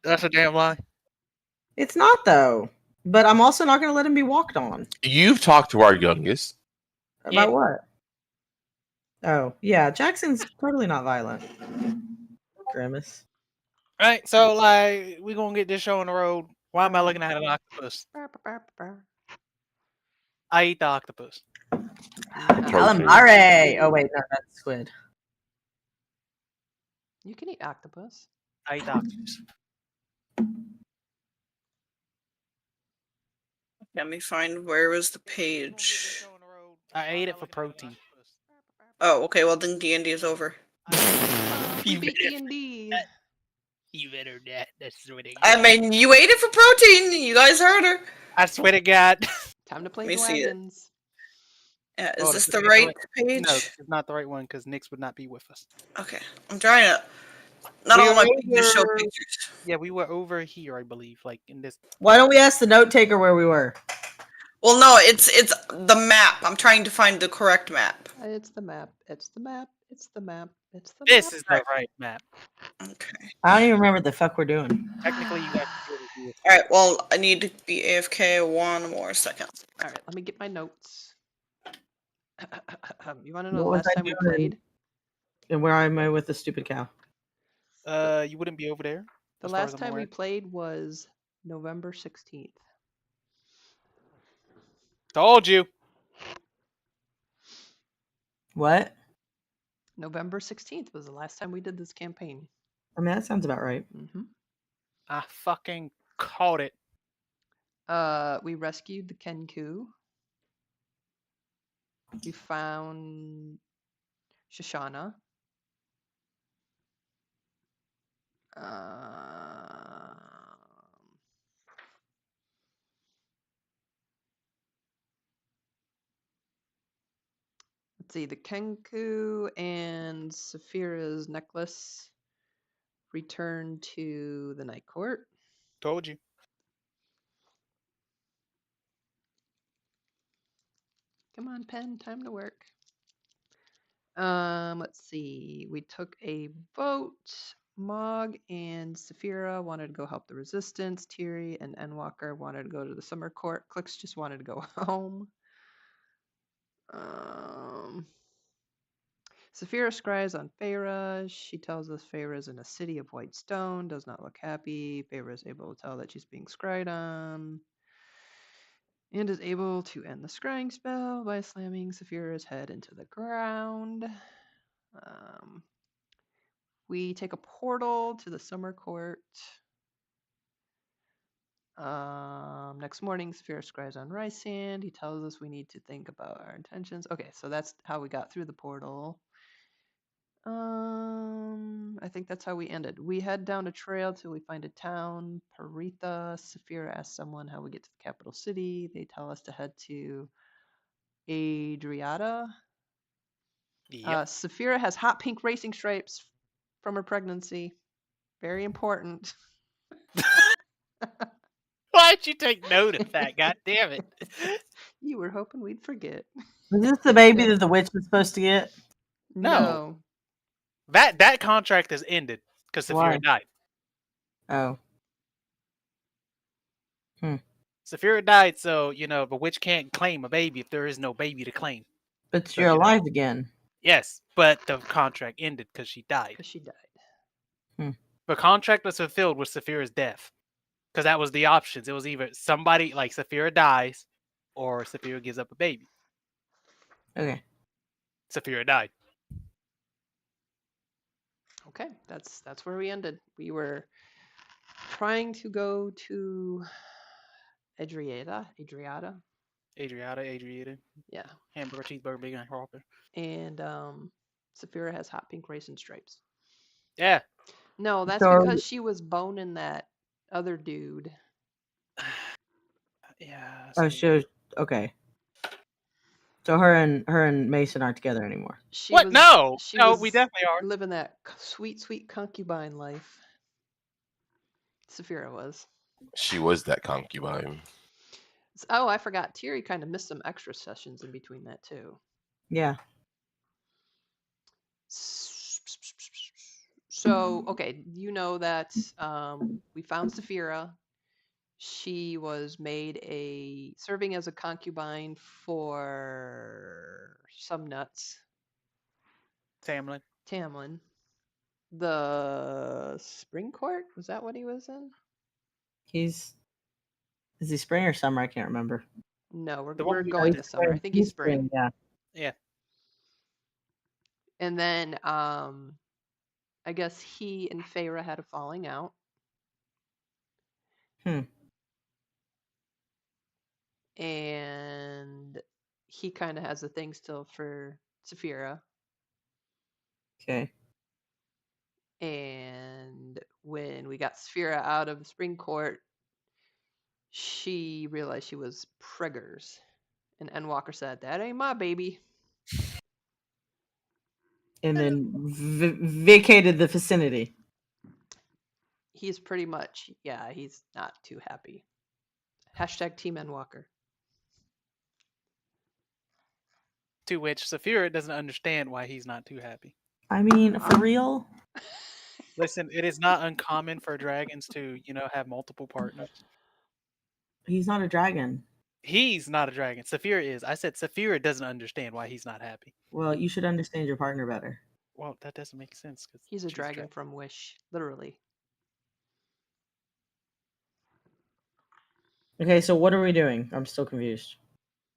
That's a damn lie. It's not though. But I'm also not going to let him be walked on. You've talked to our youngest. About what? Oh, yeah. Jackson's totally not violent. Grimace. Right, so like we're gonna get this show on the road. Why am I looking at an octopus? I eat the octopus. Calamari. Oh wait, no, that's squid. You can eat octopus. I eat the octopus. Let me find where was the page. I ate it for protein. Oh, okay. Well, then D&D is over. You beat D&D. You better that. That's what it I mean, you ate it for protein. You guys heard her. I swear to God. Time to play Let me see it. dragons. Yeah, is this the right page? No, it's not the right one because Nyx would not be with us. Okay, I'm trying to. Not all my pictures show pictures. Yeah, we were over here, I believe, like in this. Why don't we ask the note taker where we were? Well, no, it's the map. I'm trying to find the correct map. It's the map. It's the map. It's the map. It's the This map. is the right map. Okay. I don't even remember what the fuck we're doing. Technically, you got to do it. All right. Well, I need to be AFK one more second. All right, let me get my notes. You want to know What was the last I time we doing? played? And where am I with the stupid cow? You wouldn't be over there. The as far as last I'm time we aware. played was November 16th. Told you. What? November 16th was the last time we did this campaign. I mean, that sounds about right. I fucking caught it. We rescued the Kenku. We found Shoshana. Let's see, the Kenku and Sapphira's necklace returned to the Night Court. Told you. Come on, pen, time to work. Let's see. We took a vote. Mog and Sapphira wanted to go help the resistance. Tiri and Endwalker wanted to go to the summer court. Clicks just wanted to go home. Sapphira scries on Feyre. She tells us Feyre is in a city of white stone, does not look happy. Feyre is able to tell that she's being scryed on, and is able to end the scrying spell by slamming Sapphira's head into the ground. We take a portal to the summer court. Next morning, Sapphira scries on Rysand. He tells us we need to think about our intentions. Okay, so that's how we got through the portal. I think that's how we ended. We head down a trail till we find a town, Paritha. Sapphira asks someone how we get to the capital city. They tell us to head to Adriata. Yep. Sapphira has hot pink racing stripes from her pregnancy. Very important. Why'd you take note of that? God damn it. You were hoping we'd forget. Was this the baby that the witch was supposed to get? No. That contract has ended because Why? Sapphira died. Oh. Sapphira died, so the witch can't claim a baby if there is no baby to claim. But So, you're alive again. Yes, but the contract ended because she died. The contract was fulfilled with Sapphira's death. Because that was the options. It was either somebody like Sapphira dies or Sapphira gives up a baby. Okay. Sapphira died. Okay, that's where we ended. We were trying to go to Adriata. Yeah. Hamburger, cheeseburger, bacon, and crawfish. And Sapphira has hot pink racing stripes. Yeah. No, that's because she was boning that other dude. Yeah. Oh, she was okay. So her and Mason aren't together anymore. What? No, we definitely are. Living that sweet, sweet concubine life. Sapphira was. She was that concubine. Oh, I forgot. Tiri kind of missed some extra sessions in between that too. Yeah. So, okay, you know that we found Sapphira. She was made serving as a concubine for some nuts. Tamlin. The Spring Court? Was that what he was in? Is he spring or summer? I can't remember. No, we're going to summer. I think he's spring. Yeah. Yeah. And then I guess he and Feyre had a falling out. And he kind of has a thing still for Sapphira. Okay. And when we got Sapphira out of the Spring Court, she realized she was preggers. And Endwalker said, "That ain't my baby." And then vacated the vicinity. He's pretty much, he's not too happy. Hashtag Team Endwalker. To which Sapphira doesn't understand why he's not too happy. I mean, for real? Listen, it is not uncommon for dragons to, have multiple partners. He's not a dragon. He's not a dragon. Sapphira is. I said Sapphira doesn't understand why he's not happy. Well, you should understand your partner better. Well, that doesn't make sense. He's a dragon from Wish, literally. Okay, so what are we doing? I'm still confused.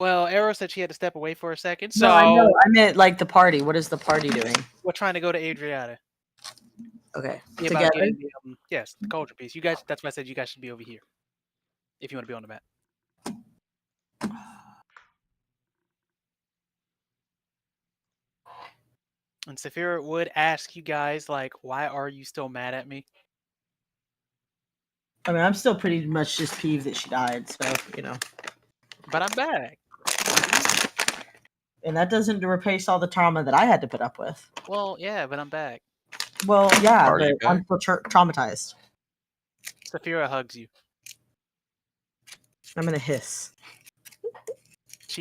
Well, Aero said she had to step away for a second, so... No, I know. I meant, like, the party. What is the party doing? We're trying to go to Adriata. Okay. Yeah, together? Yes, the culture piece. You guys, that's why I said you guys should be over here. If you want to be on the map. And Sapphira would ask you guys, like, why are you still mad at me? I mean, I'm still pretty much just peeved that she died, so, But I'm back. And that doesn't replace all the trauma that I had to put up with. Well, yeah, but I'm back. Well, yeah, but I'm still traumatized. Sapphira hugs you. I'm gonna hiss.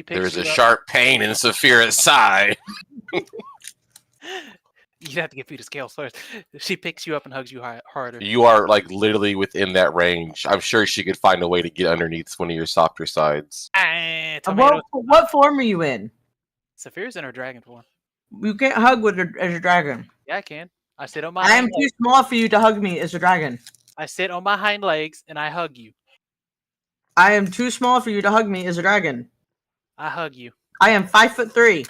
There's a sharp pain in Sapphira's side. You'd have to get through the scales first. She picks you up and hugs you harder. You are like literally within that range. I'm sure she could find a way to get underneath one of your softer sides. What form are you in? Sapphira's in her dragon form. You can't hug with her as a dragon. Yeah, I can. I sit on my. I am too small for you to hug me as a dragon. I sit on my hind legs and I hug you. I am too small for you to hug me as a dragon. I hug you. I am 5'3".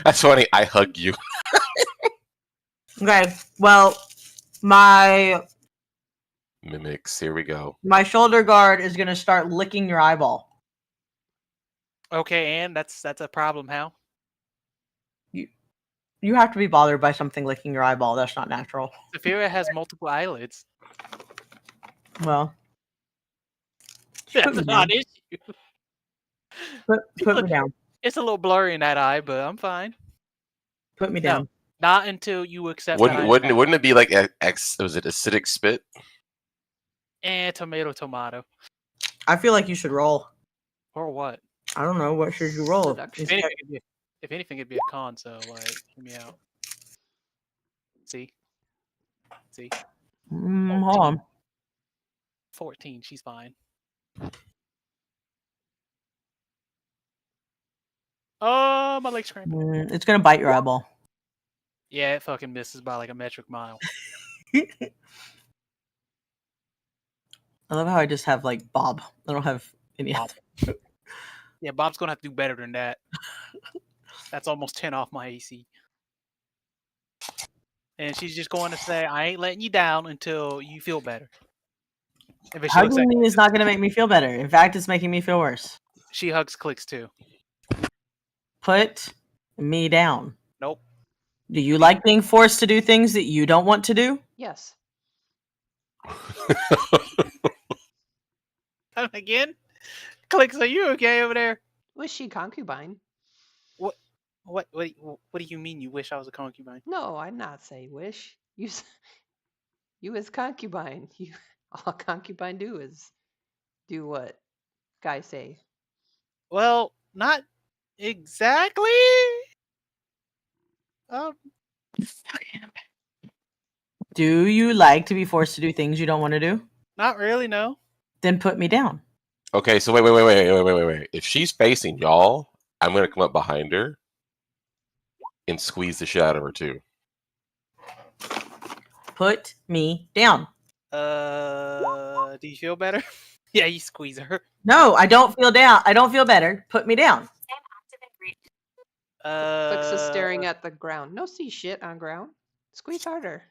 That's funny. I hug you. Okay, well, my mimics. Here we go. My shoulder guard is gonna start licking your eyeball. Okay, and that's a problem. How? You have to be bothered by something licking your eyeball. That's not natural. Sapphira has multiple eyelids. Well, that's not an issue. Put me down. It's a little blurry in that eye, but I'm fine. Put me down. No, not until you accept. Wouldn't it be like was it acidic spit? And tomato. I feel like you should roll. Or what? I don't know. What should you roll? If anything, it'd be a con. So like, hear me out. See. Hold on. 14. She's fine. Oh, my leg's cramping. It's gonna bite your eyeball. Yeah, it fucking misses by like a metric mile. I love how I just have like Bob. I don't have any Bob. Yeah, Bob's gonna have to do better than that. That's almost 10 off my AC. And she's just going to say, I ain't letting you down until you feel better. Hugging me is not going to make me feel better. In fact, it's making me feel worse. She hugs clicks too. Put me down. Nope. Do you like being forced to do things that you don't want to do? Yes. Again? Clicks, are you okay over there? Was she concubine? What do you mean you wish I was a concubine? No, I'm not saying wish. You as concubine. All concubine do is do what guys say. Well, not exactly. Do Do you like to be forced to do things you don't want to do? Not really, no. Then put me down. Okay, so wait. If she's facing y'all, I'm gonna come up behind her and squeeze the shit out of her too. Put me down. Do you feel better? Yeah, you squeeze her. No, I don't feel down. I don't feel better. Put me down. Clicks is staring at the ground. No see shit on ground. Squeeze harder.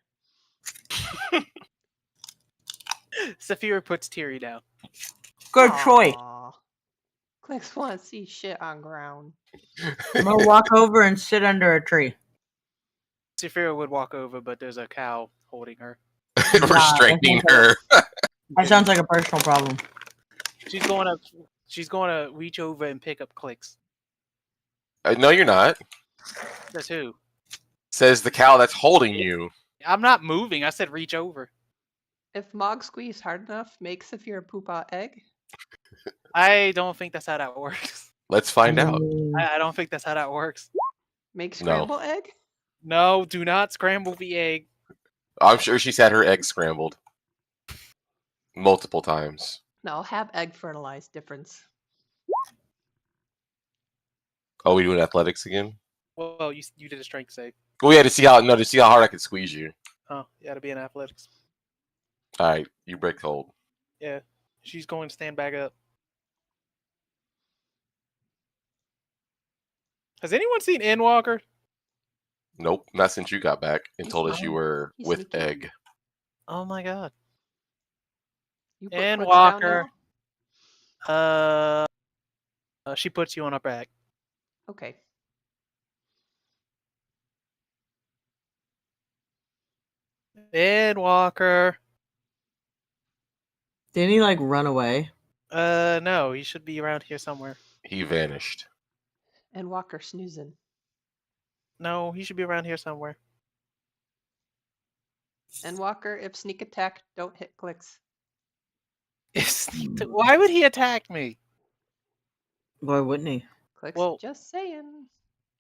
Sapphira puts Tiri down. Good choice. Clicks want to see shit on ground. I'm gonna walk over and sit under a tree. Sapphira would walk over, but there's a cow holding her. Restraining her. That sounds like a personal problem. She's going to reach over and pick up Clicks. No, you're not. That's who? Says the cow that's holding you. I'm not moving. I said reach over. If Mog squeeze hard enough, make Sapphira poop out egg. I don't think that's how that works. Let's find out. I don't think that's how that works. Make scramble egg? No, do not scramble the egg. I'm sure she's had her eggs scrambled multiple times. No, have egg fertilized. Difference. Oh, we doing athletics again? Well, you did a strength save. Oh yeah, to see how hard I can squeeze you. Oh, you got to be in athletics. All right, you break hold. Yeah, she's going to stand back up. Has anyone seen Endwalker? Nope, not since you got back and told us you were with sneaky. egg. Oh my god. You put Endwalker. Clicks down She puts you on her back. now? Okay. Endwalker. Didn't he like run away? No, he should be around here somewhere. He vanished. And Walker snoozing. No, he should be around here somewhere. And Walker, if sneak attack, don't hit Clicks. Why would he attack me? Why wouldn't he? Clicks, Well, just saying.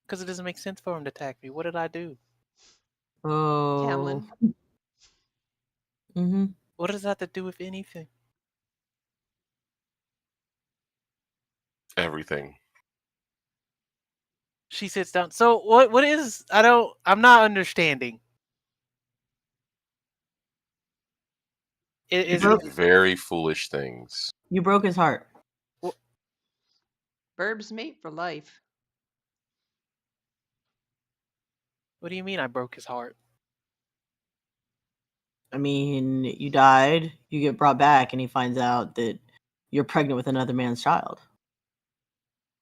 Because it doesn't make sense for him to attack me. What did I do? Oh. Tamlin. Mm-hmm. What does that have to do with anything? Everything. She sits down. So what is I'm not understanding. Is it very foolish things? You broke his heart. Burb's mate for life. What do you mean I broke his heart? I mean, you died, you get brought back, and he finds out that you're pregnant with another man's child.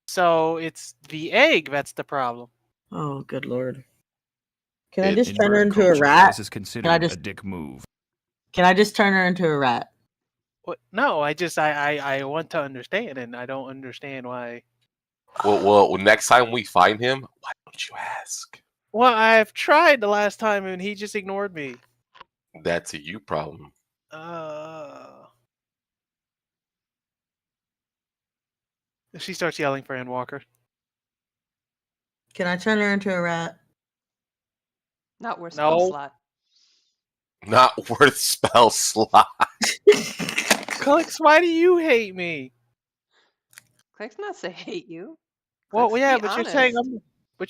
So it's the egg that's the problem. Oh, good lord. Can I just turn her into a rat? This is considered a dick move. Can I just turn her into a rat? What? No, I want to understand, and I don't understand why. Well, next time we find him, why don't you ask? Well, I've tried the last time, and he just ignored me. That's a you problem. She starts yelling for Endwalker. Can I turn her into a rat? Not worth spell slot. Not worth spell slot. Clicks, why do you hate me? Clicks not say hate you. Well, Clicks, yeah, be but honest.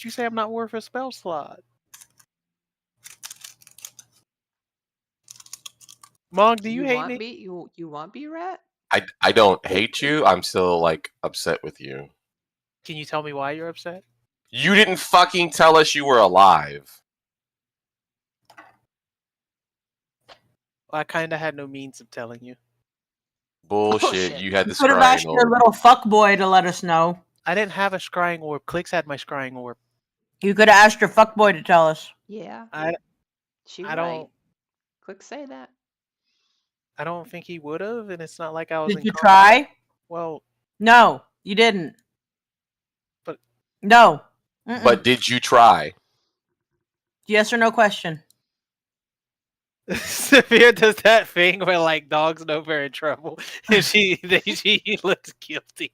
you say I'm not worth a spell slot. Mog, do you hate me? You want be rat? I don't hate you. I'm still like upset with you. Can you tell me why you're upset? You didn't fucking tell us you were alive. Well, I kind of had no means of telling you. Bullshit. You had the could have asked your little fuckboy to let us know. I didn't have a scrying orb. Clicks had my scrying orb. You could have asked your fuckboy to tell us. Yeah. I don't. Right. Clicks say that. I don't think he would have, and it's not like I was. Did you try? Well, no, you didn't. But no. But did you try? Yes or no question. Sapphira does that thing where like dogs know they're in trouble, and she looks guilty.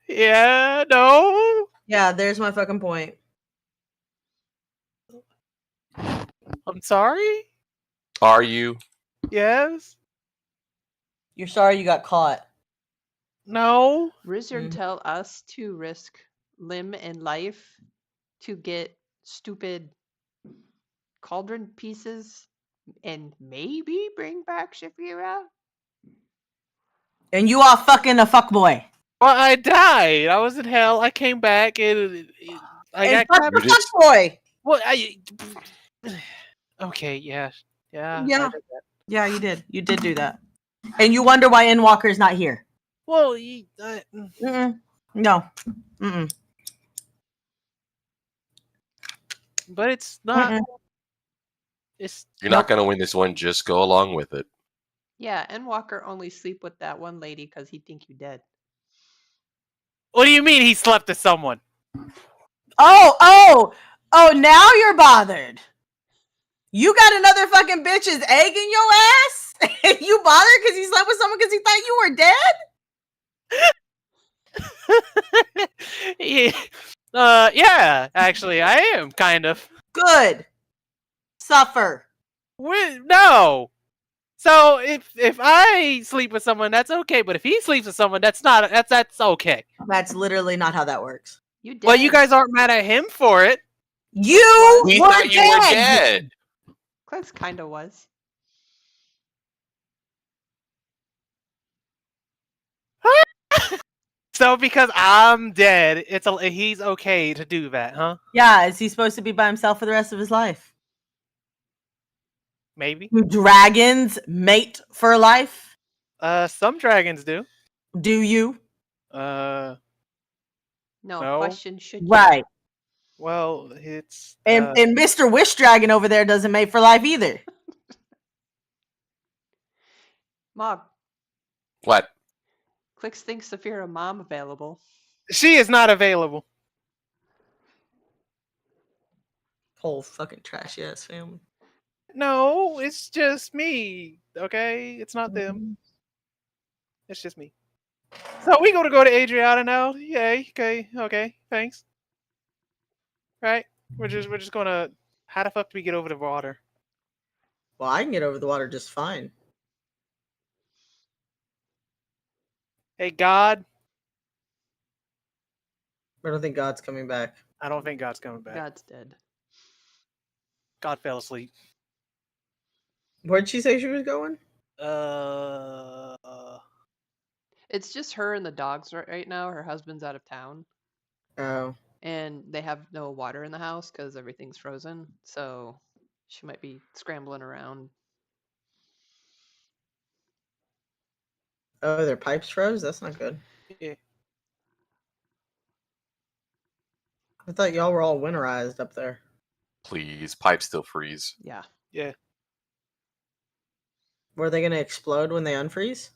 Yeah, no. Yeah, there's my fucking point. I'm sorry? Are you? Yes? You're sorry you got caught. No? Wizard tell us to risk limb and life to get stupid cauldron pieces and maybe bring back Sapphira? And you are fucking a fuckboy. Well, I died. I was in hell. I came back and I And got fuck captured. the fuckboy. Well, okay, yeah. I did that. Yeah, you did. You did do that. And you wonder why Endwalker is not here. Well, No. Mm-mm. but it's not. Mm-mm. You're not going to win this one. Just go along with it. Yeah, Endwalker only sleep with that one lady because he think you dead. What do you mean he slept with someone? Oh, now you're bothered. You got another fucking bitch's egg in your ass? And you bothered because he slept with someone because he thought you were dead? Yeah, actually, I am, kind of. Good. Suffer. No! So, if I sleep with someone, that's okay, but if he sleeps with someone, that's okay. That's literally not how that works. You dead. Well, you guys aren't mad at him for it. We thought you were dead. Clex kind of was. So because I'm dead, he's okay to do that, huh? Yeah, is he supposed to be by himself for the rest of his life? Maybe. Do dragons mate for life? Some dragons do. Do you? No. Question should you? Right. Well, it's And Mr. Wish Dragon over there doesn't mate for life either. Mog. What? Clicks thinks Sapphira mom available. She is not available. Whole fucking trashy ass family. No, it's just me. Okay, it's not them. It's just me. So we go to Adriana now. Yay. Okay. Thanks. Right. We're just gonna. How the fuck do we get over the water? Well, I can get over the water just fine. Hey, God. I don't think God's coming back. I don't think God's coming back. God's dead. God fell asleep. Where'd she say she was going? It's just her and the dogs right now. Her husband's out of town. Oh. And they have no water in the house because everything's frozen. So she might be scrambling around. Oh, their pipes froze? That's not good. Yeah. I thought y'all were all winterized up there. Please, pipes still freeze. Yeah. Yeah. Were they going to explode when they unfreeze?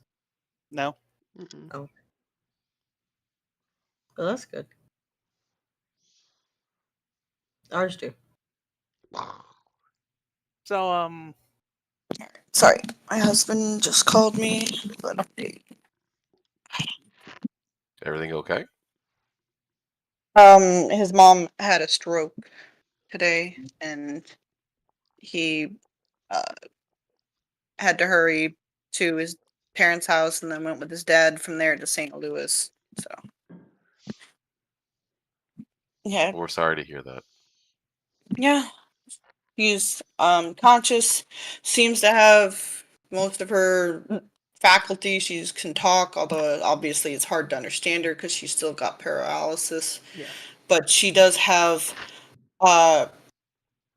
No. Mm-mm. Oh. Well, that's good. Ours do. So, Sorry, my husband just called me for an update. Everything okay? His mom had a stroke today, and he had to hurry to his parents' house, and then went with his dad from there to St. Louis. So, yeah, We're sorry to hear that. yeah. He's conscious, seems to have most of her faculty. She can talk, although obviously it's hard to understand her because she's still got paralysis. Yeah. But she does have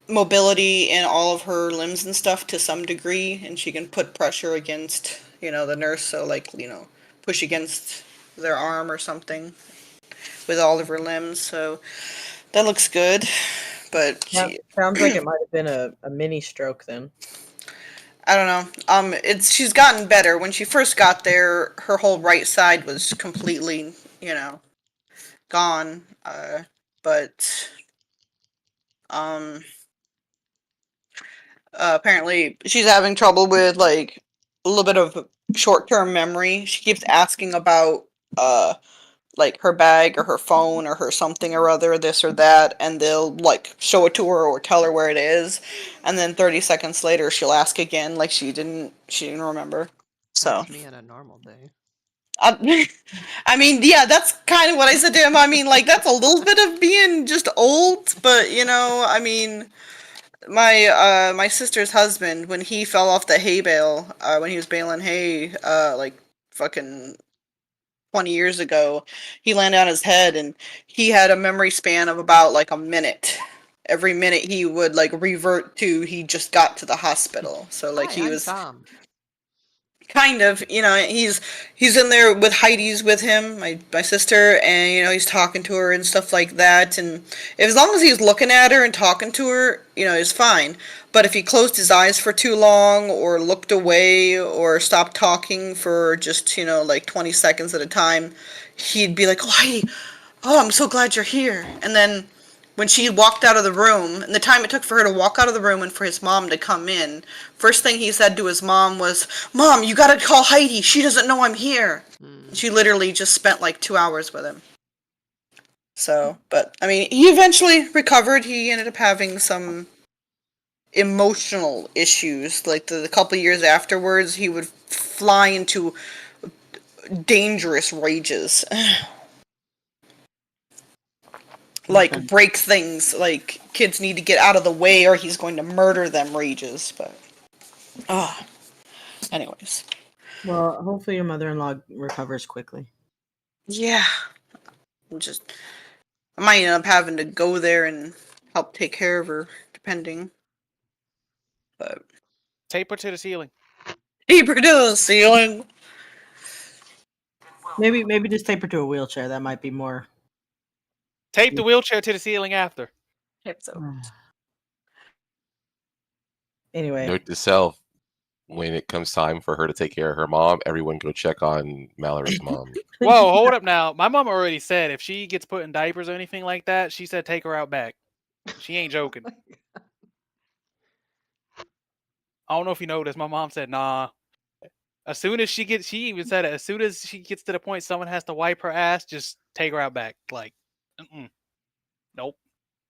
mobility in all of her limbs and stuff to some degree, and she can put pressure against, the nurse, so push against their arm or something with all of her limbs. So that looks good. But sounds like it might have been a mini stroke then. I don't know. She's gotten better. When she first got there, her whole right side was completely, gone. But apparently she's having trouble with a little bit of short-term memory. She keeps asking about like her bag or her phone or her something or other, this or that, and they'll like show it to her or tell her where it is, and then 30 seconds later she'll ask again like she didn't remember. So That's me on a normal day. I mean, yeah, that's kind of what I said to him. I mean, like, that's a little bit of being just old, but you know, I mean, my sister's husband, when he fell off the hay bale, when he was baling hay, like fucking 20 years ago, he landed on his head, and he had a memory span of about like a minute. Every minute he would like revert to he just got to the hospital. So like Hi, I'm Tom. kind of, you know, he's in there with Heidi's with him, my sister, and you know he's talking to her and stuff like that. And as long as he's looking at her and talking to her, you know, it's fine. But if he closed his eyes for too long, or looked away, or stopped talking for just, you know, like 20 seconds at a time, he'd be like, "Oh, Heidi, oh, I'm so glad you're here." And then when she walked out of the room, and the time it took for her to walk out of the room and for his mom to come in, first thing he said to his mom was, "Mom, you gotta call Heidi. She doesn't know I'm here." She literally just spent like 2 hours with him. So, but I mean, he eventually recovered. He ended up having some emotional issues. Like the couple years afterwards, he would fly into dangerous rages. Like break things, like kids need to get out of the way or he's going to murder them rages. But anyways, Well, hopefully your mother-in-law recovers quickly. yeah, I might end up having to go there and help take care of her, depending. But tape her to the ceiling. Tape her to the ceiling. Maybe just tape her to a wheelchair. That might be more. Tape the wheelchair to the ceiling after. So. Anyway. Note to self: when it comes time for her to take care of her mom, everyone go check on Mallory's mom. Whoa, hold up now. My mom already said if she gets put in diapers or anything like that, she said take her out back. She ain't joking. I don't know if you noticed. My mom said, nah. As soon as she even said it, as soon as she gets to the point someone has to wipe her ass, just take her out back. Like, nope.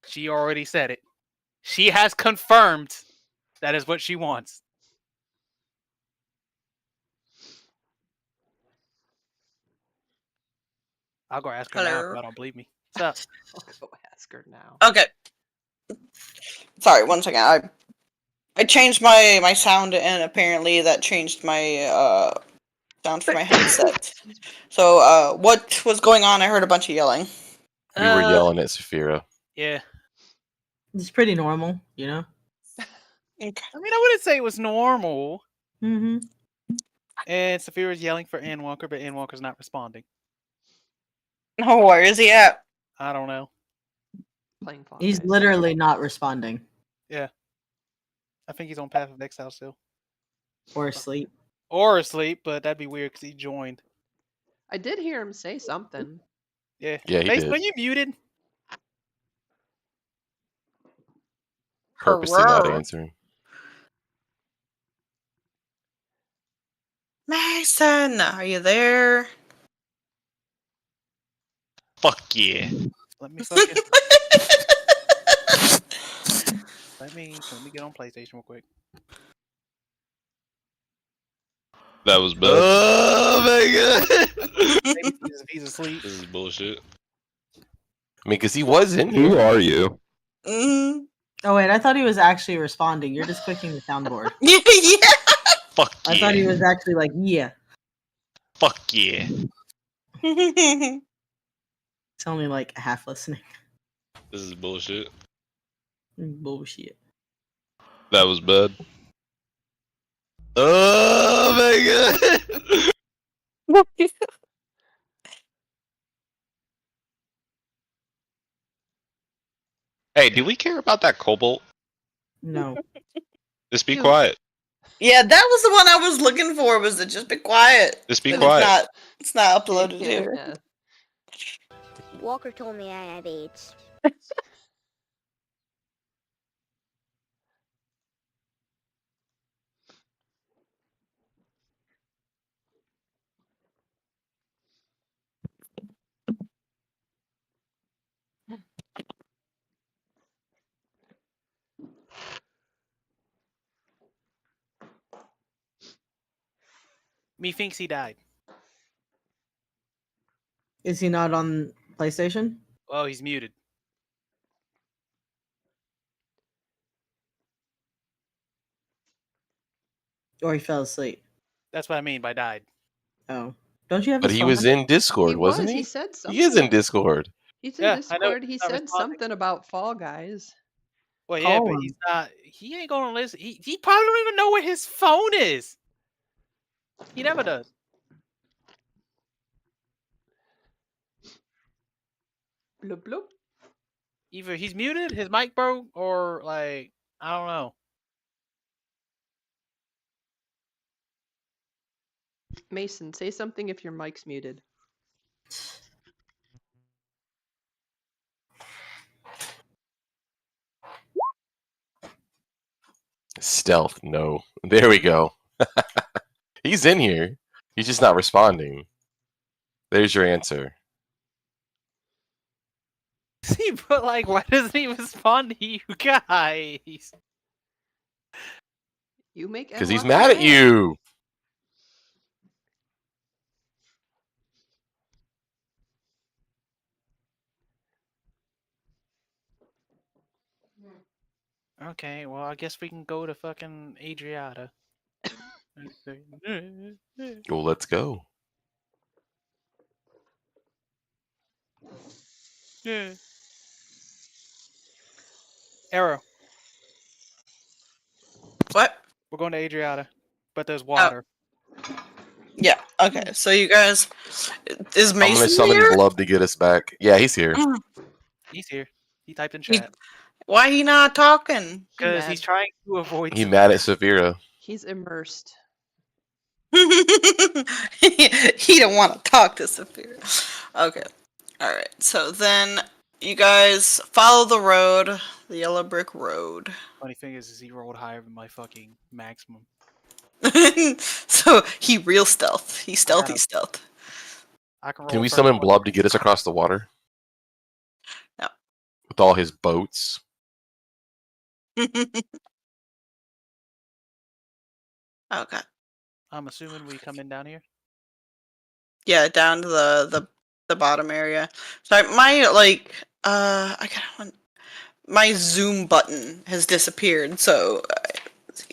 She already said it. She has confirmed that is what she wants. I'll go ask her now if y'all don't believe me. What's up? I'll go ask her now. Okay. Sorry, 1 second. I changed my sound, and apparently that changed my sound for my headset. So what was going on? I heard a bunch of yelling. We were yelling at Sapphira. Yeah. It's pretty normal, you know? Okay. I mean, I wouldn't say it was normal. Mm-hmm. And Sapphira's yelling for Endwalker, but Endwalker's not responding. Oh, where is he at? I don't know. Playing Fall He's Guys. literally not responding. Yeah. I think he's on Path of Exile still. Or asleep. Or asleep, but that'd be weird because he joined. I did hear him say something. Yeah. Yeah, he Face, did. when you muted? Purposely not answering. Mason, are you there? Fuck yeah. Let me fucking... let me get on PlayStation real quick. That was bad. Oh my god! Maybe he's asleep. This is bullshit. I mean, because he was in here. Who are you? Mm. Oh wait, I thought he was actually responding. You're just clicking the soundboard. Yeah. Fuck yeah. I thought he was actually like, yeah. Fuck yeah. It's only like half listening. This is bullshit. Bullshit. That was bad. Oh my god! Hey, do we care about that kobold? No. Just be quiet. Yeah, that was the one I was looking for. Was to just be quiet. Just be But quiet. It's not uploaded here. Yeah. Walker told me I have AIDS. Methinks he died. Is he not on PlayStation? Oh, he's muted. Or he fell asleep? That's what I mean by died. Oh. Don't you have But his he phone was number? in Discord, wasn't he? He said something. He is in Discord. He's in Yeah, I know. Discord. He He's not said responding. something about Fall Guys. Well, yeah, Call but him. he's not. He ain't gonna listen. He probably don't even know where his phone is. He never does. Bloop bloop. Either he's muted, his mic broke, or like I don't know. Mason, say something if your mic's muted. Stealth, no. There we go. He's in here. He's just not responding. There's your answer. See, but like, why doesn't he respond to you guys? You make Because he's Endwalker mad at you. Okay, well, I guess we can go to fucking Adriata. Well, let's go. Yeah. Aero. What? We're going to Adriata, but there's water. Yeah. Okay. So you guys, is I'm gonna Mason summon here? Blub to get us back. Yeah, he's here. He's here. He typed in chat. Why he not talking? Because he's trying to avoid. He mad at Sapphira. He's immersed. He don't want to talk to Sapphira. Okay. All right. So then you guys follow the road, the yellow brick road. Funny thing is he rolled higher than my fucking maximum. So he real stealth. He stealthy stealth. I can roll. Can we summon Blub to get us across the water? No. With all his boats. Okay. I'm assuming we come in down here. Yeah, down to the bottom area. So my I got one. My zoom button has disappeared. So let's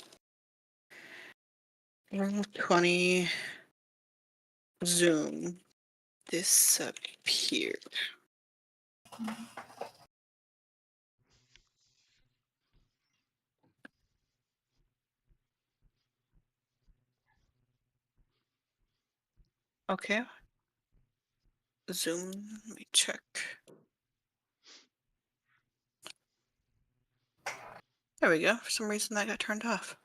see. 20 zoom disappeared. Okay. Zoom, let me check. There we go. For some reason that got turned off.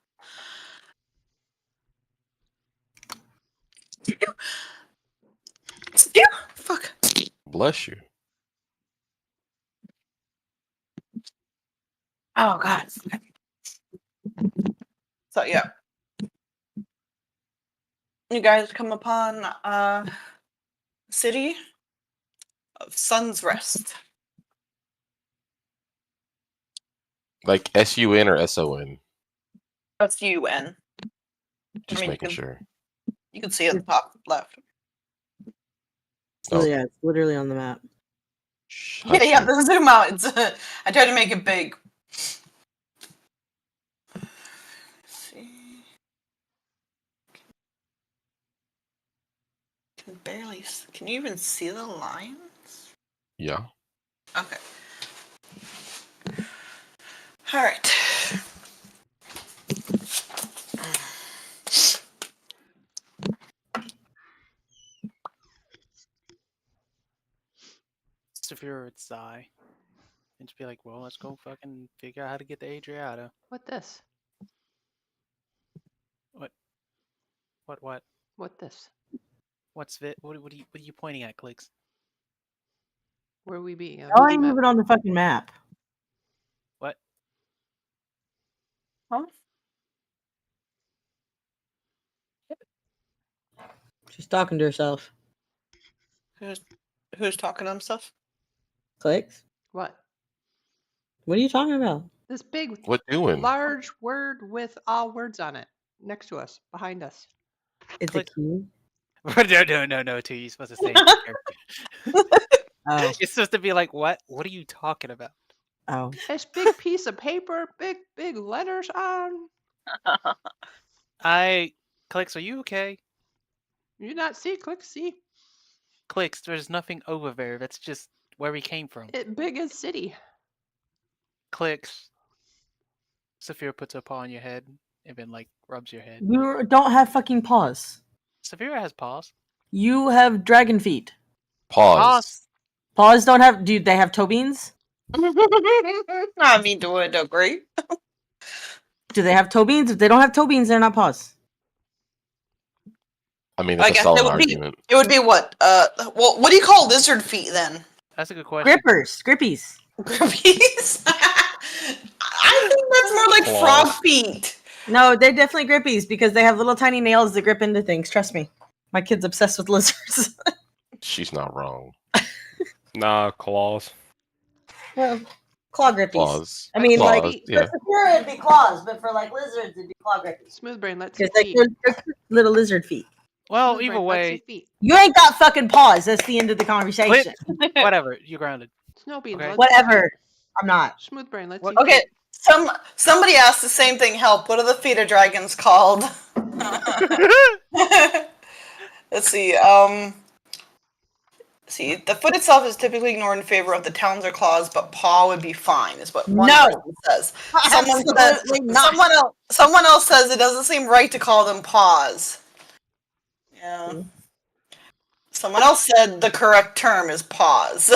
Fuck. Bless you. Oh god. So yeah. You guys come upon city of Sun's Rest. Like S-U-N or S-O-N? S-U-N. Just making sure. You can see it at the top left. Oh, yeah, it's literally on the map. Yeah, the zoom out. It's, I tried to make it big. Let's see. Can barely. Can you even see the lines? Yeah. Okay. All right. Sapphira would sigh and just be like, well, let's go fucking figure out how to get to Adriata. What this? What? What this? What's it? What are you pointing at, Clicks? Where we be? How ain't moving on the fucking map? What? Huh? She's talking to herself. Who's talking to himself? Clicks? What? What are you talking about? This big, What doing? large word with all words on it next to us, behind us. It's a key. No, Tiri. You're supposed to say it. Oh. It's supposed to be like, what? What are you talking about? Oh. This big piece of paper, big letters on. Clicks, are you okay? You not see? Click see. Clicks, there's nothing over there. That's just where we came from. It big as city. Clicks. Sapphira puts a paw on your head and then like rubs your head. You don't have fucking paws. Sapphira has paws. You have dragon feet. Pause. Paws don't have. Do they have toe beans? I mean, do it agree? Do they have toe beans? If they don't have toe beans, they're not paws. I mean, that's a solid argument. It would be what? Well, what do you call lizard feet then? That's a good question. Grippies. Grippies? I think that's more like frog feet. No, they're definitely grippies because they have little tiny nails that grip into things. Trust me. My kid's obsessed with lizards. She's not wrong. Nah, claws. Well, claw grippies. Claws. I mean, Claws, like, yeah. for Sapphira, it'd be claws, but for, like, lizards, it'd be claw grippies. Smooth brain, let's Because, see. like, they're little lizard feet. Well, Smooth either brain, let's see way, feet. You ain't got fucking paws. That's the end of the conversation. whatever. You're grounded. Snow beans. Okay. let's Whatever. I'm not. see. Smooth brain, let's What- see. Okay, feet. somebody asked the same thing. Help! What are the feet of dragons called? Let's see. See, the foot itself is typically ignored in favor of the talons or claws, but paw would be fine, is what one No. person says. Absolutely not. Someone else says it doesn't seem right to call them paws. Yeah. Someone else said the correct term is paws.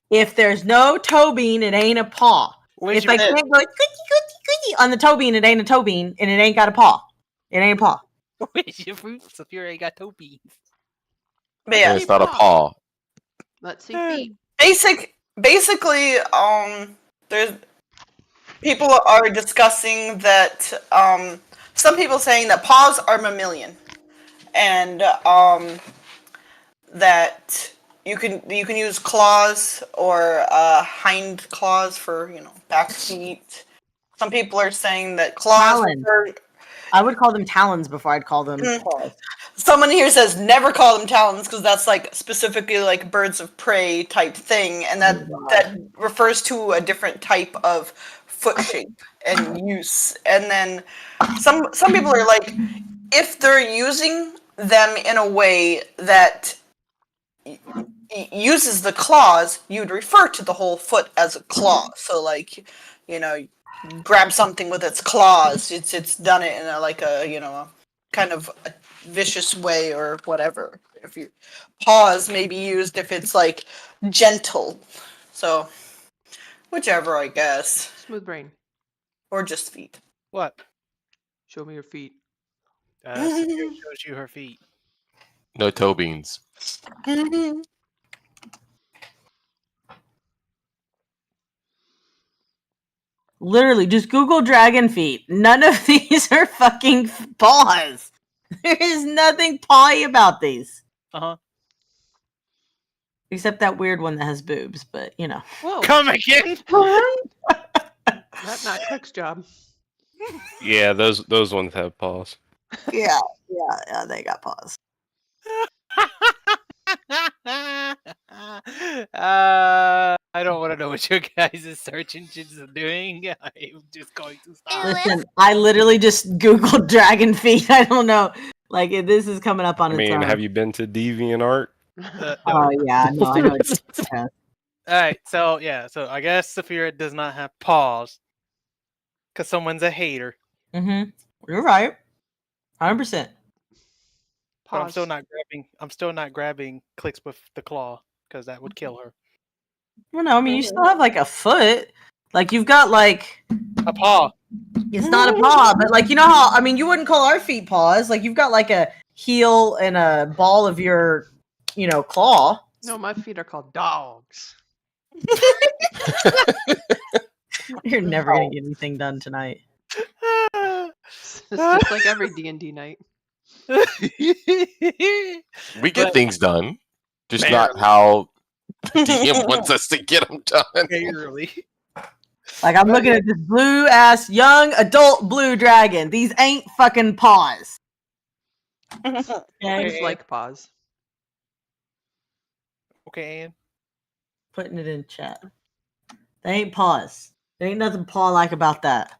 If there's no toe bean, it ain't a paw. If I can't go cookie on the toe bean, it ain't a toe bean, and it ain't got a paw. It ain't a paw. Where's your fruit? Sapphira ain't got toe beans. But yeah, And it's not a paw. Let's see feet. basically, there's people are discussing that some people saying that paws are mammalian, and that you can use claws or hind claws for back feet. Some people are saying that claws. I would call them talons before I'd call them paws. Someone here says never call them talons because that's like specifically like birds of prey type thing, and that refers to a different type of foot shape and use. And then some people are like, if they're using them in a way that uses the claws, you'd refer to the whole foot as a claw. So like, grab something with its claws. It's done it in a kind of a vicious way or whatever. If you paws may be used if it's like gentle. So whichever, I guess. Smooth brain. Or just feet. What? Show me your feet. Sapphira shows you her feet. No toe beans. Literally, just Google dragon feet. None of these are fucking paws. There is nothing pawy about these. Uh-huh. Except that weird one that has boobs, but Whoa. Come again? That's not Cook's job. Yeah, those ones have paws. Yeah, they got paws. I don't want to know what your guys' search engines are doing. I'm just going to stop. Listen, I literally just Googled dragon feet. I don't know. Like, this is coming up on its own. Have you been to DeviantArt? Oh, yeah, no, I know. Yeah. Alright, so I guess Sapphira does not have paws. Because someone's a hater. Mm-hmm. You're right. 100%. But I'm still not grabbing Clicks with the claw. Because that would kill her. Well, no, I mean, you still have, like, a foot. Like, you've got, like... a paw. It's not a paw, but, like, you know how... I mean, you wouldn't call our feet paws. Like, you've got, like, a heel and a ball of your, claw. No, my feet are called dogs. You're never going to get anything done tonight. It's just like every D&D night. We get things done. Just not how the DM wants us to get them done. Barely. Like, I'm looking at this blue-ass, young, adult blue dragon. These ain't fucking paws. Things like paws. Okay, Ann. Putting it in chat. They ain't paws. There ain't nothing paw-like about that.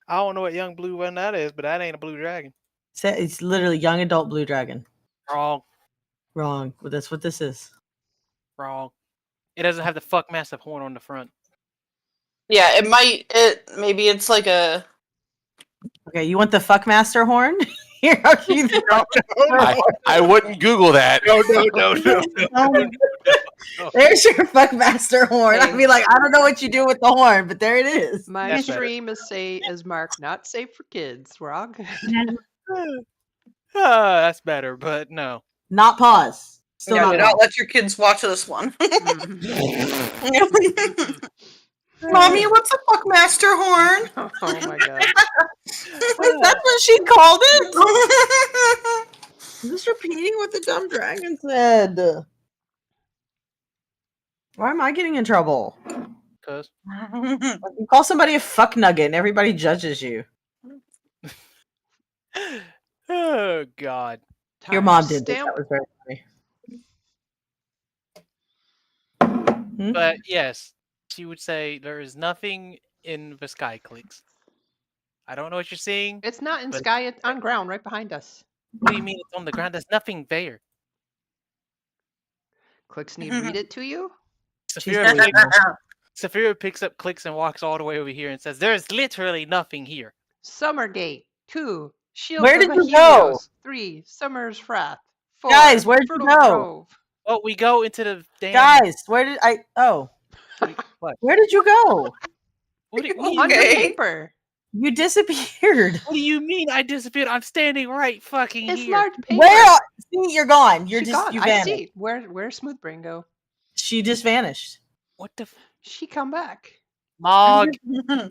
I don't know what young blue one that is, but that ain't a blue dragon. It's literally young adult blue dragon. Wrong. Wrong. Well, that's what this is. Wrong. It doesn't have the fuck massive horn on the front. Yeah, maybe it's like a... Okay, you want the fuckmaster horn? Here, I'll give you I wouldn't Google that. No. There's your fuckmaster horn. I'd be like, I don't know what you do with the horn, but there it is. My stream is marked not safe for kids. We're all good. That's better, but no. Not pause. Still do not let your kids watch this one. Mommy, what's a fuckmaster horn? Oh my god. Wait, that's what she called it? I'm just repeating what the dumb dragon said. Why am I getting in trouble? Because you call somebody a fuck nugget and everybody judges you. Oh god. Your mom did this. That was very funny. But yes, she would say there is nothing in the sky clicks. I don't know what you're seeing. It's not in sky, it's on ground right behind us. What do you mean it's on the ground? There's nothing there. Clicks need to read it to you? Sapphira picks up Clicks and walks all the way over here and says, there's literally nothing here. Summergate. 2. Shield Where of did the you go? Helios. 3. Summer's Wrath. 4. Guys, where'd you Fertile go? Grove. Oh, we go into the damn... Guys, where did I... Oh. What? Where did you go? What do you On the paper. You disappeared. What do you mean I disappeared? I'm standing right fucking It's here. large paper. Where? See, you're gone. You're She's just... gone. You I vanished. see. Where's Smoothbrain go? She just vanished. What the... She come back. Mog.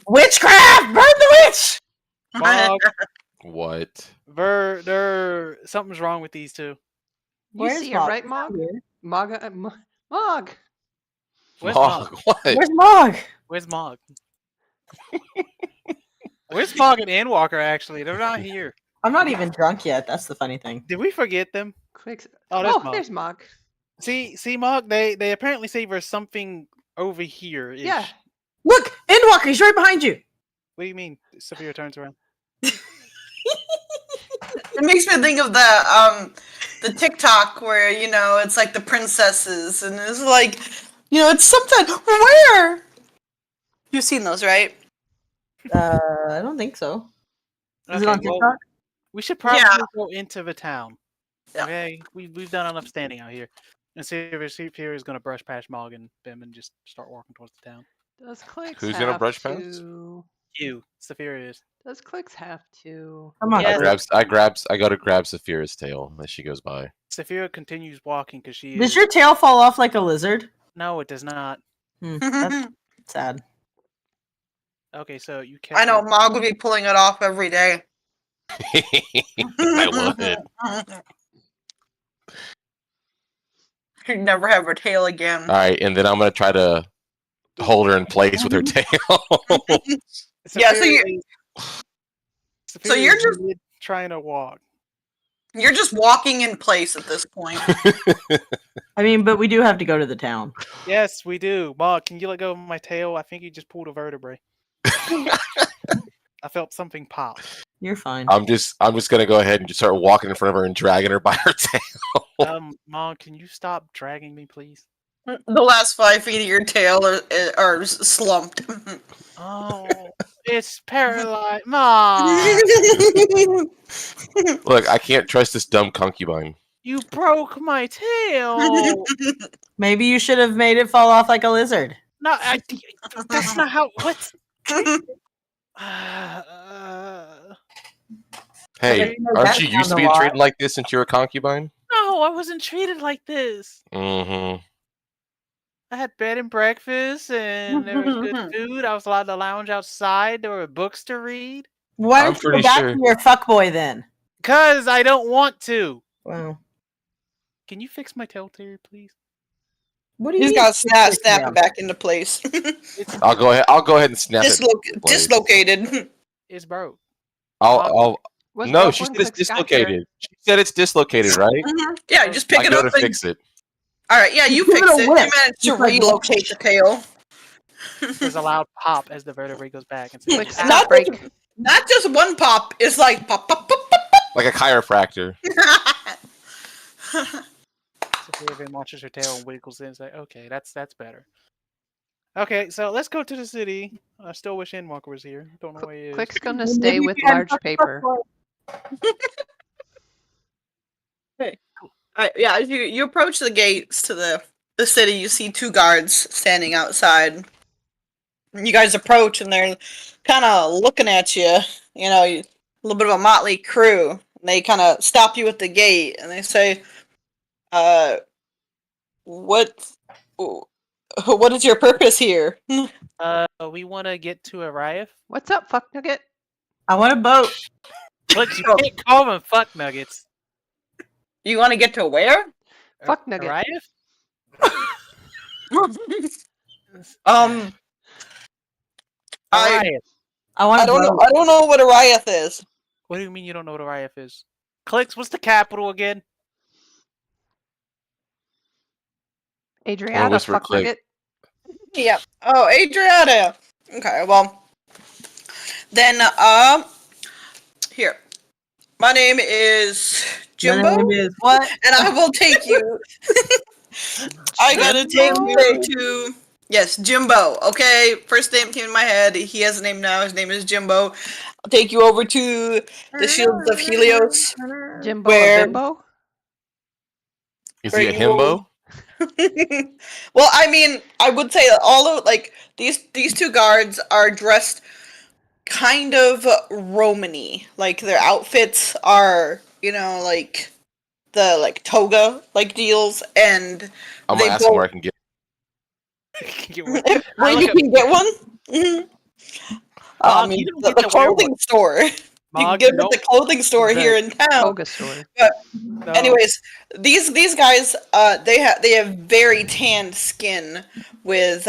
Witchcraft! Burn the witch! Mog. What? Something's wrong with these two. You see it, right, Mog? Mog. Mog. Where's Mog? Mog? What? Where's Mog? Where's Mog? Where's Mog and Endwalker, actually? They're not here. I'm not even drunk yet. That's the funny thing. Did we forget them? Clicks. Oh, Mog. There's Mog. See, Mog, they apparently say there's something over here. Yeah. Look! Endwalker, he's right behind you! What do you mean? Sapphira turns around. It makes me think of the TikTok where, you know, it's like the princesses and it's like, you know, it's something where? You've seen those, right? I don't think so. Is it on TikTok? Well, we should probably go into the town. Yeah. Okay, we've done enough standing out here. And see if Sapphira is going to brush past Mog and Bim and just start walking towards the town. Does Clicks Who's have gonna brush to... past? You, Sapphira is. Does Clicks have to... Come on. Yes. I go to grab Saphira's tail as she goes by. Sapphira continues walking because she Does your tail fall off like a lizard? No, it does not. That's sad. Okay, so you I know, Mog would be pulling it off every day. I would. She'd never have her tail again. All right, and then I'm gonna try to hold her in place with her tail. Yeah, so you're just trying to walk. You're just walking in place at this point. I mean, but we do have to go to the town. Yes, we do. Mog, can you let go of my tail? I think you just pulled a vertebrae. I felt something pop. You're fine. I'm just gonna go ahead and just start walking in front of her and dragging her by her tail. Mog, can you stop dragging me, please? The last 5 feet of your tail are slumped. Oh, it's paralyzed. Mom! Look, I can't trust this dumb concubine. You broke my tail! Maybe you should have made it fall off like a lizard. No, that's not how... What? Hey, aren't you used to being treated like this since you were a concubine? No, I wasn't treated like this. Mm-hmm. I had bed and breakfast, and there was good food. I was allowed to lounge outside. There were books to read. Why don't you go back to your fuckboy then? Because I don't want to. Wow. Can you fix my tail, Tiri, please? What do you He's got to snap it back into place. I'll go ahead and snap it. Dislocated. It's broke. I'll No, she said it's dislocated. She said it's dislocated, right? Yeah, you just pick it go up to fix it. All right, yeah, you give fix it a it. whip. You managed to Just like- relocate the tail. There's a loud pop as the vertebrae goes back. And Quick says, snap break. Not just one pop. It's like pop, pop, pop, pop, pop. Like a chiropractor. Sapphira then watches her tail and wiggles it and say, okay, that's better. Okay, so let's go to the city. I still wish Endwalker was here. Don't know where he is. Quick's gonna stay with large paper. Okay. Yeah, as you approach the gates to the city, you see 2 guards standing outside. You guys approach and they're kind of looking at you. You know, a little bit of a motley crew. And they kind of stop you at the gate and they say, what is your purpose here? We want to get to Ariath. What's up, fuck nugget? I want a boat. Look, you can't call them fuck nuggets. You want to get to where? Fuck nugget. Ariath? I Ariath. I don't know. I don't know what Ariath is. What do you mean you don't know what Ariath is? Clicks, what's the capital again? Adriana, fuck Click. nugget. Yeah. Oh, Adriana. Okay, well. Then, here. My name is Jimbo. My name is what? And I will take you. I gotta take you to. Yes, Jimbo. Okay, first name came in my head. He has a name now. His name is Jimbo. I'll take you over to the Shields of Helios. Jimbo Where- Bimbo? Is he a himbo? Well, I mean, I would say that all of these 2 guards are dressed kind of Romany. Like their outfits are, like the toga deals, and I'm they gonna ask him where I can get. where you can get one. Mm-hmm. I mean, you don't the get to wear clothing store. You can Mog, get you it at the don't- clothing store here in town. Toga store. No. Anyways, these guys, they have very tanned skin with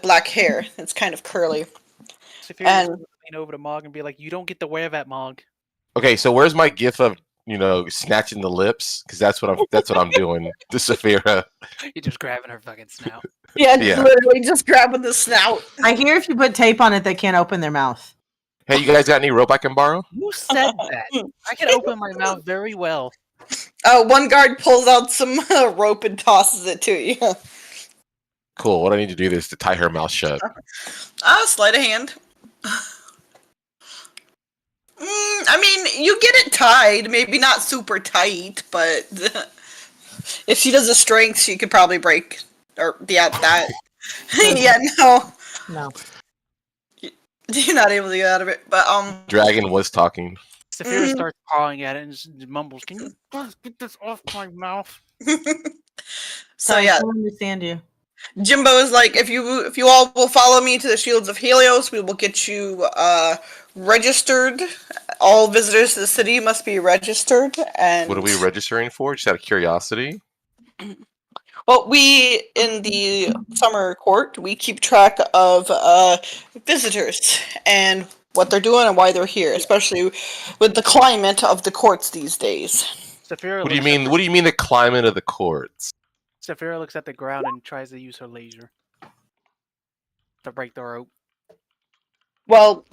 black hair. It's kind of curly. Sapphira and- lean over to Mog and be like, you don't get to wear that, Mog. Okay, so where's my gif of snatching the lips? Because that's what I'm doing to Sapphira. You're just grabbing her fucking snout. Yeah, Yeah. literally just grabbing the snout. I hear if you put tape on it, they can't open their mouth. Hey, you guys got any rope I can borrow? Who said that? I can open my mouth very well. One guard pulls out some rope and tosses it to you. Cool. What I need to do is to tie her mouth shut. Sleight of hand. I mean, you get it tied, maybe not super tight, but if she does a strength, she could probably break. Or that. Yeah, no, No. you're not able to get out of it. But Dragon was talking. Sapphira starts pawing at it and just mumbles, "Can you get this off my mouth?" so I yeah, don't understand you. Jimbo is like, if you all will follow me to the Shields of Helios, we will get you registered. All visitors to the city must be registered. And What are we registering for? Just out of curiosity. well, we in the summer court, we keep track of visitors and what they're doing and why they're here, especially with the climate of the courts these days. Sapphira What do you looks at mean? What do you mean the climate of the courts? Sapphira looks at the ground and tries to use her laser to break the rope. Well,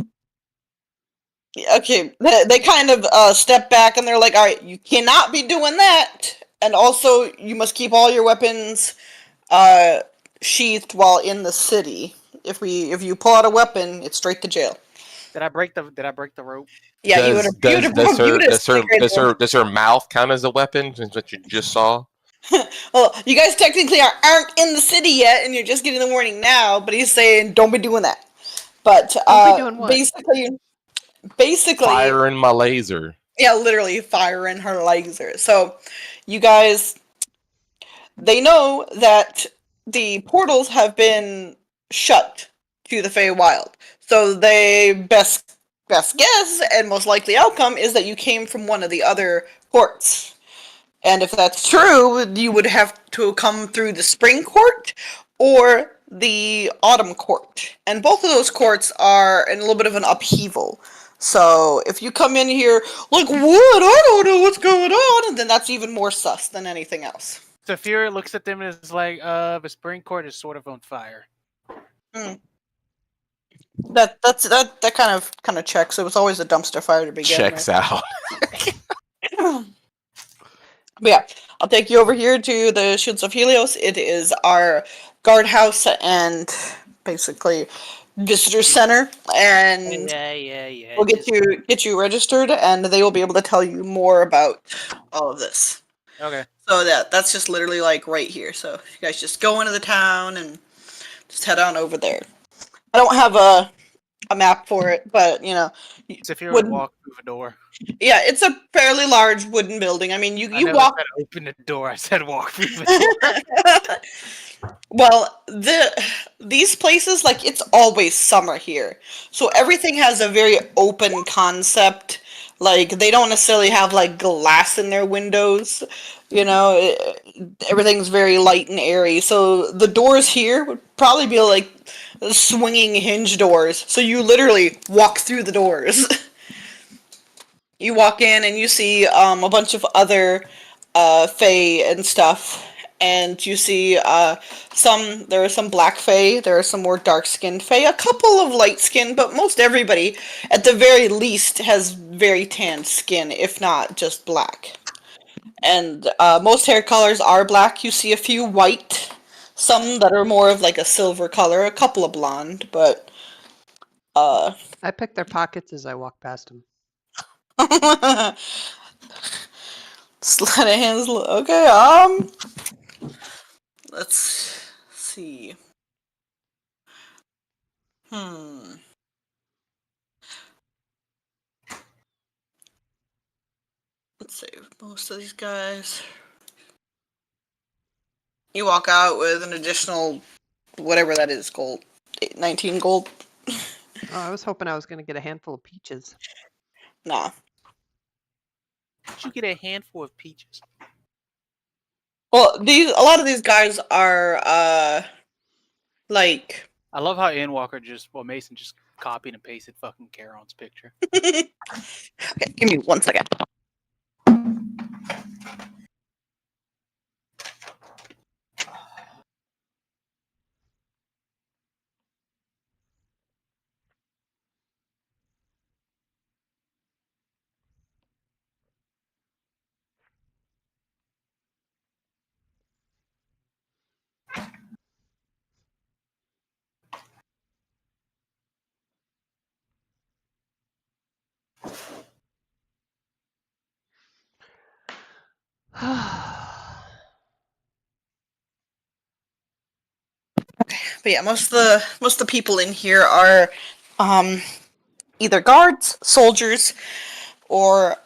okay, they kind of step back and they're like, all right, you cannot be doing that. And also, you must keep all your weapons sheathed while in the city. If you pull out a weapon, it's straight to jail. Did I break the rope? Yeah, you would have. Does her mouth count as a weapon? Since what you just saw. Well, you guys technically aren't in the city yet, and you're just getting the warning now. But he's saying, don't be doing that. But Don't be doing what? basically, Firing my laser. yeah, literally firing her laser. So, you guys, they know that the portals have been shut to the Feywild. So they best guess and most likely outcome is that you came from one of the other courts. And if that's true, you would have to come through the Spring Court or the Autumn Court. And both of those courts are in a little bit of an upheaval. So if you come in here like, what? I don't know what's going on, then that's even more sus than anything else. Sapphira looks at them and is like, the spring court is sort of on fire. That kind of checks. It was always a dumpster fire to begin with. Checks out. But yeah, I'll take you over here to the Shields of Helios. It is our guardhouse and basically visitor center, and Yeah. we'll get you registered, and they will be able to tell you more about all of this. Okay. So that's just literally like right here. So you guys just go into the town and just head on over there. I don't have a map for it, but you know, Sapphira would walk through the door. Yeah, it's a fairly large wooden building. I mean, you never walk. Said open the door. I said walk through the door. Well, these places, like, it's always summer here, so everything has a very open concept. Like, they don't necessarily have like glass in their windows. You know, everything's very light and airy. So the doors here would probably be like swinging hinge doors. So you literally walk through the doors. You walk in and you see a bunch of other fae and stuff, and you see there are some black fae, there are some more dark-skinned fae, a couple of light-skinned, but most everybody, at the very least, has very tanned skin, if not just black. And most hair colors are black. You see a few white, some that are more of like a silver color, a couple of blonde, but I pick their pockets as I walk past them. Sleight of hands. Okay. Let's see. Let's see. Most of these guys. You walk out with an additional, whatever that is, gold. 19 gold. Oh, I was hoping I was going to get a handful of peaches. Nah. Did you get a handful of peaches? Well, a lot of these guys are like. I love how Endwalker Mason just copied and pasted fucking Charon's picture. Okay, give me 1 second. But yeah, most of the people in here are either guards, soldiers, or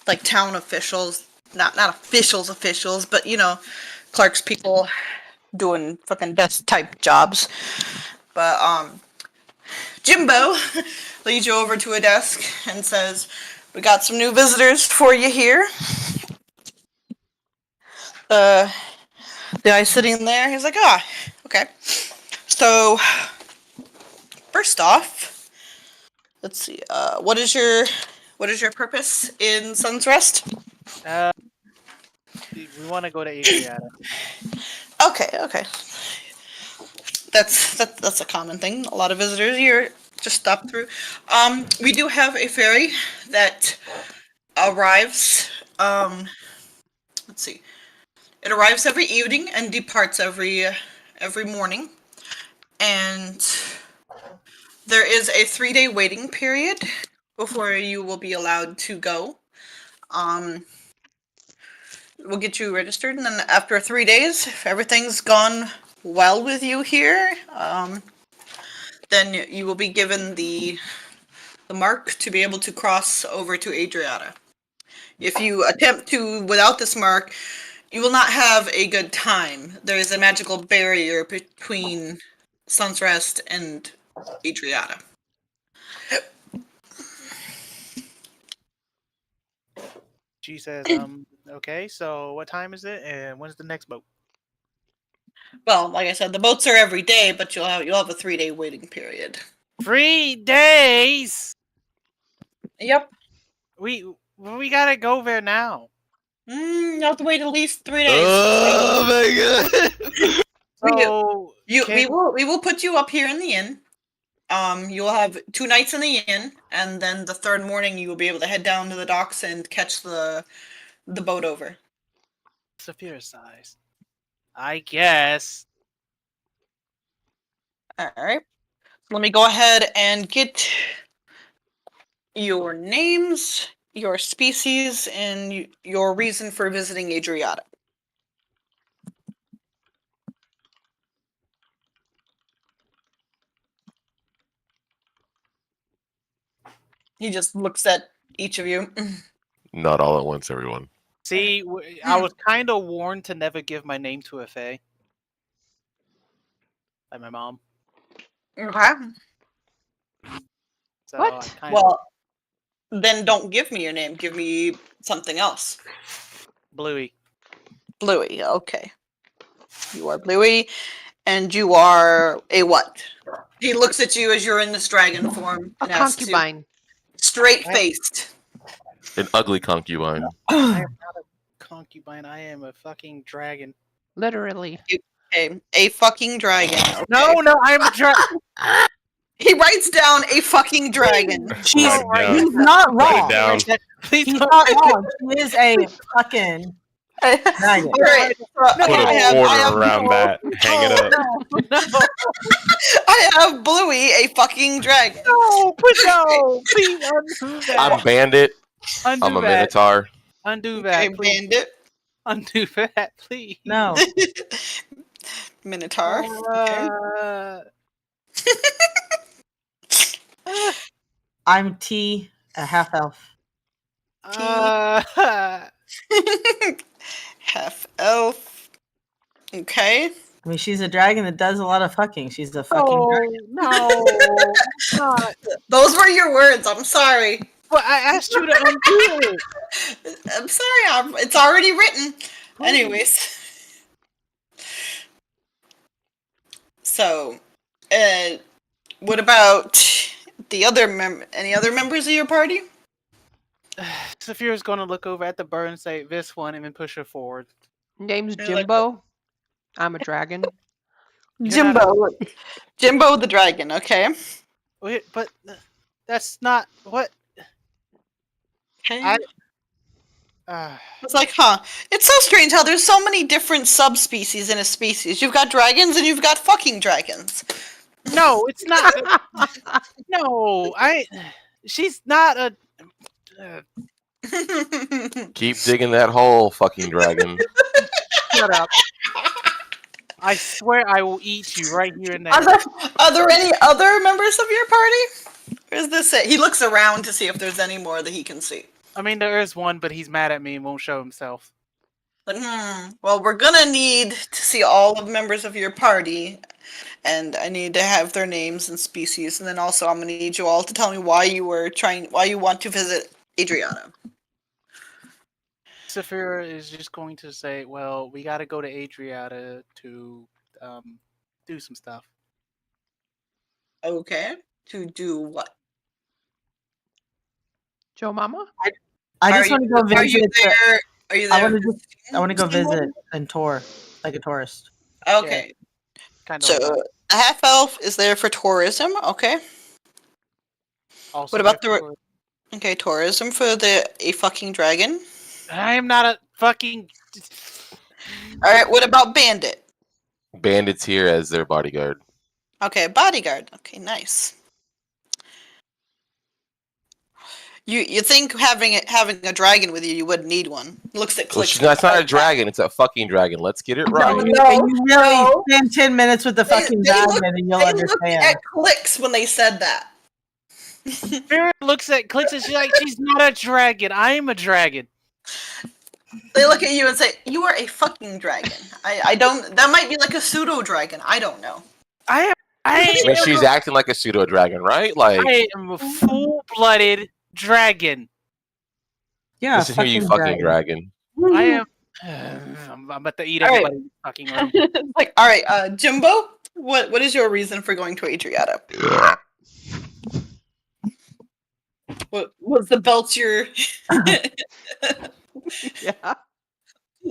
like town officials. Not officials, but you know, clerks, people doing fucking desk type jobs. But Jimbo leads you over to a desk and says, "We got some new visitors for you here." The guy sitting there, he's like, okay. So, first off, let's see. What is your purpose in Sun's Rest? We want to go to Adriata. Okay. That's a common thing. A lot of visitors here just stop through. We do have a ferry that arrives. Let's see. It arrives every evening and departs every morning. And there is a 3-day waiting period before you will be allowed to go. We'll get you registered, and then after 3 days, if everything's gone well with you here, then you will be given the mark to be able to cross over to Adriata. If you attempt to without this mark, you will not have a good time. There is a magical barrier between Sun's Rest and Adriata. She says, okay, so what time is it, and when's the next boat? Well, like I said, the boats are every day, but you'll have a 3-day waiting period. 3 days. Yep. We gotta go there now. You have to wait at least 3 days. Oh my god! So we will put you up here in the inn. You will have 2 nights in the inn, and then the 3rd morning you will be able to head down to the docks and catch the boat over. Sapphira size. I guess. All right. Let me go ahead and get your names, your species, and your reason for visiting Adriata. He just looks at each of you. Not all at once, everyone. See, I was kind of warned to never give my name to a fae. By my mom. Okay. So What? Well, then don't give me your name. Give me something else. Bluey. Bluey, okay. You are Bluey, and you are a what? He looks at you as you're in this dragon form. A concubine. Straight-faced. An ugly concubine. I am not a concubine. I am a fucking dragon. Literally. Okay, a fucking dragon. Okay. No, I am a dragon. He writes down a fucking dragon. He's not wrong. Please He's not wrong. She is a fucking dragon. Right. Put a border around that. Hang it up. I have Bluey, a fucking dragon. No, please undo that. I'm Bandit. Undo I'm a that. Minotaur. Undo that, Okay, please. Bandit. Undo that, please. No. Minotaur. I'm T, a half elf. Half elf. Okay. I mean, she's a dragon that does a lot of fucking. She's a fucking dragon. No, not. Those were your words. I'm sorry. But I asked you to undo it. I'm sorry. It's already written. Anyways. So, what about the other any other members of your party? Sapphira's gonna look over at the bird and say this one, and then push her forward. Name's Jimbo. I'm a dragon. Jimbo. Jimbo the dragon, okay. Wait, but that's not what. Okay. It's like, it's so strange how there's so many different subspecies in a species. You've got dragons and you've got fucking dragons. No, it's not. No, she's not a. Keep digging that hole, fucking dragon. Shut up. I swear I will eat you right here and there. Are there any other members of your party? Or is this it? He looks around to see if there's any more that he can see. I mean, there is one, but he's mad at me and won't show himself. But, well, we're gonna need to see all of the members of your party, and I need to have their names and species, and then also I'm gonna need you all to tell me why you want to visit Adriana. Sapphira is just going to say, well, we gotta go to Adriana to do some stuff. Okay. To do what? Joe Mama? I just want to go visit. Are you there? Are you there? I want to go visit and tour like a tourist. Okay. Yeah, kind of. So a half elf is there for tourism. Okay. Also what about the tourism for a fucking dragon? I am not a fucking. All right. What about bandit? Bandit's here as their bodyguard. Okay, bodyguard. Okay, nice. You think having a dragon with you wouldn't need one? Looks at clicks. That's not a dragon. It's a fucking dragon. Let's get it right. You really spend 10 minutes with the fucking dragon and you'll understand. They looked at clicks when they said that. Spirit looks at clicks and she's like, she's not a dragon. I am a dragon. They look at you and say, you are a fucking dragon. I don't. That might be like a pseudo dragon. I don't know. I mean, she's acting like a pseudo dragon, right? Like I am a full-blooded dragon. Yeah, listen here, you fucking dragon. I am. I'm about to eat everybody in the fucking room. Like, all right, Jimbo, what is your reason for going to Adriata? What was the belt your? Yeah.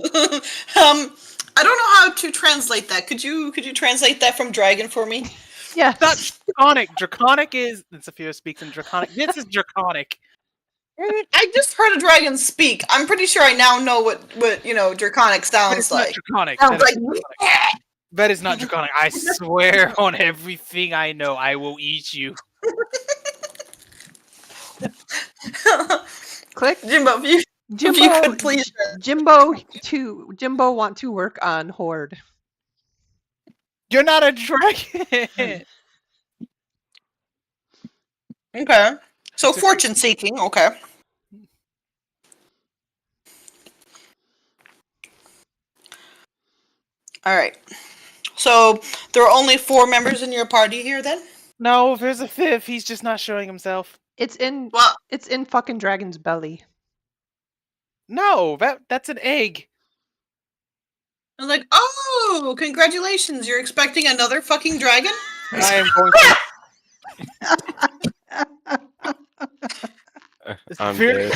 I don't know how to translate that. Could you translate that from dragon for me? Yes. Not draconic. Draconic is. And Sapphira speaks in draconic. This is draconic. I just heard a dragon speak. I'm pretty sure I now know what draconic sounds like. Draconic. Sounds like. That is not draconic. I swear on everything I know, I will eat you. Click. Jimbo, if you could please. Jimbo want to work on Horde. You're not a dragon. Okay. So fortune seeking, okay. Alright. So there are only 4 members in your party here then? No, there's a 5th. He's just not showing himself. It's in fucking Dragon's belly. No, that's an egg. I was like, oh, congratulations, you're expecting another fucking dragon? I am going to... I'm dead.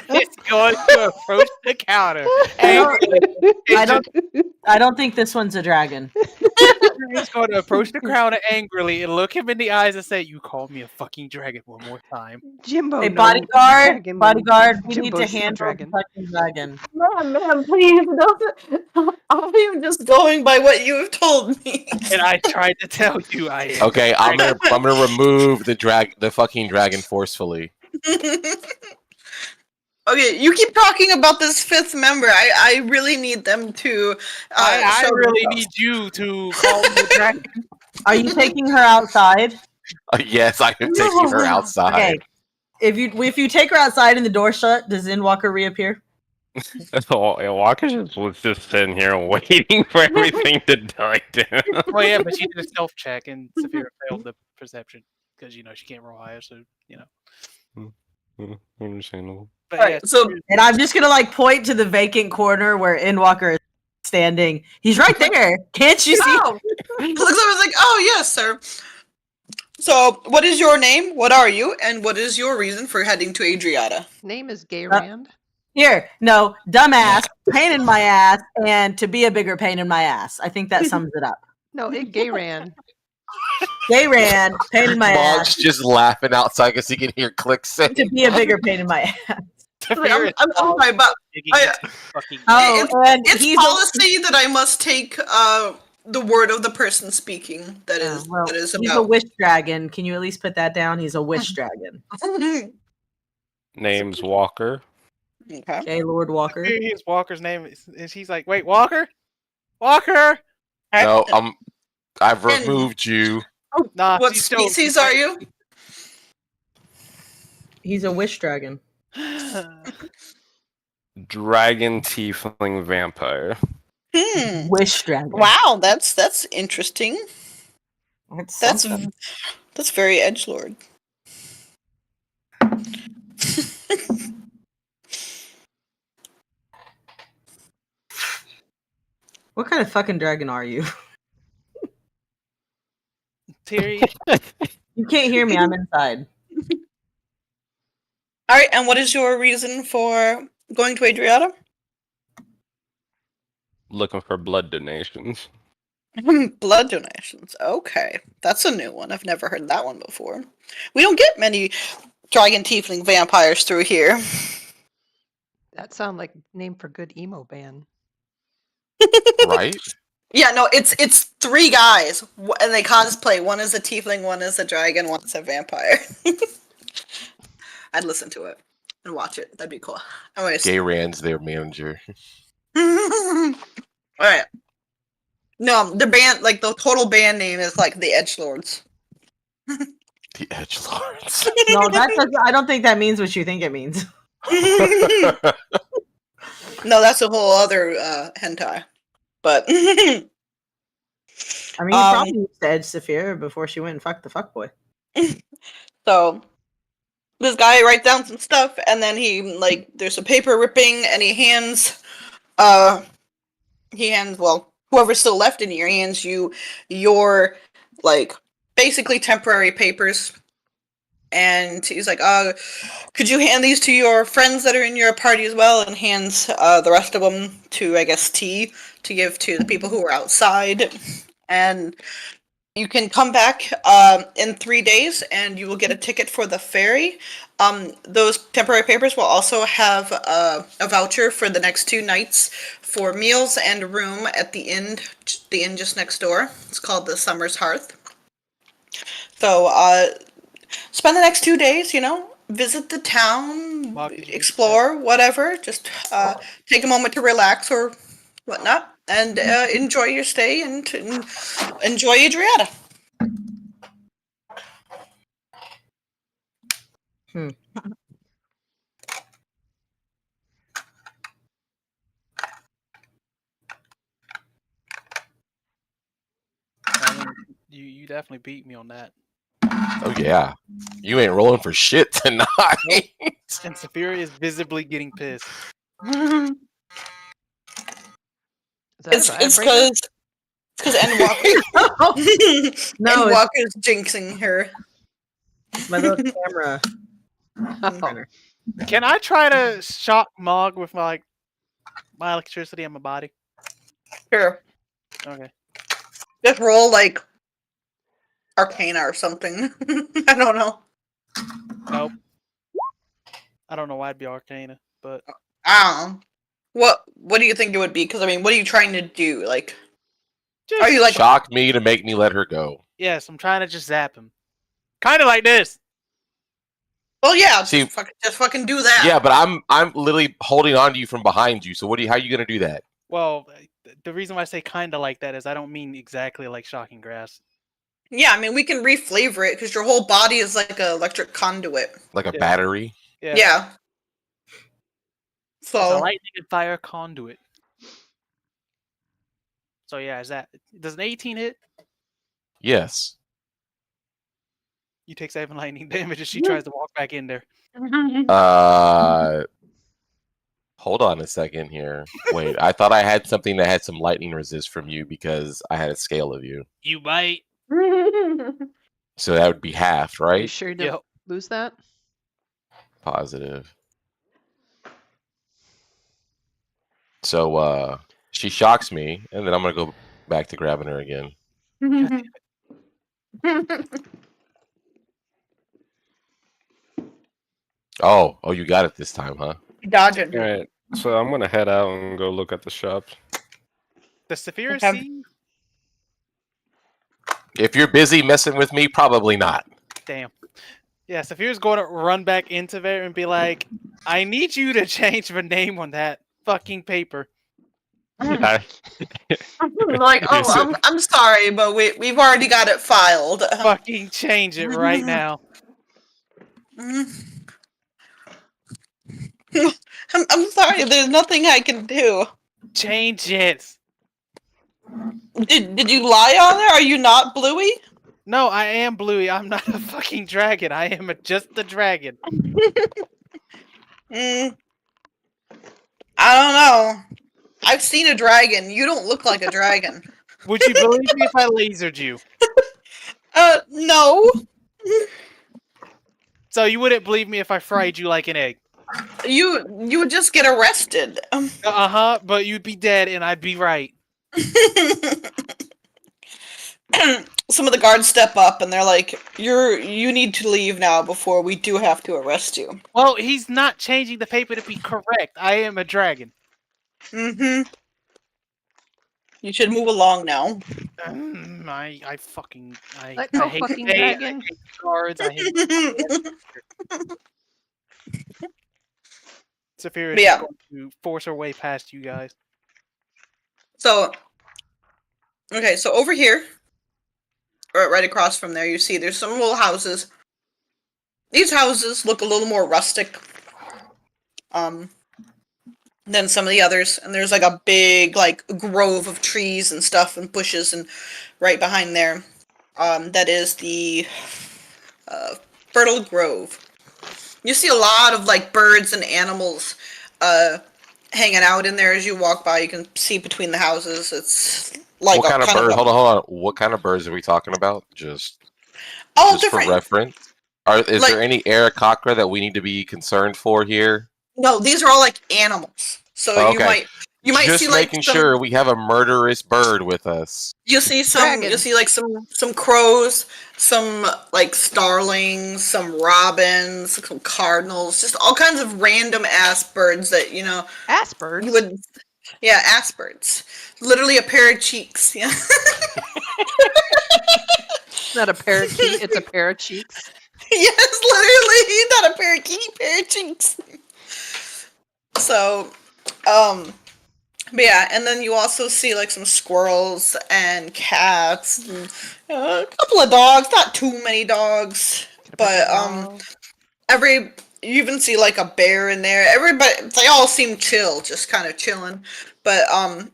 It's going to approach the counter. I don't think this one's a dragon. He's going to approach the counter angrily and look him in the eyes and say, "You called me a fucking dragon one more time." Jimbo, hey, no, bodyguard, we Jimbo's need to handle the fucking dragon. Man, please, don't. I'm just going by what you have told me. And I tried to tell you I am. Okay, I'm gonna remove the fucking dragon forcefully. Okay, you keep talking about this 5th member. I really need them to. I really need you to call me a dragon. Are you taking her outside? Yes, I am taking her outside. Okay. If you take her outside and the door shut, does Endwalker reappear? Walker was just sitting here waiting for everything to die down. Well, yeah, but she did a stealth check and Sapphira failed the perception because she can't roll higher, so Understandable. But right, yeah, so and I'm just gonna point to the vacant corner where Endwalker is standing. He's right there. Can't you see? I was like, oh yes, sir. So, what is your name? What are you? And what is your reason for heading to Adriata? Name is Gayrand. Here, no, dumbass, pain in my ass, and to be a bigger pain in my ass. I think that sums it up. No, Gayrand. Gayrand, pain in my Mog's ass. just laughing outside because he can hear clicks saying. To be a bigger pain in my ass. I'm sorry, but it's policy that I must take the word of the person speaking. That is He's a wish dragon. Can you at least put that down? He's a wish dragon. Name's Walker. Okay, Lord Walker. Here's Walker's name, and she's like, "Wait, Walker, Walker." No, I've removed you. Nah, what species are you? He's a wish dragon. Dragon tiefling vampire. Wish dragon. Wow, that's interesting. That's very edgelord. What kind of fucking dragon are you? Tiri. You can't hear me. I'm inside. All right, and what is your reason for going to Adriata? Looking for blood donations. Blood donations. Okay, that's a new one. I've never heard that one before. We don't get many dragon tiefling vampires through here. That sounds like name for good emo band. Right? Yeah, no, it's 3 guys, and they cosplay. One is a tiefling, one is a dragon, one is a vampire. I'd listen to it and watch it. That'd be cool. Gayrand's their manager. Alright. No, the band, like the total band name is like the Edgelords. The Edgelords. No, I don't think that means what you think it means. No, that's a whole other hentai. But I mean, you probably used to edge Sapphira before she went and fucked the fuckboy. So this guy writes down some stuff, and then he there's a paper ripping, and he hands whoever's still left in here, he hands you your basically temporary papers, and he's like, could you hand these to your friends that are in your party as well? And hands the rest of them to, I guess, tea to give to the people who are outside. And you can come back in 3 days, and you will get a ticket for the ferry. Those temporary papers will also have a voucher for the next 2 nights for meals and room at the inn just next door. It's called the Summer's Hearth. So spend the next 2 days, visit the town, explore, whatever. Just take a moment to relax or whatnot. And enjoy your stay and enjoy Adriata. You definitely beat me on that. Oh yeah, you ain't rolling for shit tonight. And Sapphira is visibly getting pissed. It's because Endwalker. No, Endwalker's jinxing her. My little camera. Can I try to shock Mog with my electricity in my body? Sure. Okay. Just roll like Arcana or something. I don't know. Nope. I don't know why it'd be Arcana, but I don't know. What do you think it would be? Because I mean, what are you trying to do? Like, just are you like shock me to make me let her go? Yes, I'm trying to just zap him. Kind of like this. Well, yeah. See, just fucking do that. Yeah, but I'm literally holding on to you from behind you. So how are you gonna do that? Well, the reason why I say kind of like that is I don't mean exactly like shocking grass. Yeah, I mean, we can reflavor it because your whole body is like an electric conduit. Like a battery? Yeah. So it's a lightning and fire conduit. So yeah, does an 18 hit? Yes. You take 7 lightning damage as she tries to walk back in there. Hold on a second here. Wait, I thought I had something that had some lightning resist from you because I had a scale of you. You might. So that would be half, right? Are you sure you didn't lose that? Positive. So she shocks me, and then I'm gonna go back to grabbing her again. Oh, you got it this time, huh? Dodging. All right, so I'm gonna head out and go look at the shops. Does Sapphira see? If you're busy messing with me, probably not. Damn. Yeah, Sapphira's going to run back into there and be like, I need you to change the name on that fucking paper. Like, oh, I'm sorry, but we've already got it filed. Fucking change it right now. I'm sorry, there's nothing I can do. Change it. Did you lie on there? Are you not Bluey? No, I am Bluey. I'm not a fucking dragon. I am just a dragon. I don't know. I've seen a dragon. You don't look like a dragon. Would you believe me if I lasered you? No. So you wouldn't believe me if I fried you like an egg? You would just get arrested. But you'd be dead and I'd be right. Some of the guards step up and they're like, you need to leave now before we do have to arrest you. Well, he's not changing the paper to be correct. I am a dragon. You should move along now. I hate fucking dragon. I hate guards. I hate Sapphira is going to force her way past you guys. So, okay, so over here, right across from there, you see there's some little houses. These houses look a little more rustic than some of the others, and there's like a big grove of trees and stuff and bushes, and right behind there, that is the fertile grove. You see a lot of birds and animals hanging out in there as you walk by. You can see between the houses. It's like what kind of birds? Hold on. What kind of birds are we talking about? Just different. For reference. Is there any Aarakocra that we need to be concerned for here? No, these are all like animals. So Okay. you might just see like making sure we have a murderous bird with us. You'll see like some crows, some like starlings, some robins, some cardinals, just all kinds of random ass birds that ass birds. Ass birds. Literally a pair of cheeks. Yeah. It's not a parakeet, it's a pair of cheeks. Yes, literally, not a parakeet, pair of cheeks. So, but yeah, and then you also see like some squirrels and cats, and, a couple of dogs. Not too many dogs, but you even see like a bear in there. Everybody, they all seem chill, just kind of chilling. But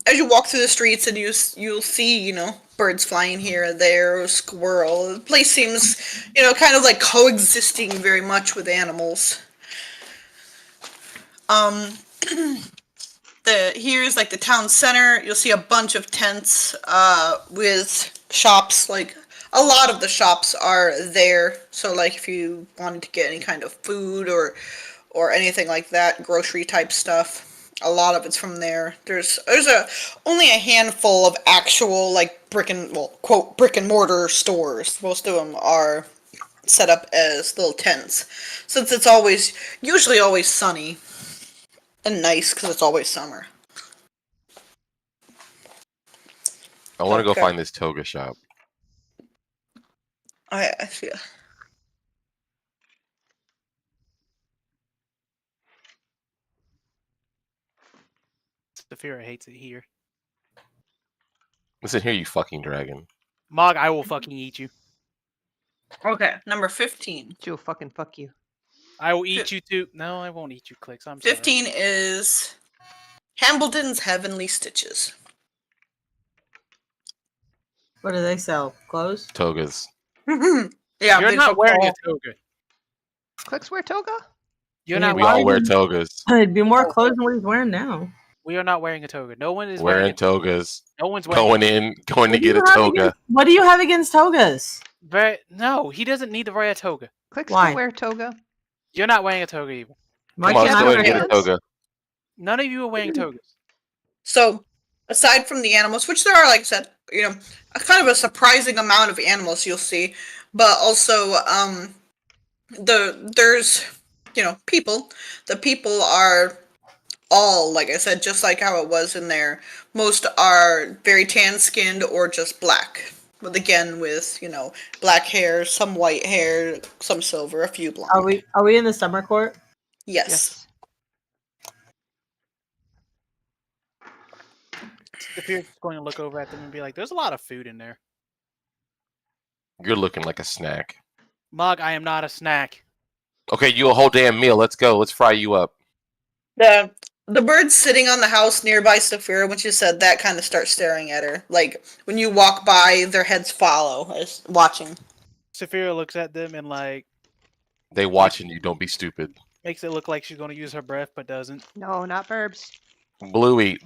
as you walk through the streets and you'll see birds flying here and there, or squirrel. The place seems kind of like coexisting very much with animals. Here's like the town center. You'll see a bunch of tents with shops. Like a lot of the shops are there. So like if you wanted to get any kind of food or anything like that, grocery type stuff, a lot of it's from there. There's only a handful of actual like brick and mortar stores. Most of them are set up as little tents, since it's usually always sunny and nice because it's always summer. I want to go find this toga shop. I see. Sapphira hates it here. Listen here, you fucking dragon. Mog, I will fucking eat you. Okay, number 15. She'll fucking fuck you. I will eat you too. No, I won't eat you, Clicks. I'm 15 sorry. is Hambledon's Heavenly Stitches. What do they sell? Clothes? Togas. Yeah, you're not wearing a toga. Clicks wear toga? You're not. We all wear togas. It'd be more clothes than what he's wearing now. We are not wearing a toga. No one is wearing togas. No one's wearing going to get a toga. What do you have against togas? No, he doesn't need to wear a toga. Clicks will wear toga. You're not wearing a toga either. Come on, let's go ahead and get a toga. None of you are wearing togas. So, aside from the animals, which there are, like I said, a kind of a surprising amount of animals you'll see, but also there's people. The people are all, like I said, just like how it was in there. Most are very tan-skinned or just black. But again, with black hair, some white hair, some silver, a few blonde. Are we in the summer court? Yes. If you're going to look over at them and be like, "There's a lot of food in there." You're looking like a snack. Mog, I am not a snack. Okay, you a whole damn meal. Let's go. Let's fry you up. The birds sitting on the house nearby Sapphira, when she said that, kind of start staring at her. Like, when you walk by, their heads follow, as watching. Sapphira looks at them and, like... They watching you, don't be stupid. Makes it look like she's going to use her breath, but doesn't. No, not burbs. Bluey,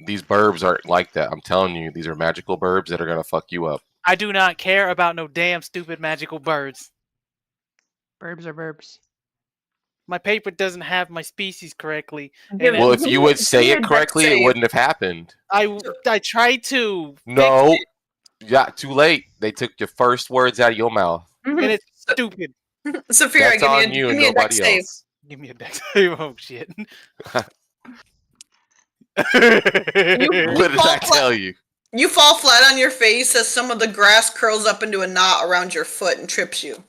these burbs aren't like that. I'm telling you, these are magical burbs that are going to fuck you up. I do not care about no damn stupid magical birds. Burbs are burbs. My paper doesn't have my species correctly. Well, if you would say it correctly, it wouldn't have happened. I tried to. No. Yeah, too late. They took your first words out of your mouth. And it's stupid. Sapphira, give me a deck save. Give me a deck save. Oh, shit. What did I tell you? You fall flat on your face as some of the grass curls up into a knot around your foot and trips you.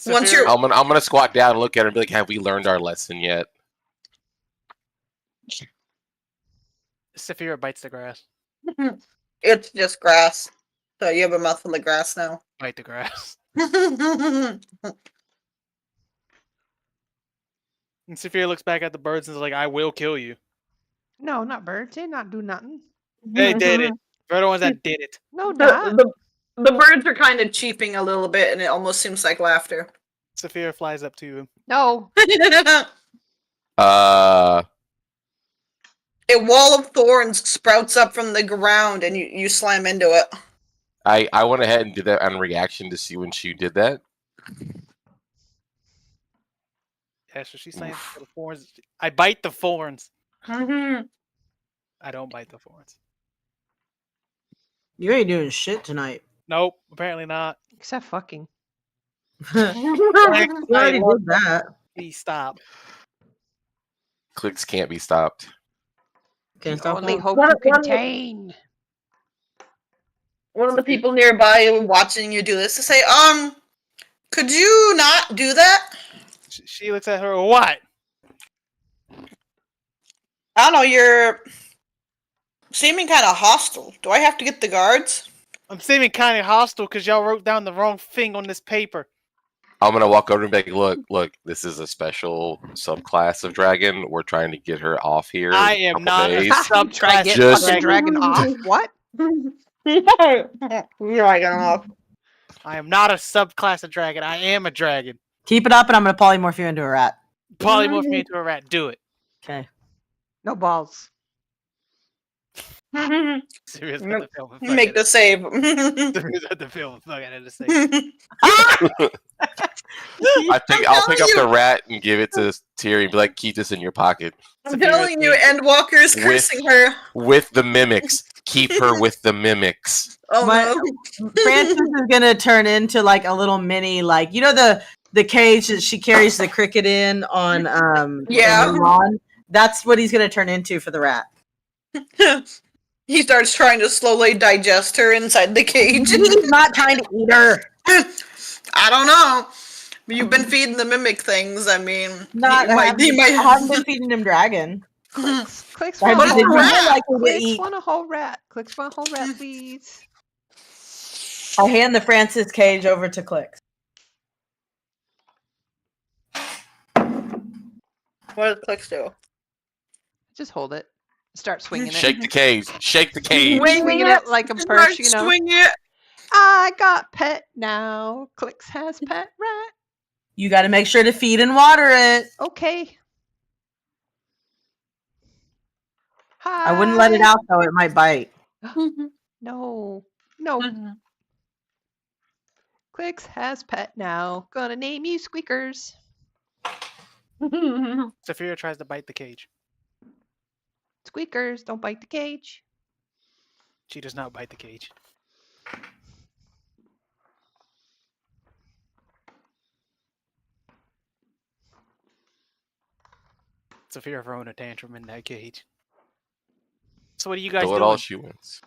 I'm gonna squat down and look at her and be like, "Have we learned our lesson yet?" Sapphira bites the grass. It's just grass. So you have a mouthful of grass now. Bite the grass. Mm-hmm. And Sapphira looks back at the birds and is like, "I will kill you." No, not birds. They not do nothing. They did it. They're the ones that did it. No, not. The birds are kind of cheeping a little bit, and it almost seems like laughter. Sapphira flies up to him. No. A wall of thorns sprouts up from the ground, and you slam into it. I went ahead and did that on reaction to see when she did that. That's what she's saying. The thorns. I bite the thorns. Mm-hmm. I don't bite the thorns. You ain't doing shit tonight. Nope, apparently not. Except fucking. You already did that. Please stop. Clicks can't be stopped. Can't The stop only one. hope you contain. One of the people nearby watching you do this to say, could you not do that? She looks at her. What? I don't know. You're seeming kind of hostile. Do I have to get the guards? I'm seeming kind of hostile because y'all wrote down the wrong thing on this paper. I'm gonna walk over and be like, look, this is a special subclass of dragon. We're trying to get her off here. I am not a subclass. Try to get fucking dragon off. What? Dragon off. I am not a subclass of dragon. I am a dragon. Keep it up, and I'm gonna polymorph you into a rat. Polymorph me into a rat. Do it. Okay. No balls. Serious Make the save. Serious at the film. Fuck, I had to say. I'll pick up the rat and give it to Tiri and be like, keep this in your pocket. I'm telling you, Endwalker's cursing her. With the mimics. Keep her with the mimics. Oh no. Francis is gonna turn into like a little mini, like, you know, the cage that she carries the cricket in on Yeah. on Mulan? That's what he's gonna turn into for the rat. He starts trying to slowly digest her inside the cage. He's not trying to eat her. I don't know. You've been feeding the mimic things. I mean, I haven't been feeding him dragon. Clicks I want a didn't whole rat. like to Clicks eat. want a whole rat. Clicks want a whole rat, please. I'll hand the Francis cage over to Clicks. What does Clicks do? Just hold it. Start swinging it. Shake the cage. Shake the cage. Swinging it like a purse, you know. Swing it. I got pet now. Clicks has pet rat. You got to make sure to feed and water it. Okay. Hi. I wouldn't let it out though; it might bite. No. Clicks has pet now. Gonna name you Squeakers. Sapphira tries to bite the cage. Squeakers, don't bite the cage. She does not bite the cage. Sapphira throwing a tantrum in that cage. So what are you guys Do it doing? all she wants.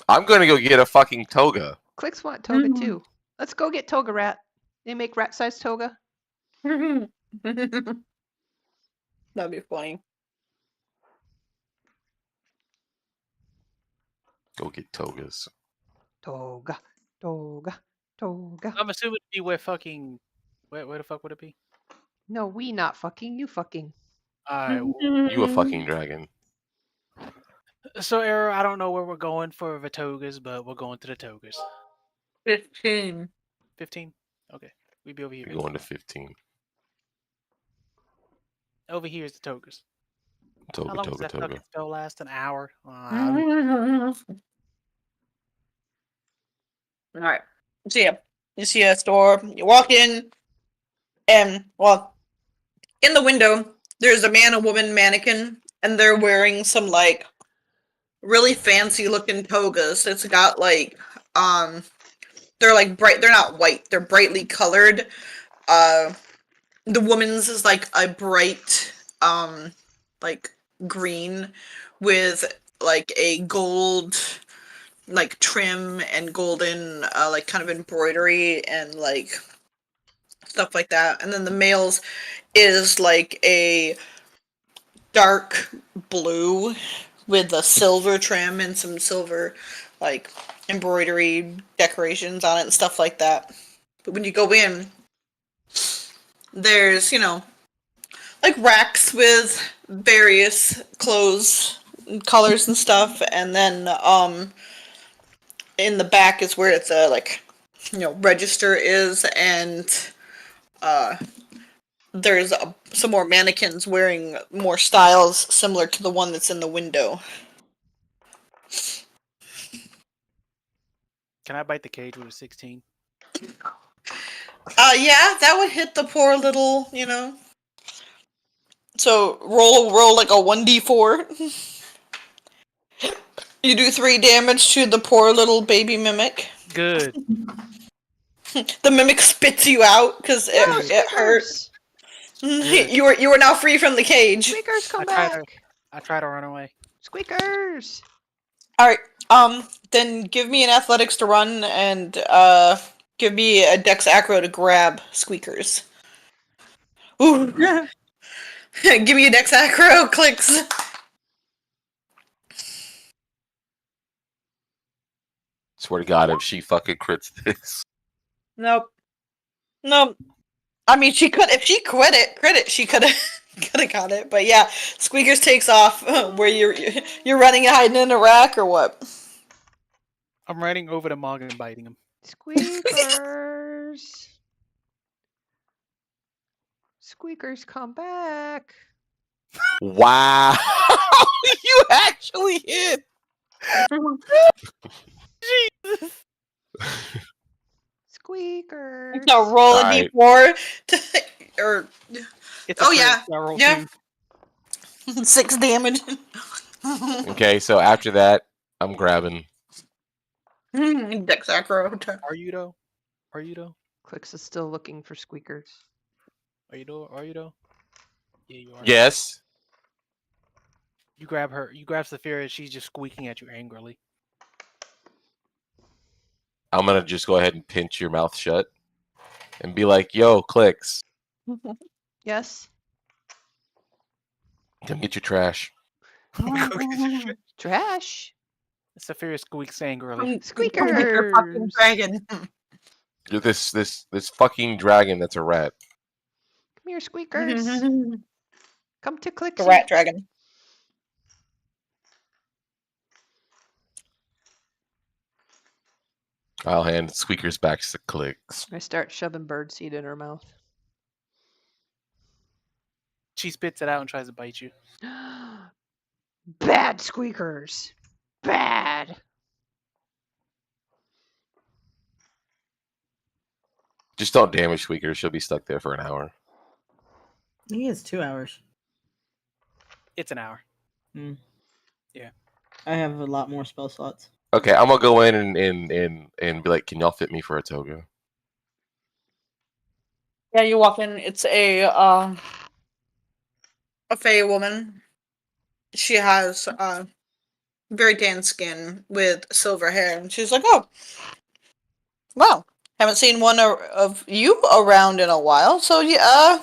I'm gonna go get a fucking toga. Clicks want toga too. Let's go get toga rat. They make rat-sized toga. That'd be funny. Go get togas. Toga. I'm assuming it'd be where fucking... Where the fuck would it be? No, we not fucking, you fucking. You a fucking dragon. So, Aero, I don't know where we're going for the togas, but we're going to the togas. 15. 15? Okay. We'd be over here. You're going to 15. Over here is the togas. How Toga, long does toga, that fucking toga. spell last? An hour? Alright. So yeah, you see a store, you walk in, and, well, in the window, there's a man and woman mannequin, and they're wearing some, like, really fancy looking togas. It's got, like, they're, like, they're not white, they're brightly colored. The woman's is, like, a bright, like, green with, like, a gold, like, trim and golden, like, kind of embroidery and, like, stuff like that. And then the male's is, like, a dark blue with a silver trim and some silver, like, embroidery decorations on it and stuff like that. But when you go in, there's, you know, like, racks with various clothes and colors and stuff, and then, in the back is where it's like, you know, register is, and there's some more mannequins wearing more styles similar to the one that's in the window. Can I bite the cage with a 16? Yeah, that would hit the poor little, So roll like a 1d4. You do 3 damage to the poor little baby mimic. Good. The mimic spits you out because it hurt. You were now free from the cage. Squeakers, come back! I try to run away. Squeakers! Alright, then give me an athletics to run and give me a dex acro to grab Squeakers. Ooh. Give me a dex acro, clicks. Swear to God, if she fucking crits this. Nope. I mean, she could if she crit it, she could have got it. But yeah, Squeakers takes off. Where you're running and hiding in a rack or what? I'm running over to Mogorrin and biting him. Squeakers! Squeakers, come back! Wow, you actually hit. Jesus. Squeakers. No, roll a d4 or. It's yeah. 6 damage. Okay, so after that, I'm grabbing. Dex acro. Are you though? Clicks is still looking for Squeakers. Are you though? Yeah, you are. Yes. You grab her. You grab Sapphira. She's just squeaking at you angrily. I'm gonna just go ahead and pinch your mouth shut and be like, "Yo, Clicks, Yes. come get your trash." Trash. Sapphira squeaks angrily. Squeakers. Fucking dragon. You're this fucking dragon that's a rat. Come here, Squeakers. Come to Clicks. The rat dragon. I'll hand Squeakers back to Clicks. I start shoving birdseed in her mouth. She spits it out and tries to bite you. Bad Squeakers. Bad. Just don't damage Squeakers. She'll be stuck there for an hour. He has 2 hours. It's an hour. Yeah. I have a lot more spell slots. Okay, I'm gonna go in and be like, "Can y'all fit me for a toga?" Yeah, you walk in. It's a Fey woman. She has very tan skin with silver hair, and she's like, "Oh, wow, haven't seen one of you around in a while. So yeah,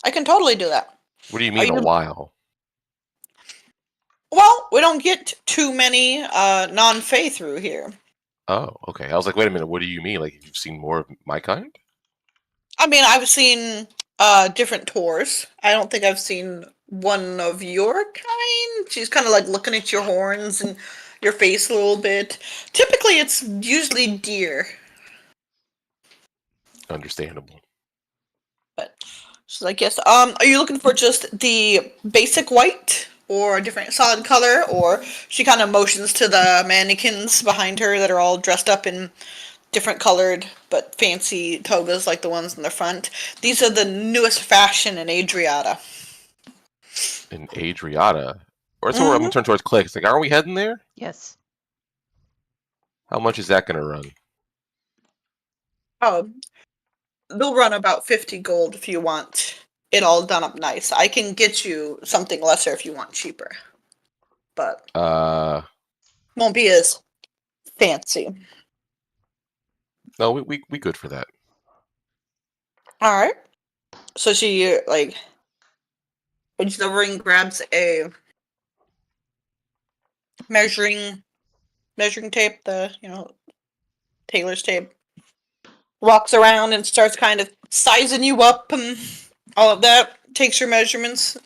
I can totally do that." What do you mean a while? Well, we don't get too many non-Fey through here. Oh, okay. I was like, wait a minute. What do you mean? Like, you've seen more of my kind? I mean, I've seen different tours. I don't think I've seen one of your kind. She's kind of like looking at your horns and your face a little bit. Typically, it's usually deer. Understandable. But she's like, yes. Are you looking for just the basic white? Or a different solid color, or she kind of motions to the mannequins behind her that are all dressed up in different colored but fancy togas like the ones in the front. These are the newest fashion in Adriata. In Adriata? Or so I'm gonna turn towards Clicks. Like, aren't we heading there? Yes. How much is that gonna run? Oh, they'll run about 50 gold if you want it all done up nice. I can get you something lesser if you want cheaper. But won't be as fancy. No, we good for that. Alright. So she reaches over and grabs a measuring tape, tailor's tape. Walks around and starts kind of sizing you up and all of that. Takes your measurements.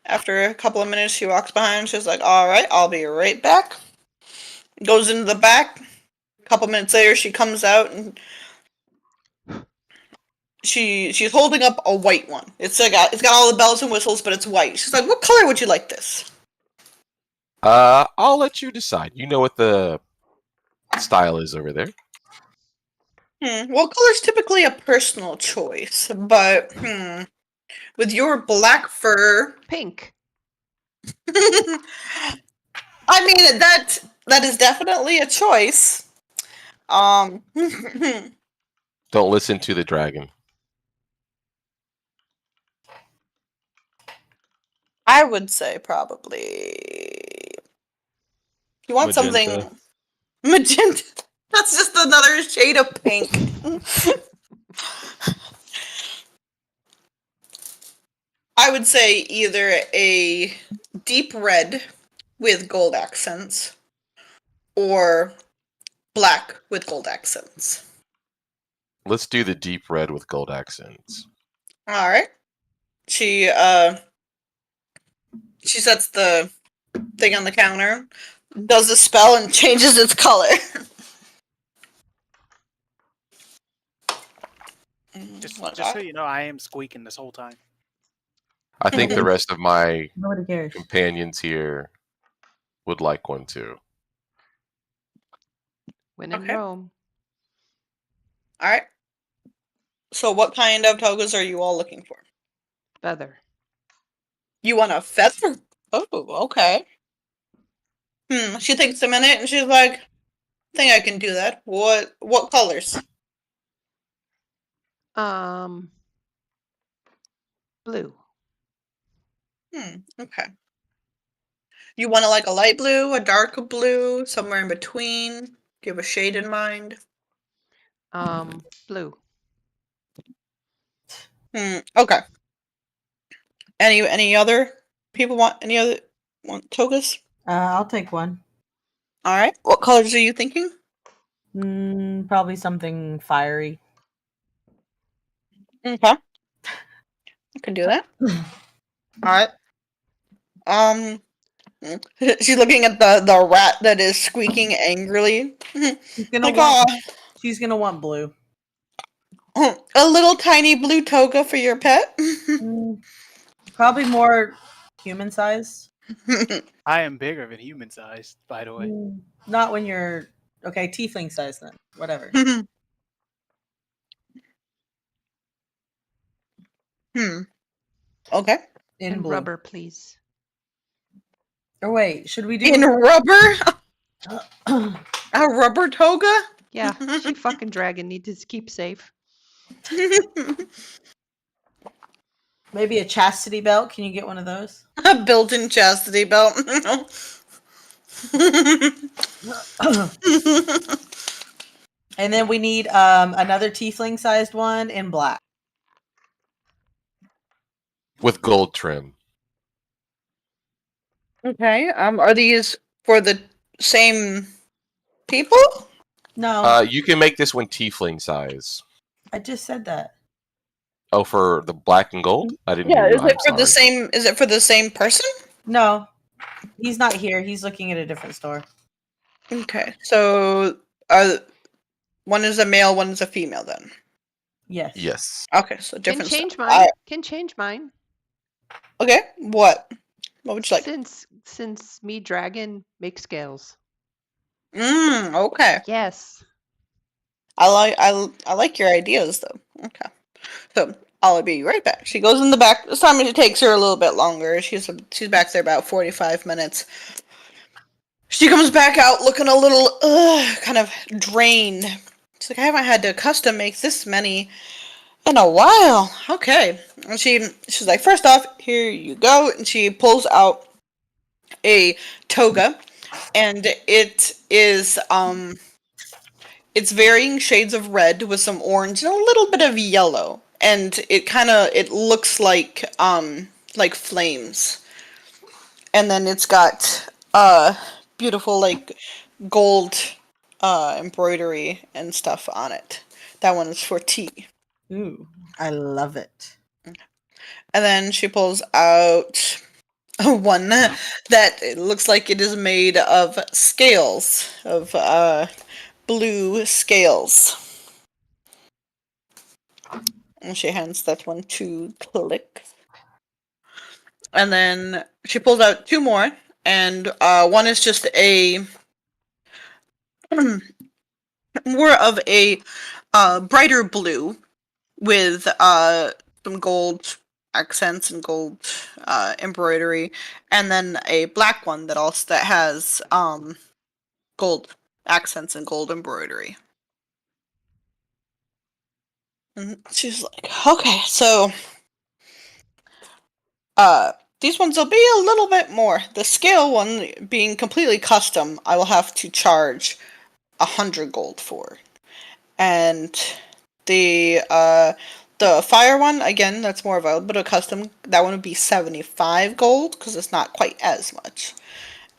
After a couple of minutes, she walks behind. She's like, "All right, I'll be right back." Goes into the back. A couple minutes later, she comes out and she's holding up a white one. It's got all the bells and whistles, but it's white. She's like, "What color would you like this?" I'll let you decide. You know what the style is over there. Well, color's typically a personal choice, but with your black fur, pink. I mean that is definitely a choice. Don't listen to the dragon. I would say probably. You want Magenta. something magenta? That's just another shade of pink. I would say either a deep red with gold accents or black with gold accents. Let's do the deep red with gold accents. All right. She sets the thing on the counter, does the spell, and changes its color. Just so you know, I am squeaking this whole time. I think the rest of my Nobody cares. companions here would like one too. When in Okay. Rome. All right. So what kind of togas are you all looking for? Feather. You want a feather? Oh, okay. She takes a minute and she's like, I think I can do that. What colors? Blue. Okay. You want like a light blue, a dark blue, somewhere in between? Do you have a shade in mind? Blue. Okay. Any other people want togas? I'll take one. All right. What colors are you thinking? Probably something fiery. Okay. I can do that. All right. She's looking at the rat that is squeaking angrily. She's gonna want blue. A little tiny blue toga for your pet. Probably more human size. I am bigger than human sized, by the way. Not when you're okay, tiefling size then. Whatever. Okay. In rubber, please. Or wait, should we do in rubber? A rubber toga? Yeah, she fucking dragon needs to keep safe. Maybe a chastity belt? Can you get one of those? A built-in chastity belt. And then we need another tiefling sized one in black. With gold trim. Okay. Are these for the same people? No. You can make this one tiefling size. I just said that. Oh, for the black and gold? I didn't hear Yeah, you. is it for the same person? No. He's not here. He's looking at a different store. Okay. So one is a male, one is a female then. Yes. Yes. Okay, so different Can change stuff. mine. Can change mine. Okay. What would you like? Since me dragon makes scales. Okay. Yes. I like your ideas though. Okay. So I'll be right back. She goes in the back. This time it takes her a little bit longer. She's back there about 45 minutes. She comes back out looking a little kind of drained. She's like, I haven't had to custom make this many in a while. Okay. And she's like, first off, here you go. And she pulls out a toga, and it is it's varying shades of red with some orange and a little bit of yellow. And it looks like flames. And then it's got beautiful like gold embroidery and stuff on it. That one is for tea. Ooh, I love it. And then she pulls out one that it looks like it is made of scales, of blue scales. And she hands that one to Click. And then she pulls out two more, and one is just a more of a brighter blue with some gold accents and gold embroidery, and then a black one that has gold accents and gold embroidery. And she's like, okay, so these ones will be a little bit more. The scale one being completely custom, I will have to charge 100 gold for. And the fire one, again, that's more of a bit of custom. That one would be 75 gold, because it's not quite as much.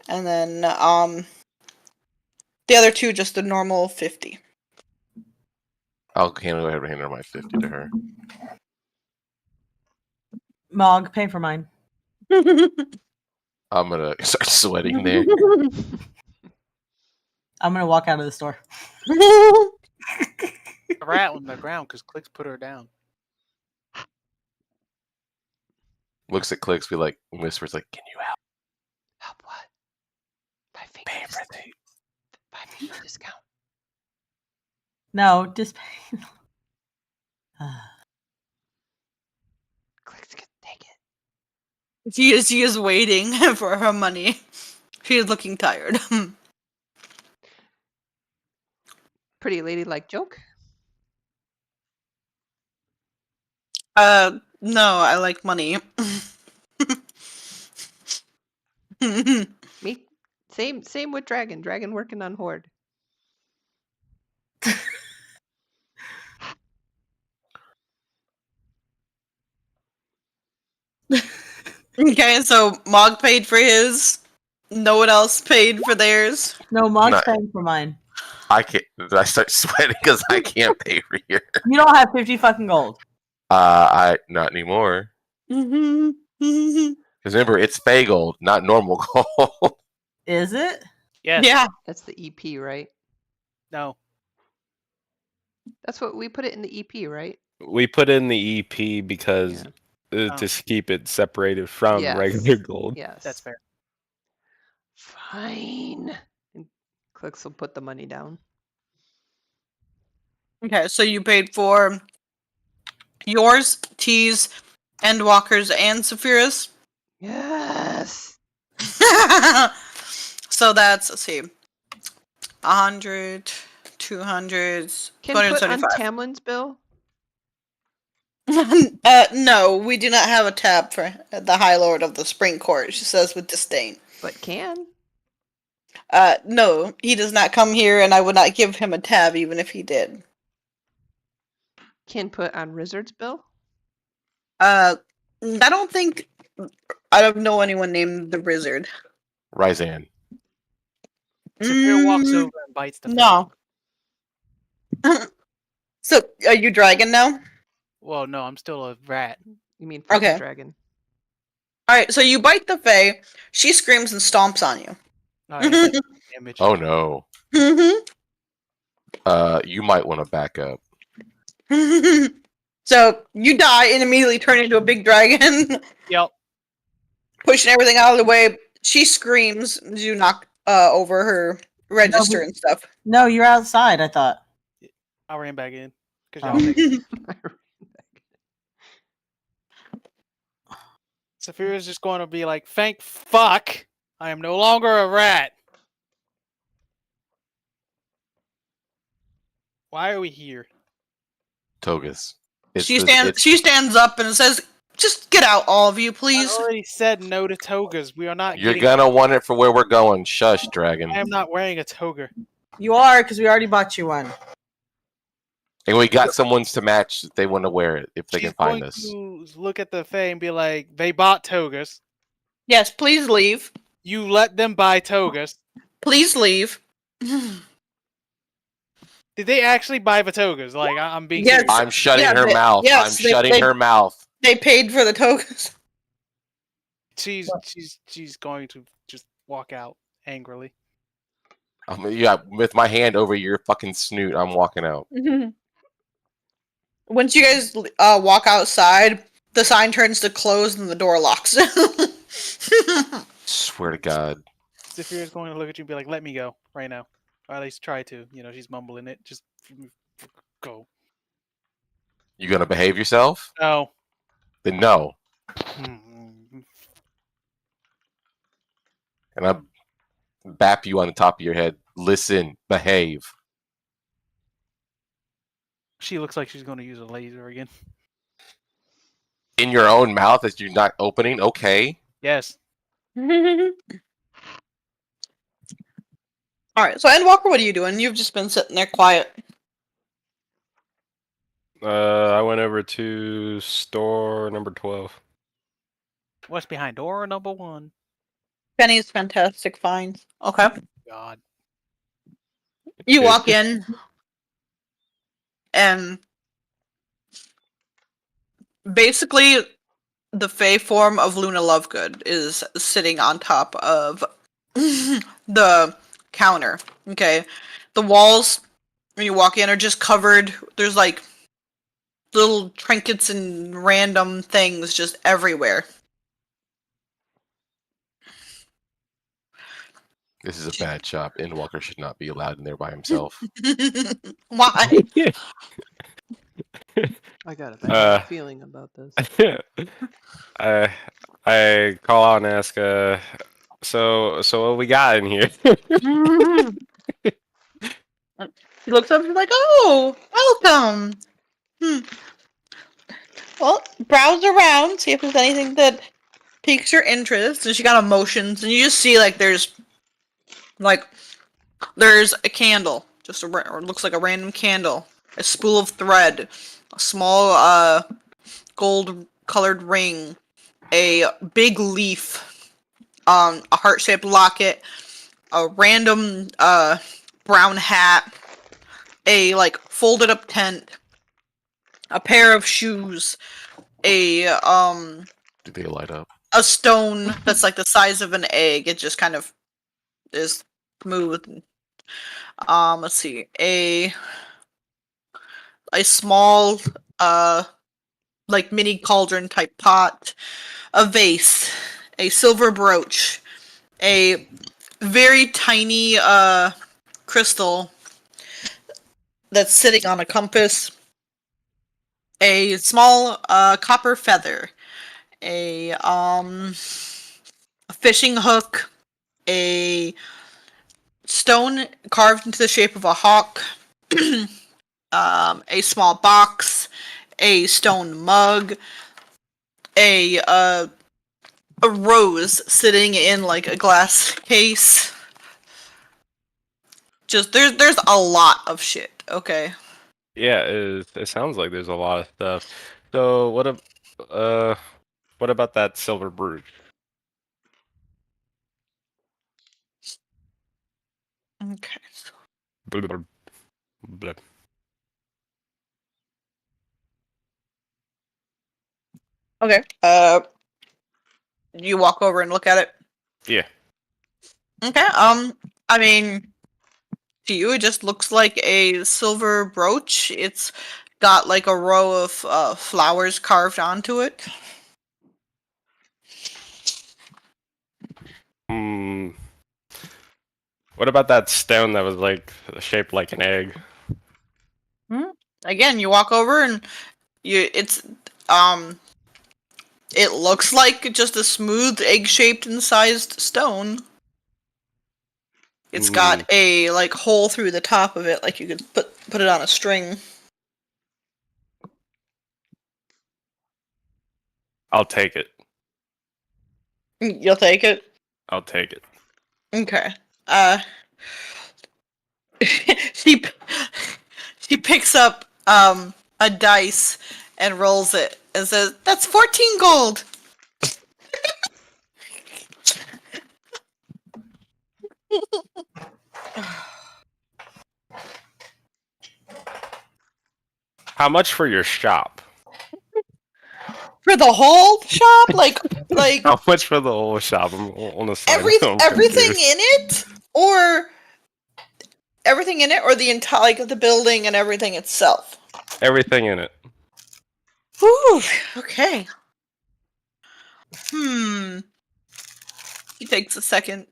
And then the other two, just the normal 50. I'll hand her my 50 to her. Mog, pay for mine. I'm gonna start sweating there. I'm gonna walk out of the store. A rat on the ground because Clicks put her down. Looks at Clicks, be like, whispers like, "Can you help? Help what? Pay for things. Buy finger discount. No, just pay. Clicks, take it. She is waiting for her money. She is looking tired. Pretty ladylike joke. No, I like money. Me, same with Dragon. Dragon working on Horde. Okay, so Mog paid for his. No one else paid for theirs. No, Mog's paying for mine. I can't. I start sweating because I can't pay for yours. You don't have 50 fucking gold. I not anymore. Mm-hmm. Because remember, it's Fey gold, not normal gold. Is it? Yes. Yeah. That's the EP, right? No. That's what we put it in the EP, right? We put in the EP because to keep it separated from regular gold. Yes. That's fair. Fine. And Clicks will put the money down. Okay, so you paid for yours, T's, Endwalker's, and Sapphira's? Yes. So that's, let's see, 100, 200, Can put on 275. Tamlin's bill? No, we do not have a tab for the High Lord of the Spring Court, she says with disdain. But can. No, he does not come here, and I would not give him a tab even if he did. Can put on Rizzard's bill? I don't know anyone named the Wizard. Ryzan. Saphira walks over and bites the No. So, are you dragon now? Well, no, I'm still a rat. You mean fucking dragon? Alright, so you bite the Fae, she screams and stomps on you. Damage. Oh no. You might want to back up. So, you die and immediately turn into a big dragon. Yep. Pushing everything out of the way. She screams as you knock over her register and stuff. No, you're outside, I thought. I ran back in. Saphira's just going to be like, thank fuck, I am no longer a rat. Why are we here? Togus. She stands up and says, just get out, all of you, please. I already said no to togas. We are not. You're gonna want it for where we're going. Shush, dragon. I am not wearing a toga. You are, because we already bought you one. And we got someone's to match if they want to wear it, if they She's can find going us. to look at the Fae and be like, they bought togas. Yes, please leave. You let them buy togas. Please leave. Did they actually buy the togas? Like, I'm being serious. I'm shutting her mouth. Yes, I'm shutting her mouth. They paid for the togas. She's going to just walk out angrily. Yeah, with my hand over your fucking snoot, I'm walking out. Once you guys walk outside, the sign turns to close and the door locks. Swear to God. Saphira's going to look at you and be like, let me go right now. Or at least try to. You know, she's mumbling it. Just go. You gonna behave yourself? No. Then no. Mm. And I bap you on the top of your head. Listen, behave. She looks like she's going to use a laser again. In your own mouth that you're not opening? Okay. Yes. Alright, so Endwalker, what are you doing? You've just been sitting there quiet. I went over to store number 12. What's behind door number 1? Penny's fantastic finds. Okay. God. You walk in, and basically the Fey form of Luna Lovegood is sitting on top of the counter. Okay. The walls, when you walk in, are just covered. There's like little trinkets and random things just everywhere. This is a bad shop. Endwalker should not be allowed in there by himself. Why? I got a bad feeling about this. I call out and ask, so what we got in here? He looks up and is like, "Oh, welcome. Well, browse around, see if there's anything that piques your interest." And she kind of motions, and you just see there's a candle, just or it looks like a random candle, a spool of thread, a small gold-colored ring, a big leaf, a heart-shaped locket, a random brown hat, a folded-up tent, a pair of shoes, a Do they light up? a stone that's like the size of an egg. It just kind of is smooth. Let's see, a small mini cauldron type pot, a vase, a silver brooch, a very tiny crystal that's sitting on a compass, a small copper feather, a fishing hook, a stone carved into the shape of a hawk, a small box, a stone mug, a rose sitting in a glass case. Just there's a lot of shit. Okay. Yeah, it sounds like there's a lot of stuff. So what about that silver brooch? Okay. Blah, blah, blah. Okay. You walk over and look at it. Yeah. Okay. I mean, to you, it just looks like a silver brooch. It's got a row of flowers carved onto it. What about that stone that was shaped like an egg? Again, you walk over and it looks like just a smooth egg-shaped incised stone. It's got a hole through the top of it, like you could put it on a string. I'll take it. You'll take it? I'll take it. Okay. She picks up a dice and rolls it and says, "That's 14 gold." How much for your shop? For the whole shop? How much for the whole shop? I'm on the side. Everything in it? Or everything in it, or the entire the building and everything itself? Everything in it. Whew, okay. He takes a second.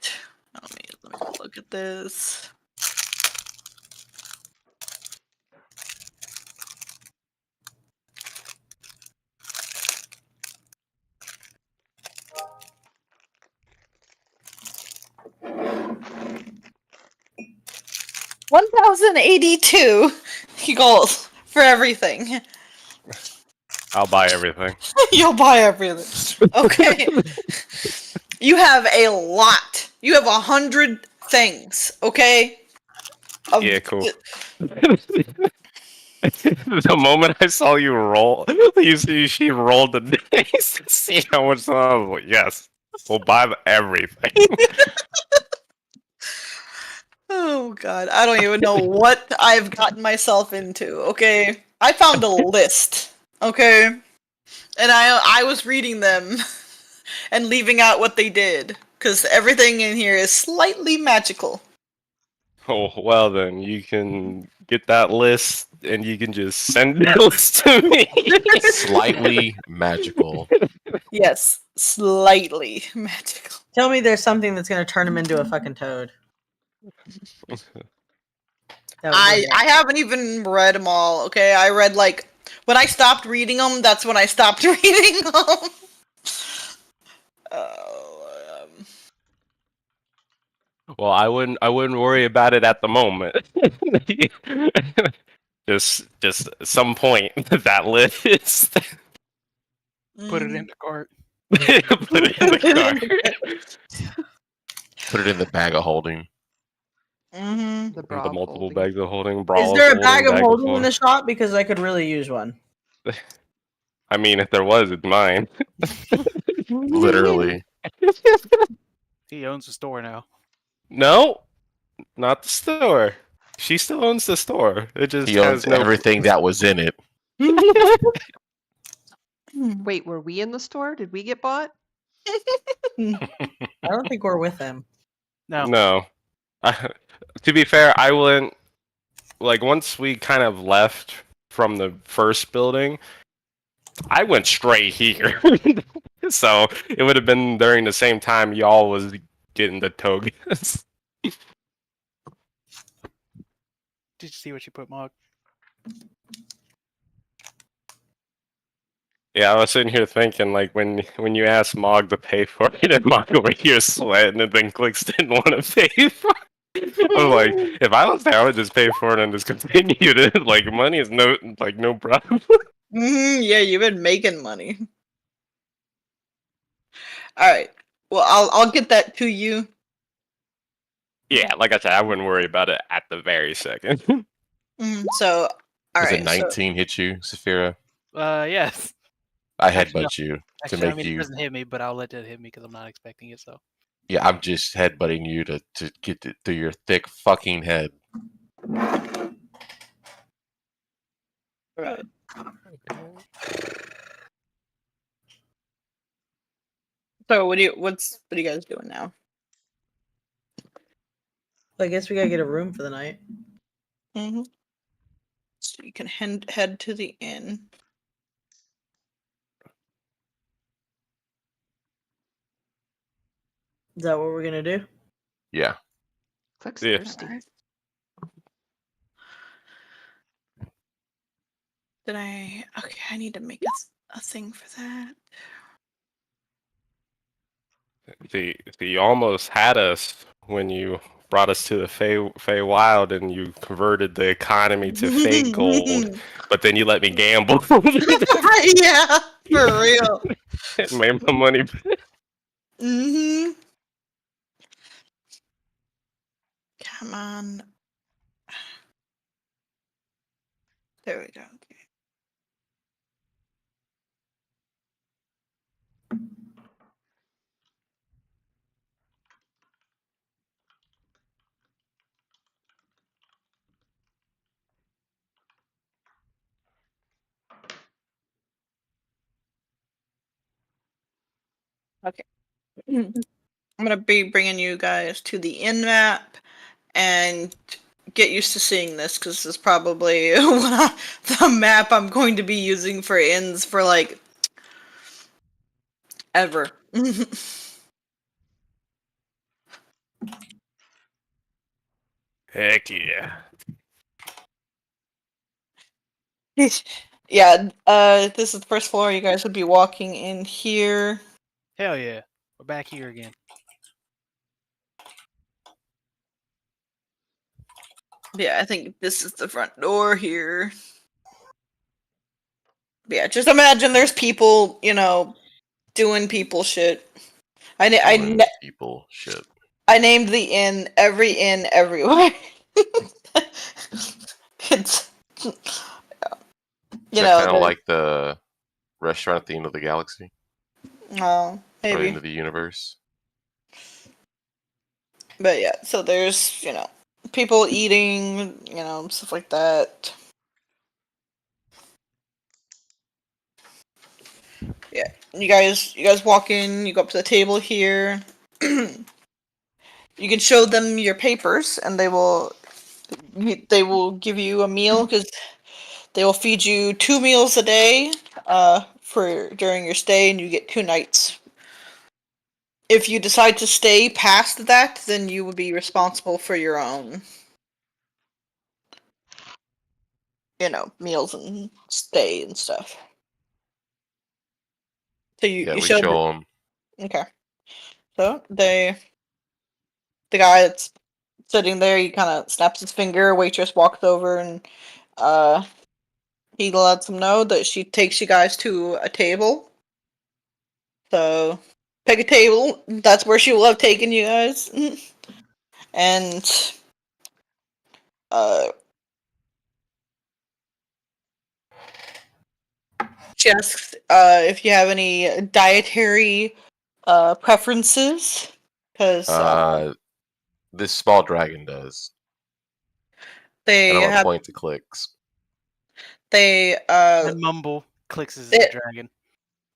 Let me look at this. 1,082 gold for everything. I'll buy everything. You'll buy everything. Okay. You have a lot. You have 100 things. Okay. Yeah, cool. The moment I saw you roll, she rolled the dice to see how much. I was like, yes, we'll buy everything. Oh god, I don't even know what I've gotten myself into. Okay, I found a list. Okay, and I was reading them and leaving out what they did because everything in here is slightly magical. Oh, well then, you can get that list and you can just send the list to me. Slightly magical. Yes, slightly magical. Tell me there's something that's gonna turn him into a fucking toad. I haven't even read them all. Okay, I read like when I stopped reading them. That's when I stopped reading them. Well, I wouldn't worry about it at the moment. just some point that list. Put it in the cart. Put it in the cart. Put it in the bag of holding. Mm-hmm. The multiple bags of holding. Is there a bag of holding in the shop? Because I could really use one. I mean, if there was, it's mine. Literally. He owns the store now. No, not the store. She still owns the store. It just He owns has no everything that was in it. Wait, were we in the store? Did we get bought? I don't think we're with him. No. To be fair, I wouldn't. Like, once we kind of left from the first building, I went straight here. So it would have been during the same time y'all was getting the togas. Did you see what you put, Mog? Yeah, I was sitting here thinking, like, when you asked Mog to pay for it, and Mog over here sweating, and then Clicks didn't want to pay for it. I was like, if I was there, I would just pay for it and just continue it. Like, money is no problem. Yeah, you've been making money. All right. Well, I'll get that to you. Yeah, like I said, I wouldn't worry about it at the very second. So, all Does right. a 19 hit you, Sapphira? Yes. I headbutt you Actually, to make I mean, you. it doesn't hit me, but I'll let it hit me because I'm not expecting it. So. Yeah, I'm just headbutting you to get it through your thick fucking head. Right. So what are you guys doing now? I guess we gotta get a room for the night. So you can head to the inn. Is that what we're gonna do? Yeah. Click's Yeah. thirsty. Okay, I need to make a thing for that. See, you almost had us when you brought us to the Feywild and you converted the economy to Fey gold, but then you let me gamble. Yeah, for real. Made my money. Come on. There we go. Okay. I'm gonna be bringing you guys to the inn map and get used to seeing this because this is probably the map I'm going to be using for inns for like ever. Heck yeah. Yeah, this is the first floor. You guys would be walking in here. Hell yeah. We're back here again. Yeah, I think this is the front door here. Yeah, just imagine there's people, doing people shit. People shit. I named the inn every inn everywhere. It's Is that kind of like the restaurant at the end of the galaxy? Oh, Or the maybe. end of the universe? But yeah, so there's, people eating, stuff like that. Yeah. You guys walk in, you go up to the table here. You can show them your papers and they will give you a meal because they will feed you 2 meals a day for during your stay, and you get 2 nights. If you decide to stay past that, then you would be responsible for your own, meals and stay and stuff. So you we show them. Okay. So the guy that's sitting there, he kind of snaps his finger. Waitress walks over and he lets them know that she takes you guys to a table. So pick a table. That's where she will have taken you guys. And she asks if you have any dietary preferences, because this small dragon does. they and I'm have point to clicks. they And Mumble clicks as a dragon.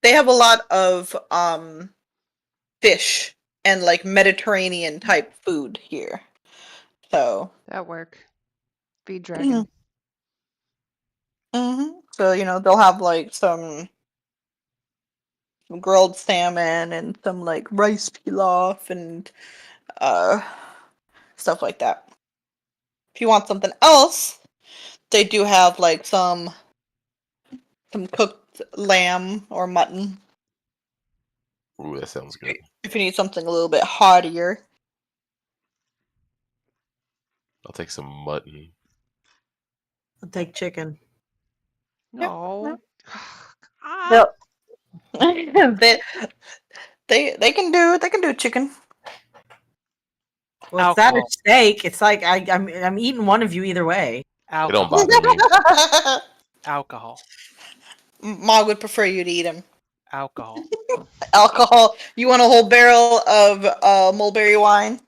They have a lot of fish and like Mediterranean type food here. So that work. Feed dragon. So they'll have like some grilled salmon and some like rice pilaf and stuff like that. If you want something else, they do have like some cooked lamb or mutton. Ooh, that sounds good. If you need something a little bit heartier. I'll take some mutton. I'll take chicken. No. They can do chicken. Well, it's that or steak. It's like I'm eating one of you either way. It don't bother me. Alcohol. Mog would prefer you to eat him. Alcohol. Alcohol. You want a whole barrel of mulberry wine?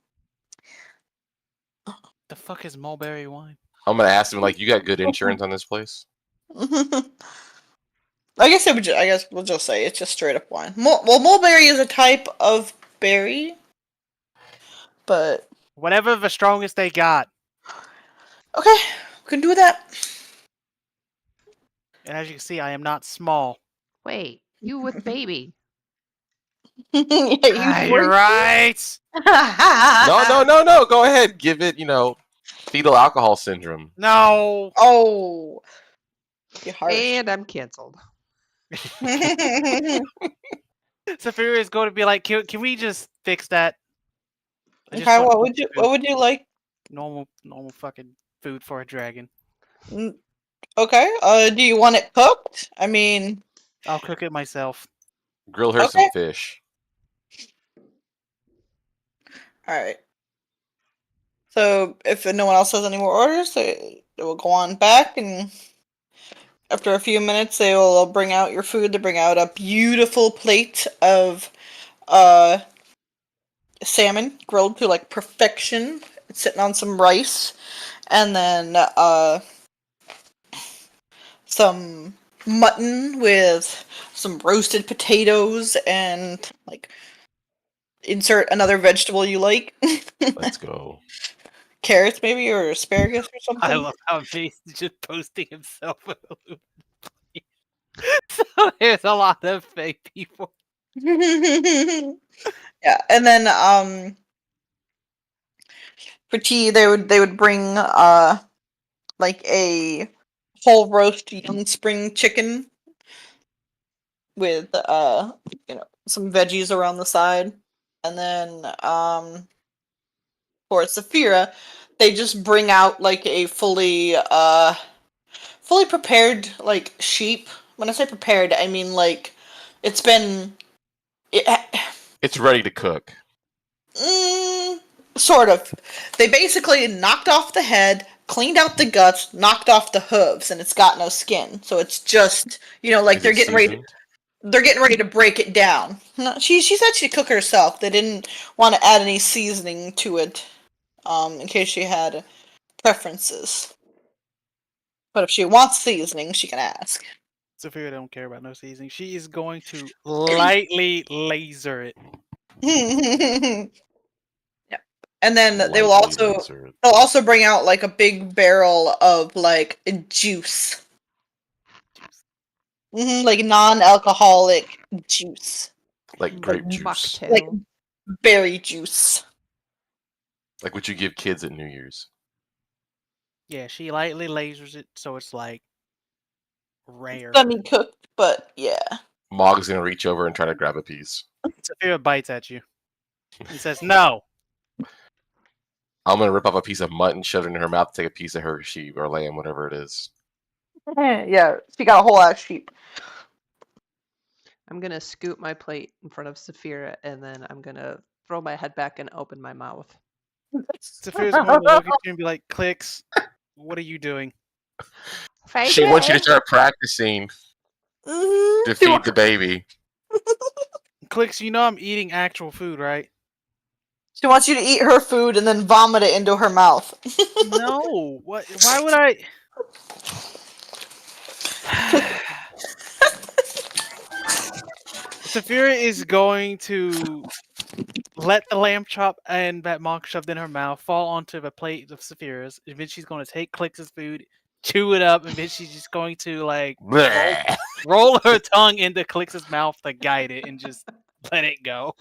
The fuck is mulberry wine? I'm gonna ask him, like, you got good insurance on this place? I guess we'll just say it's just straight up wine. Mulberry is a type of berry, but whatever the strongest they got. Okay, we can do that. And as you can see, I am not small. Wait, you with baby? You're right. No. Go ahead. Give it, fetal alcohol syndrome. No. Oh. And I'm canceled. Sapphira is going to be like, can we just fix that? Okay, what would you like? Normal fucking food for a dragon. Okay. Do you want it cooked? I mean, I'll cook it myself. Grill her some fish. All right. So if no one else has any more orders, they will go on back, and after a few minutes, they will bring out your food. They bring out a beautiful plate of salmon grilled to like perfection. It's sitting on some rice, and then some mutton with some roasted potatoes and like insert another vegetable you like. Let's go. Carrots maybe, or asparagus or something. I love how Jason's just posting himself with a loop. So there's a lot of fake people. Yeah, and then for tea they would bring like a whole roast young spring chicken with some veggies around the side, and then for Sapphira, they just bring out like a fully prepared like sheep. When I say prepared, I mean like it's been It's ready to cook. Sort of. They basically knocked off the head, cleaned out the guts, knocked off the hooves, and it's got no skin. So it's just, like Is they're it getting ready. seasoned? They're getting ready to break it down. No, she said she'd cook herself. They didn't want to add any seasoning to it, in case she had preferences. But if she wants seasoning, she can ask. Sapphira don't care about no seasoning. She is going to lightly laser it. Yep. And then they will Lightly also laser it. they'll also bring out like a big barrel of like juice. Like non-alcoholic juice. Like grape juice. Mocktail. Like berry juice. Like what you give kids at New Year's. Yeah, she lightly lasers it, so it's like rare. Semi-cooked, but yeah. Mog's gonna reach over and try to grab a piece. Sapphira bites at you. He says, "No." I'm gonna rip off a piece of mutton, shove it in her mouth, take a piece of her sheep or lamb, whatever it is. Yeah, she got a whole ass sheep. I'm gonna scoop my plate in front of Sapphira, and then I'm gonna throw my head back and open my mouth. Sapphira's going to look at you and be like, "Clicks, what are you doing?" She wants you to start practicing to feed the baby. Clicks, you know I'm eating actual food, right? She wants you to eat her food and then vomit it into her mouth. No. What? Why would I? Sapphira is going to let the lamb chop and that Mog shoved in her mouth fall onto the plate of Sapphira's, and then she's going to take Clicks' food, chew it up, and then she's just going to like roll her tongue into Clicks' mouth to guide it and just let it go.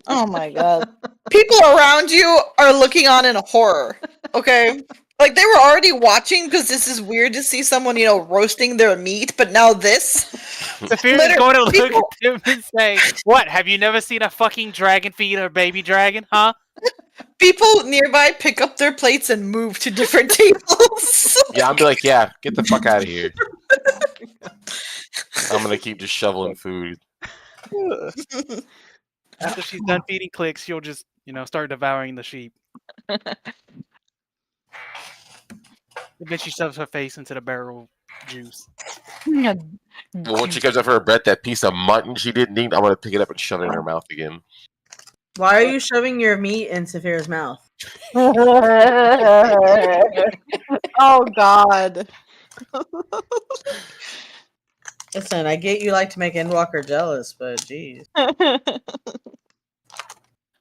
Oh my god. People around you are looking on in horror. Okay? Like they were already watching because this is weird to see someone, roasting their meat, but now this. Sapphira's going to look at them and say, "What? Have you never seen a fucking dragon feed a baby dragon, huh?" People nearby pick up their plates and move to different tables. Yeah, I'll be like, yeah, get the fuck out of here. I'm gonna keep just shoveling food. After she's done feeding Clicks, she'll just, start devouring the sheep. And then she shoves her face into the barrel of juice. Well, when she comes up for her breath, that piece of mutton she didn't eat, I'm gonna pick it up and shove it in her mouth again. Why are you shoving your meat in Sapphira's mouth? Oh god. Listen, I get you like to make Endwalker jealous, but jeez.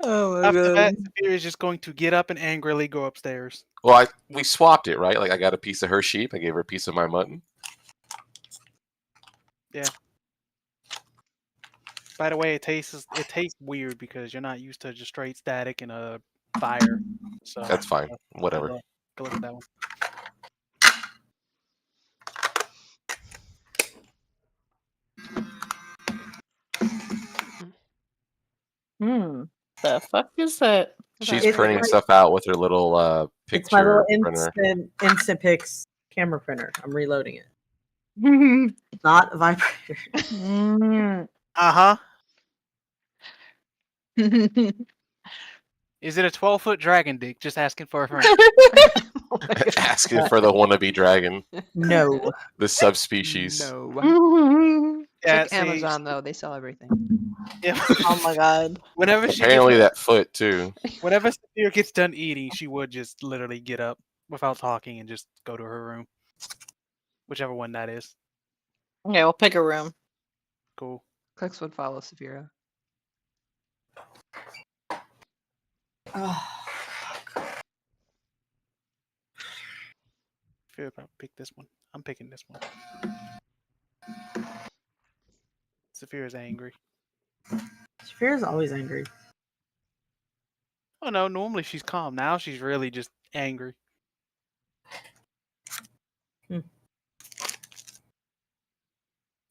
Oh my After god. that, Sapphira is just going to get up and angrily go upstairs. Well, we swapped it, right? Like I got a piece of her sheep, I gave her a piece of my mutton. Yeah. By the way, it tastes weird because you're not used to just straight static and a fire. So That's fine. Whatever. Go look at that one. The fuck is that? She's printing stuff out with her little picture It's my little printer. instant pics camera printer. I'm reloading it. Not a vibrator. Uh-huh. Is it a 12-foot dragon dick? Just asking for a friend. Asking for the wannabe dragon. No. The subspecies. No. Yeah, Check Amazon though; they sell everything. Yeah. Oh my god. Whenever Apparently that foot too. Whenever Sapphira gets done eating, she would just literally get up without talking and just go to her room. Whichever one that is. Okay, we'll pick a room. Cool. Clicks would follow Sapphira. Oh, Sapphira probably pick this one. I'm picking this one. Sapphira's angry. Sapphira's always angry. Oh no, normally she's calm. Now she's really just angry.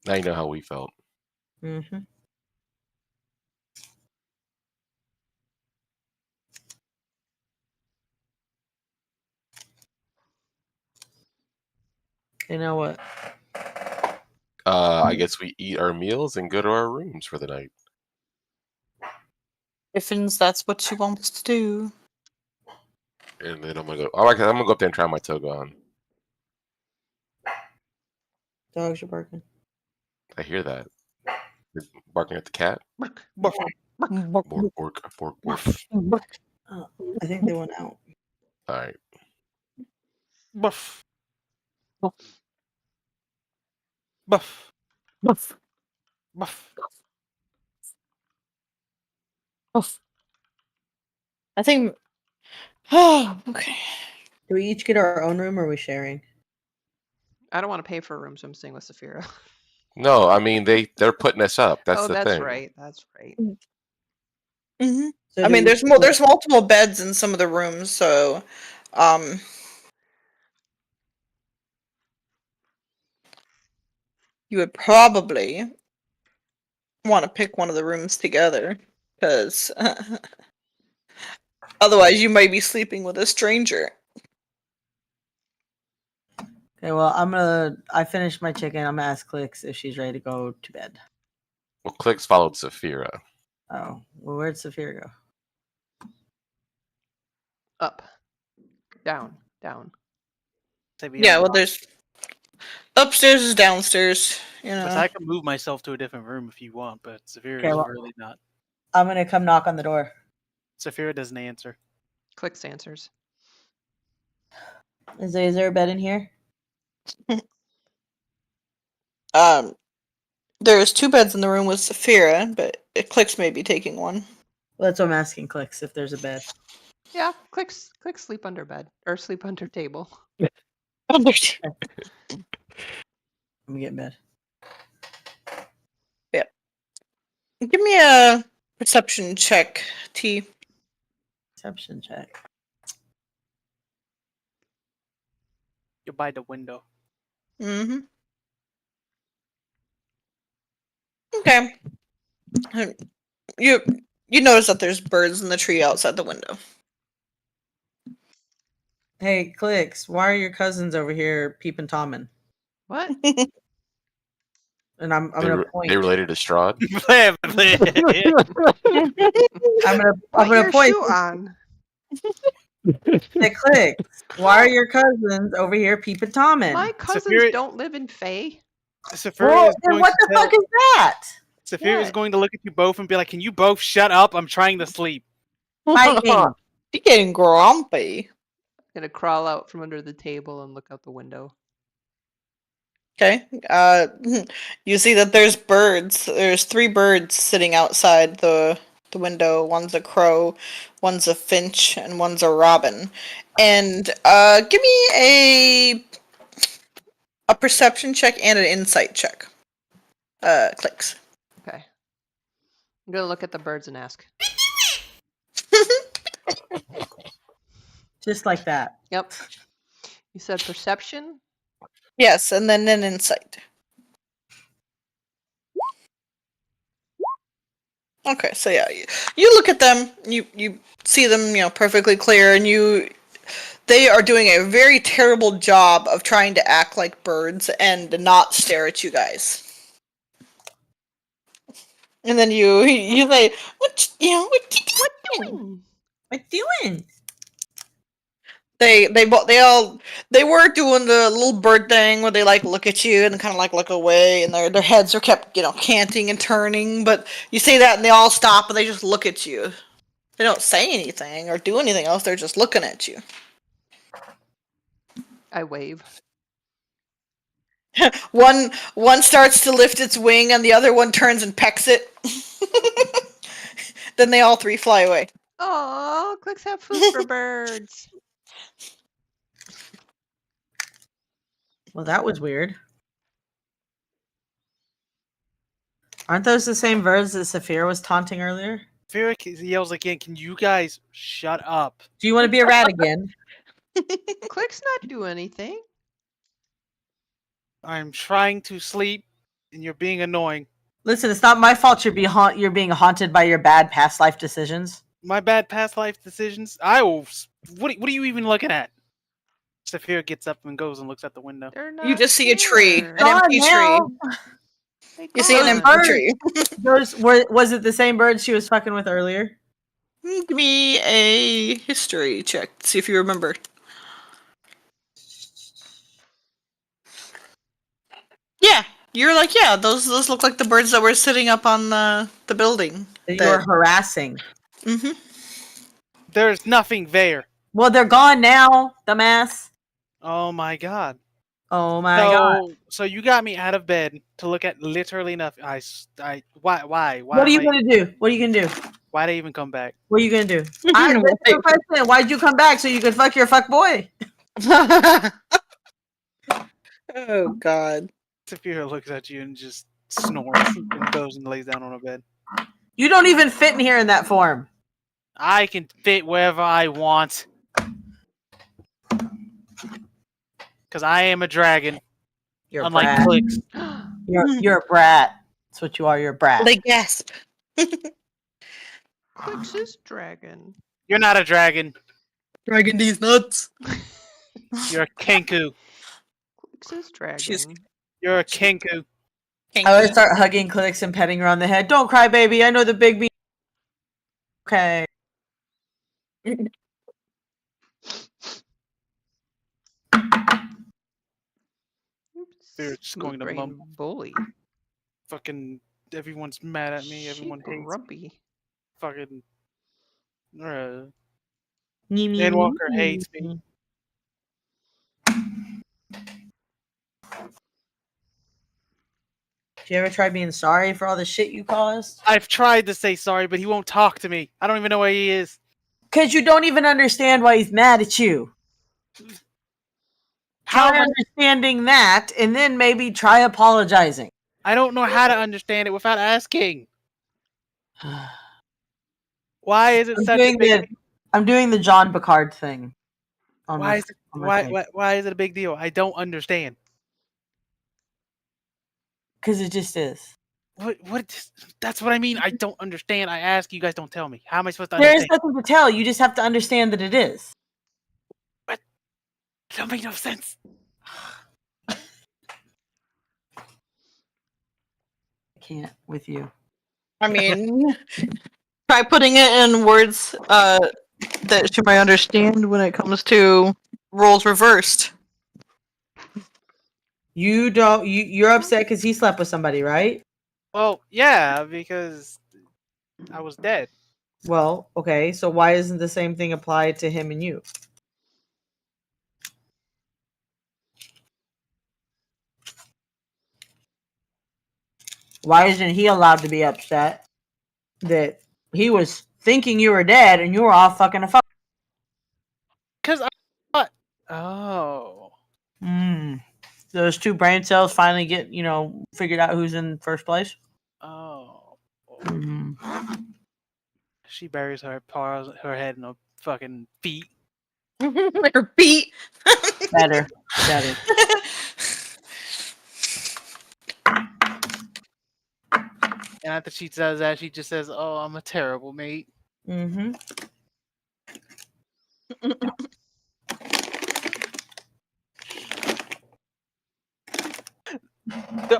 Now you know how we felt. Mm-hmm. You know what? I guess we eat our meals and go to our rooms for the night. Griffins, that's what she wants to do. And then I'm gonna go. Oh, I'm gonna go up there and try my toga on. Dogs are barking. I hear that. They're barking at the cat. Bark. Bork, bork, bork, bork. Oh, I think they went out. All right. Buff. Buff. Buff. Buff. Buff. I think. Oh, okay. Do we each get our own room, or are we sharing? I don't want to pay for a room, so I'm staying with Sapphira. No, I mean they're putting us up. That's the that's thing. right. That's right. Mm-hmm. So I mean, there's multiple beds in some of the rooms, so you would probably want to pick one of the rooms together, because otherwise you might be sleeping with a stranger. Okay, well, I finished my chicken. I'm gonna ask Clicks if she's ready to go to bed. Well, Clicks followed Sapphira. Oh, well, where'd Sapphira go? Up, down, down. Yeah, well, there's upstairs is downstairs. You know, I can move myself to a different room if you want, but Sapphira is really not. I'm gonna come knock on the door. Sapphira doesn't answer. Clicks answers. Is there a bed in here? There's 2 beds in the room with Sapphira, but Clicks may be taking one. Well, that's what I'm asking, Clicks, if there's a bed. Yeah, clicks sleep under bed or sleep under table. I'm gonna get in bed. Yep. Give me a perception check, T. Perception check. You're by the window. Mm-hmm. Okay. You notice that there's birds in the tree outside the window. Hey, Clicks, why are your cousins over here peeping Tommen? What? And I'm gonna point. They related to Strahd? I'm gonna point. Shoe on. Hey, Clicks, why are your cousins over here peeping Tommen? My cousins don't live in Fae. Sapphira is then going what to the fuck is that? Sapphira is going to look at you both and be like, "Can you both shut up? I'm trying to sleep." You're getting grumpy. I'm gonna crawl out from under the table and look out the window. Okay. You see that there's birds. There's 3 birds sitting outside the window. One's a crow, one's a finch, and one's a robin. And give me a perception check and an insight check. Clicks. Okay. I'm gonna look at the birds and ask. Just like that. Yep. You said perception? Yes, and then an insight. Okay, so yeah, you look at them, you see them, perfectly clear, and they are doing a very terrible job of trying to act like birds and not stare at you guys. And then you say, what you doing? What doing? They were doing the little bird thing where they look at you and kind of look away, and their heads are kept canting and turning. But you say that and they all stop and they just look at you. They don't say anything or do anything else. They're just looking at you. I wave. One starts to lift its wing and the other one turns and pecks it. Then they all 3 fly away. Oh, Clicks have food for birds. Well, that was weird. Aren't those the same birds that Sapphira was taunting earlier? Sapphira yells again, "Can you guys shut up?" Do you want to be a rat again? Clicks not do anything. I'm trying to sleep, and you're being annoying. Listen, it's not my fault you're being haunted by your bad past life decisions. My bad past life decisions? I will. What are you even looking at? Sapphira gets up and goes and looks out the window. You just see a tree, an empty tree. You see an empty tree. Was it the same bird she was fucking with earlier? Give me a history check. See if you remember. Yeah, you're like, yeah, those look like the birds that were sitting up on the building. That you were harassing. Mm-hmm. There's nothing there. Well, they're gone now, dumbass. Oh my god. Oh my god. So you got me out of bed to look at literally nothing. Why? What are you gonna do? What are you gonna do? Why'd I even come back? What are you gonna do? Why'd you come back so you could fuck your fuck boy? Oh god. Sapphira looks at you and just snores and goes and lays down on a bed. You don't even fit in here in that form. I can fit wherever I want. Because I am a dragon. You're unlike a brat. Clicks. You're a brat. That's what you are. You're a brat. They gasp. Clicks is dragon. You're not a dragon. Dragging these nuts. You're a kenku. Clicks is dragon. You're a kenku. I would start hugging Clicks and petting her on the head. Don't cry, baby. I know the big bee. Okay. They're just going to mum. Bully. Fucking everyone's mad at me. Everyone hates grumpy. Fucking. Endwalker hates me. Did you ever try being sorry for all the shit you caused? I've tried to say sorry, but he won't talk to me. I don't even know where he is. Because you don't even understand why he's mad at you. Try understanding that, and then maybe try apologizing. I don't know how to understand it without asking. Why is it such a big... I'm doing the John Picard thing. Why is it a big deal? I don't understand. Because it just is. What? That's what I mean. I don't understand. I ask, you guys don't tell me. How am I supposed to understand? There's nothing to tell. You just have to understand that it is. What? That makes no sense. I can't with you. I mean, try putting it in words that she might understand when it comes to roles reversed. You don't. You're upset because he slept with somebody, right? Well, yeah, because I was dead. Well, okay. So why isn't the same thing applied to him and you? Why isn't he allowed to be upset that he was thinking you were dead and you were all fucking a fuck? Because I thought, oh. Those two brain cells finally get, figured out who's in first place. Oh. She buries her head in her fucking feet. Her feet. Better. And after she says that, she just says, "Oh, I'm a terrible mate." Mm-hmm.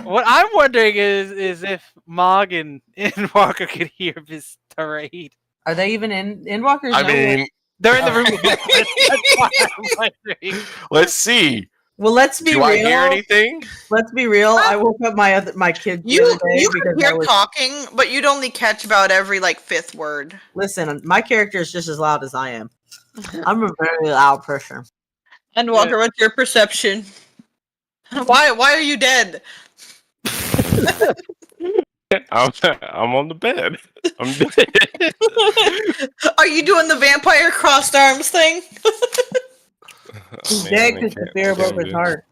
What I'm wondering is if Mog and Endwalker could hear this tirade. Are they even in Endwalkers? I mean, they're in the room. That's why I'm wondering. Let's see. Well, let's be real. Do I hear anything? Let's be real. I woke up my kids. You could hear talking, but you'd only catch about every fifth word. Listen, my character is just as loud as I am. I'm a very loud person. Endwalker, what's your perception? Why are you dead? I'm on the bed. I'm dead. Are you doing the vampire crossed arms thing? He's dead because the fear broke his heart.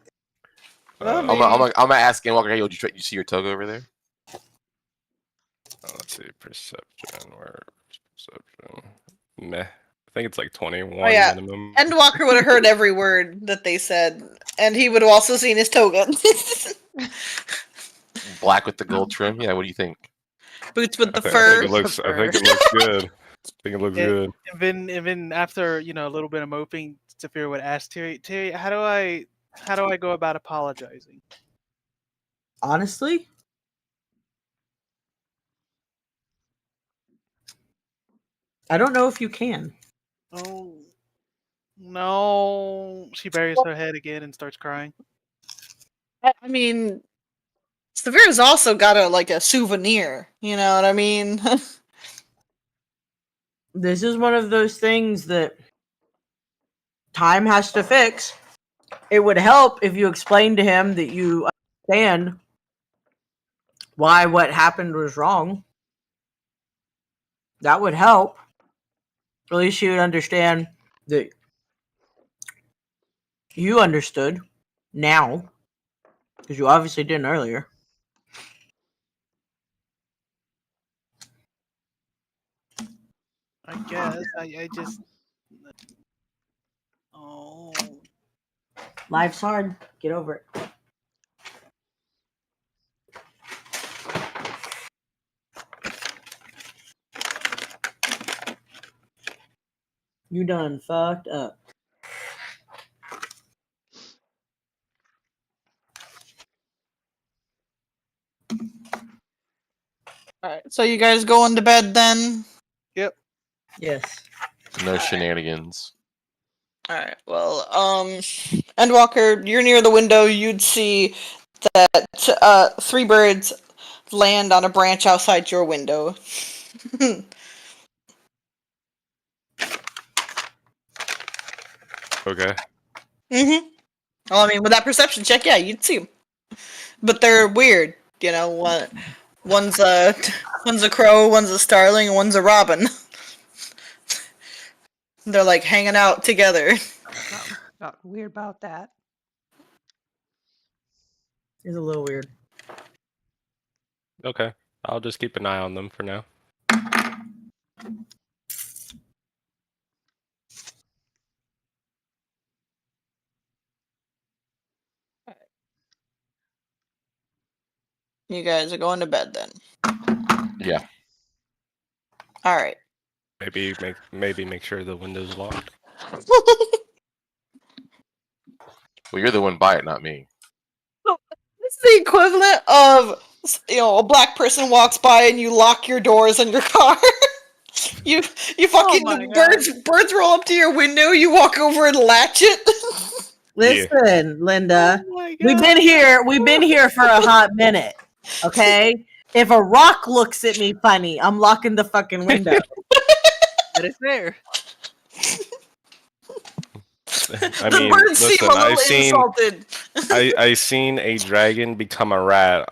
I'm gonna ask Endwalker, hey, you see your tug over there? Let's see, perception. Where perception? Meh. I think it's 21 minimum. Endwalker would have heard every word that they said, and he would have also seen his toga. Black with the gold trim. Yeah, what do you think? Boots with the fur. I think it looks good. think it looks good. And then after a little bit of moping, Sapphira would ask Tiri, how do I go about apologizing? Honestly, I don't know if you can. Oh no! She buries her head again and starts crying. I mean, Sapphira's also got a souvenir. You know what I mean? This is one of those things that time has to fix. It would help if you explained to him that you understand why what happened was wrong. That would help. At least you would understand that you understood now, because you obviously didn't earlier. I guess I just. Oh. Life's hard. Get over it. You done fucked up. Alright, so you guys going to bed then? Yep. Yes. No shenanigans. Alright, well, Endwalker, you're near the window, you'd see that 3 birds land on a branch outside your window. Okay. Mm-hmm. Well, I mean, with that perception check, yeah, you'd see them. But they're weird, one's a crow, one's a starling, and one's a robin. They're like hanging out together. Not weird about that. It's a little weird. Okay. I'll just keep an eye on them for now. You guys are going to bed then. Yeah. All right. Maybe make sure the window's locked. Well, you're the one by it, not me. It's the equivalent of a black person walks by and you lock your doors on your car. you fucking birds roll up to your window. You walk over and latch it. Listen, Linda, we've been here for a hot minute. Okay, if a rock looks at me funny, I'm locking the fucking window. That is fair. I mean, listen, I've seen a dragon become a rat.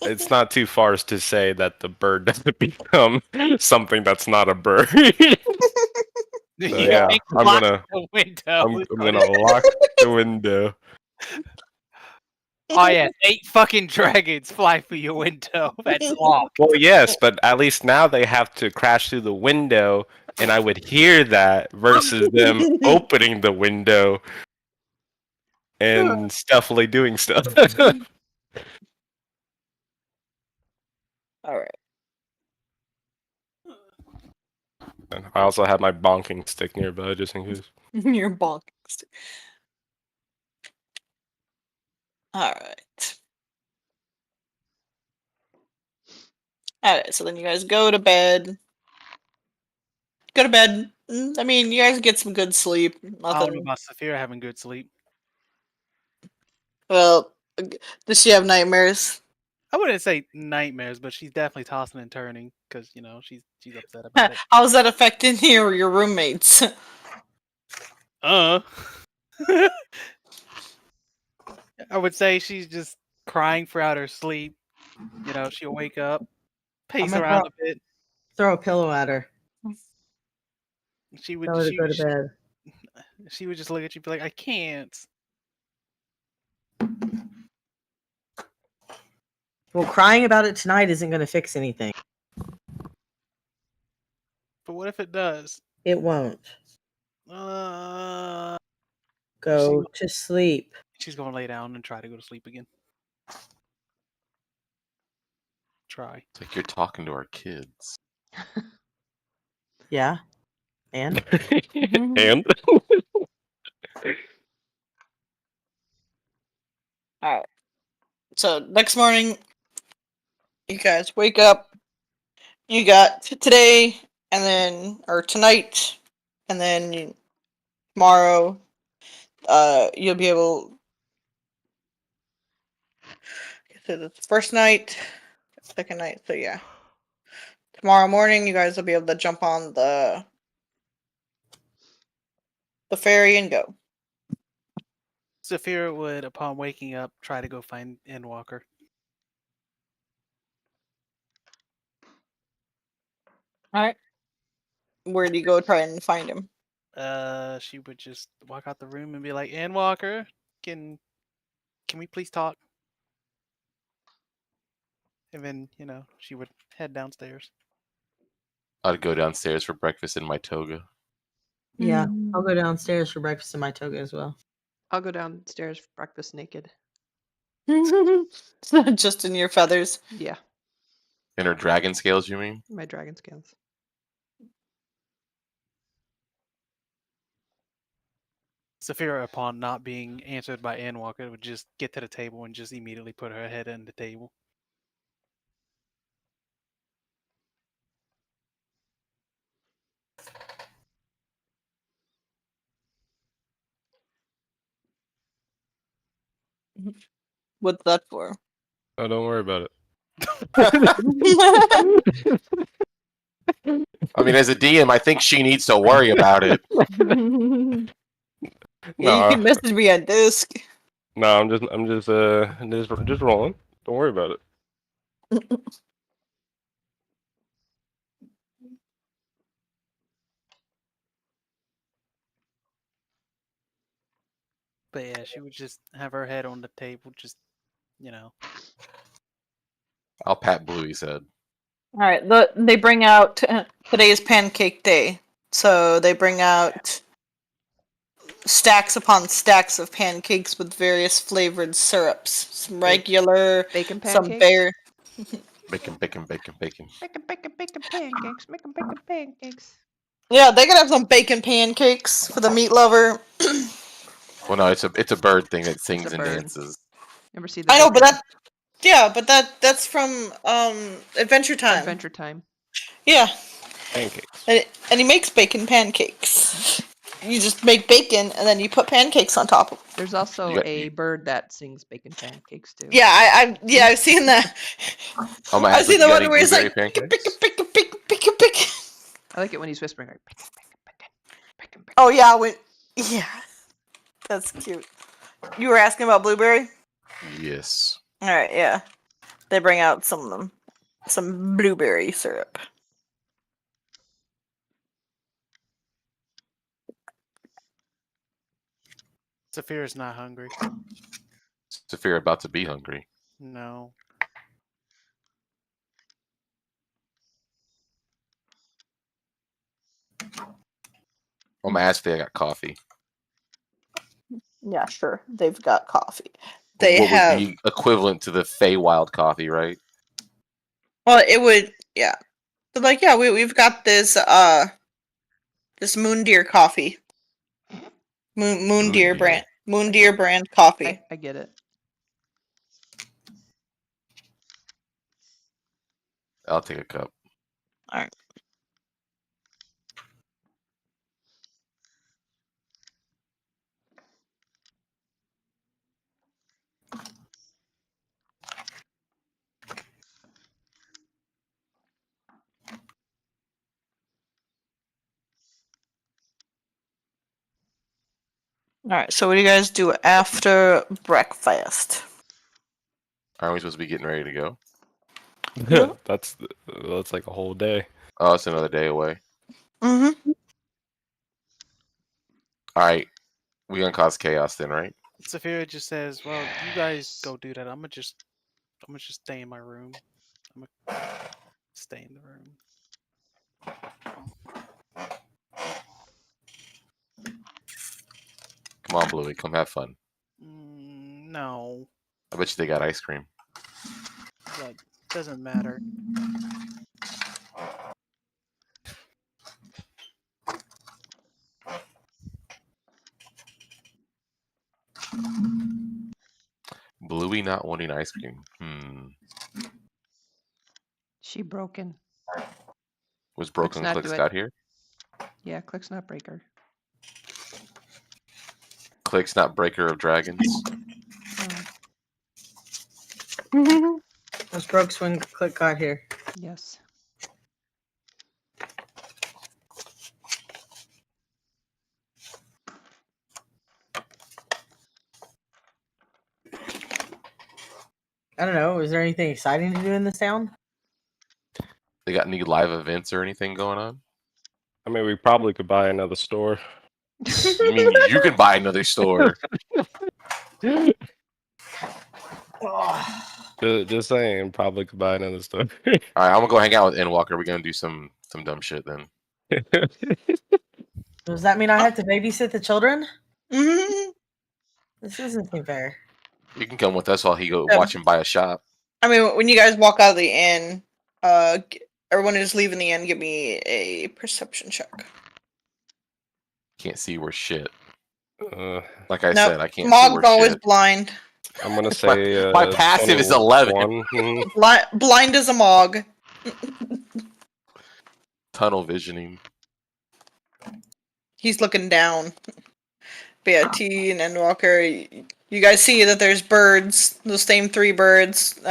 It's not too far to say that the bird doesn't become something that's not a bird. So, yeah, I'm gonna lock the window. Oh yeah, 8 fucking dragons fly through your window. That's locked. Well, yes, but at least now they have to crash through the window, and I would hear that versus them opening the window and stealthily doing stuff. All right. I also have my bonking stick nearby, just in case. Your bonking stick. All right. Alright, so then you guys go to bed. I mean, you guys get some good sleep. I don't know about Sapphira having good sleep. Well, does she have nightmares? I wouldn't say nightmares, but she's definitely tossing and turning because she's upset about it. How's that affecting your roommates? I would say she's just crying throughout her sleep. She'll wake up, pace around a bit, throw a pillow at her. She would go to bed. She would just look at you and be like, I can't. Well, crying about it tonight isn't going to fix anything. But what if it does? It won't. Go to sleep. She's going to lay down and try to go to sleep again. Try. It's like you're talking to our kids. Yeah. And? And? Alright. So next morning, you guys wake up. You got today, and then, or tonight, and then tomorrow, you'll be able. So the first night, second night, so yeah. Tomorrow morning, you guys will be able to jump on the ferry and go. Sapphira would, upon waking up, try to go find Endwalker. Alright. Where do you go try and find him? She would just walk out the room and be like, Endwalker, can we please talk? And then, she would head downstairs. I'd go downstairs for breakfast in my toga. Yeah, I'll go downstairs for breakfast in my toga as well. I'll go downstairs for breakfast naked. Just in your feathers. Yeah. In her dragon scales, you mean? My dragon scales. Sapphira, upon not being answered by Endwalker, would just get to the table and just immediately put her head on the table. What's that for? Oh, don't worry about it. I mean, as a DM, I think she needs to worry about it. Yeah, you can message me on Disc. No, I'm just rolling. Don't worry about it. But yeah, she would just have her head on the table, just, I'll pat Bluey's head. Alright, they bring out, today is pancake day, so they bring out stacks upon stacks of pancakes with various flavored syrups. Some regular, bacon some pancakes? bear. Bacon. Bacon pancakes. Make them bacon pancakes. Yeah, they could have some bacon pancakes for the meat lover. Well, no, it's a bird thing that sings and bird. dances. Never see the I know, bacon- but that's from Adventure Time. Adventure Time. Yeah. Pancakes. And he makes bacon pancakes. You just make bacon and then you put pancakes on top of it. There's also a bird that sings bacon pancakes too. Yeah, I've seen that. Oh, I've seen the one where he's like, pancakes? bacon. I like it when he's whispering like bacon. Oh yeah, yeah, that's cute. You were asking about blueberry? Yes. All right, yeah. They bring out some of them, some blueberry syrup. Sapphira's not hungry. Sapphira about to be hungry. No. I'm gonna ask if they got coffee. Yeah, sure. They've got coffee. What would be equivalent to the Feywild coffee, right? Well, it would, yeah. But like, yeah, we've got this this Moon Deer coffee. Moon Deer brand. Moon Deer brand coffee. I get it. I'll take a cup. All right. Alright, so what do you guys do after breakfast? Aren't we supposed to be getting ready to go? Yeah. That's like a whole day. Oh, it's another day away. Mm-hmm. Alright. We gonna cause chaos then, right? Sapphira just says, well, you guys go do that. I'm gonna just stay in my room. I'm gonna stay in the room. Come on, Bluey. Come have fun. No. I bet you they got ice cream. That doesn't matter. Louis not wanting ice cream. She broken. Was broken not Clicks do it. got here? Yeah, Click's not breaker. Clicks not breaker of dragons. Was Brooks when Click got here? Yes. I don't know. Is there anything exciting to do in this town? They got any live events or anything going on? I mean, we probably could buy another store. I mean, you can buy another store. Just saying, probably could buy another store. All right, I'm gonna go hang out with Endwalker. We're gonna do some dumb shit then. Does that mean I have to babysit the children? Mm-hmm. This isn't fair. You can come with us while he go watch him buy a shop. I mean, when you guys walk out of the inn, everyone who's leaving the inn, give me a perception check. Can't see where shit. Like I said, I can't see Mog's where always shit. blind. I'm gonna say my passive is 11. Blind as a Mog. Tunnel visioning. He's looking down. But yeah, T and Endwalker, you guys see that there's birds, those same 3 birds,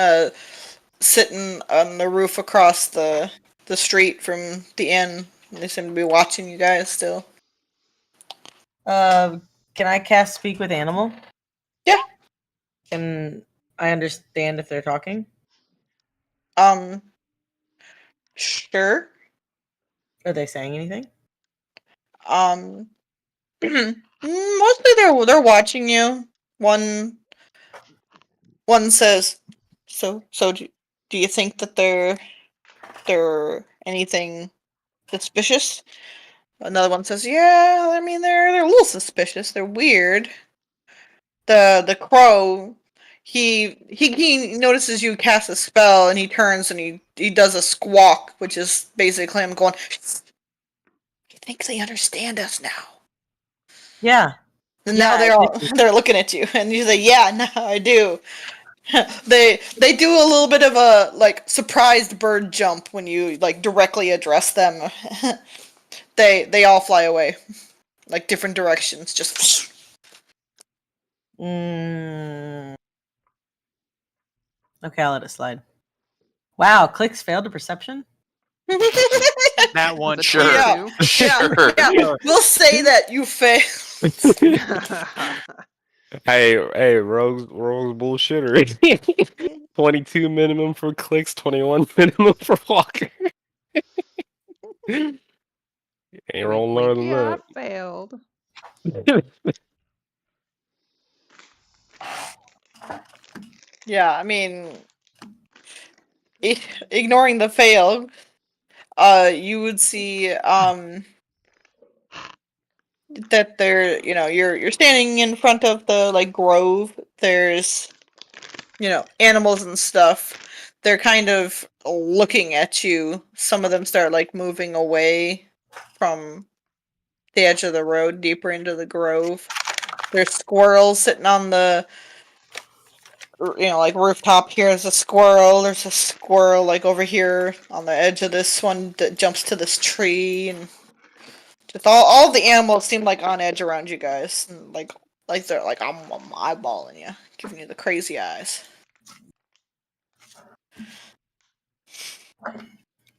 sitting on the roof across the street from the inn. They seem to be watching you guys still. Can I cast Speak with Animal? Yeah. Can I understand if they're talking? Sure. Are they saying anything? Mostly they're watching you. One says, so do you think that they're anything suspicious? Another one says, yeah, I mean they're a little suspicious. They're weird. The crow, he notices you cast a spell and he turns and he does a squawk, which is basically him going, he thinks they understand us now. Yeah. And now they're looking at you and you say, yeah, no, I do. they do a little bit of a like surprised bird jump when you like directly address them. They all fly away, like different directions. Just. Okay, I'll let it slide. Wow, Clicks failed a perception. That one, sure. Yeah. Sure. Yeah. We'll say that you failed. Hey, Rogue's bullshitter. 22 minimum for Clicks, 21 minimum for Walker. Ain't rolling lower than Yeah, that. I failed. Yeah, I mean, ignoring the fail, you would see that there, you're standing in front of the like grove. There's animals and stuff. They're kind of looking at you. Some of them start like moving away from the edge of the road deeper into the grove. There's squirrels sitting on the like rooftop. Here's a squirrel. There's a squirrel like over here on the edge of this one that jumps to this tree, and just all the animals seem like on edge around you guys, and like they're like I'm eyeballing you, giving you the crazy eyes.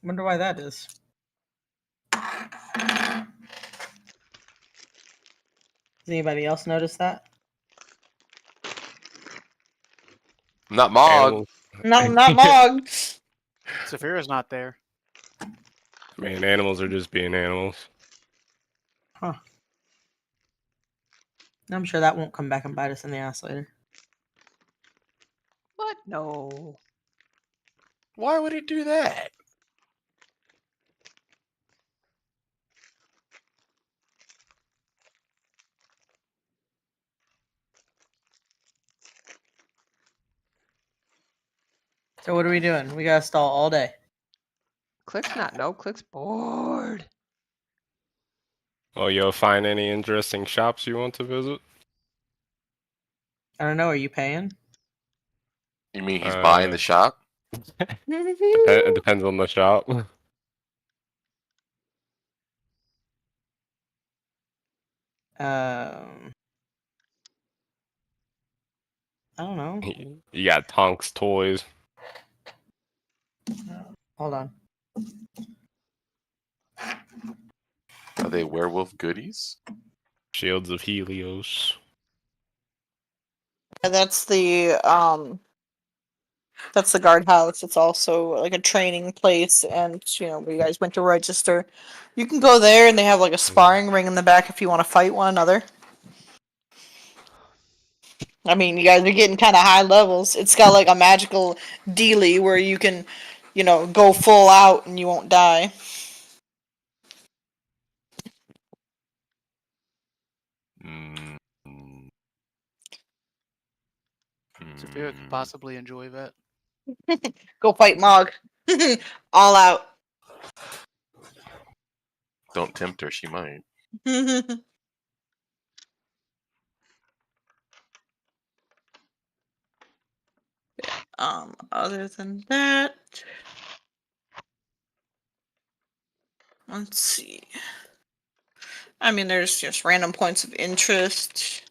Wonder why that is. Does anybody else notice that? Not Mog. Not Mog. Sapphira's not there. Man, animals are just being animals. Huh. I'm sure that won't come back and bite us in the ass later. What? No. Why would it do that? So what are we doing? We gotta stall all day. Click's not. No, Click's bored. Oh, you'll find any interesting shops you want to visit? I don't know. Are you paying? You mean he's buying the shop? It depends on the shop. I don't know. You got Tonk's toys. Hold on. Are they werewolf goodies? Shields of Helios. And that's the guardhouse. It's also like a training place, and where you guys went to register. You can go there, and they have like a sparring ring in the back if you want to fight one another. I mean, you guys are getting kind of high levels. It's got like a magical dealie where you can, go full out and you won't die. Sapphira could possibly enjoy that. Go fight Mog. All out. Don't tempt her, she might. Other than that, let's see. I mean, there's just random points of interest.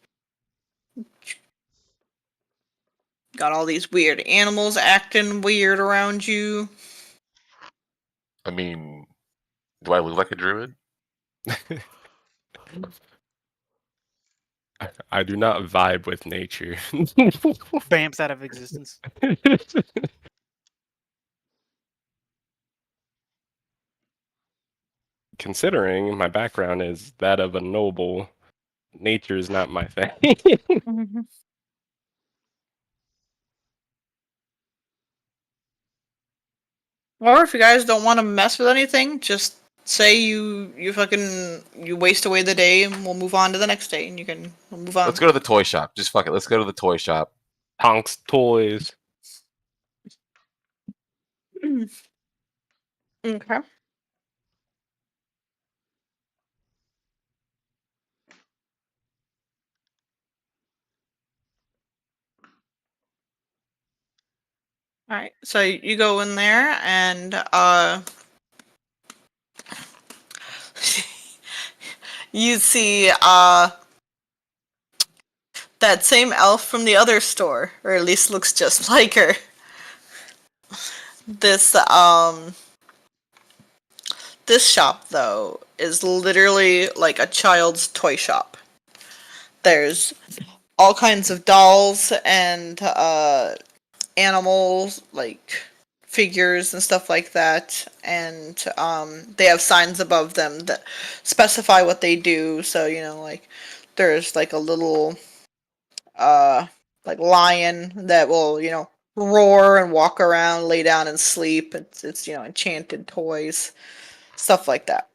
Got all these weird animals acting weird around you. I mean, do I look like a druid? I do not vibe with nature. Bamps out of existence. Considering my background is that of a noble, nature is not my thing. Or if you guys don't want to mess with anything, just say you waste away the day, and we'll move on to the next day, and we'll move on. Let's go to the toy shop. Just fuck it. Let's go to the toy shop. Tonk's toys. Okay. All right, so you go in there and you see that same elf from the other store, or at least looks just like her. This shop though is literally like a child's toy shop. There's all kinds of dolls and animals, like figures and stuff like that, and they have signs above them that specify what they do. So like there's like a little like lion that will roar and walk around, lay down and sleep. It's enchanted toys, stuff like that.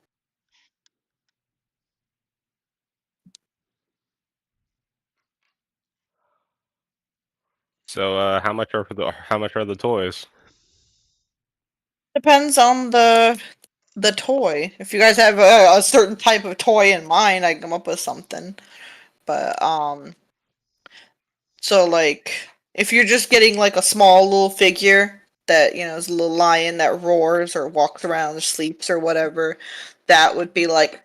So how much are the toys? Depends on the toy. If you guys have a certain type of toy in mind, I can come up with something. But so like if you're just getting like a small little figure that is a little lion that roars or walks around or sleeps or whatever, that would be like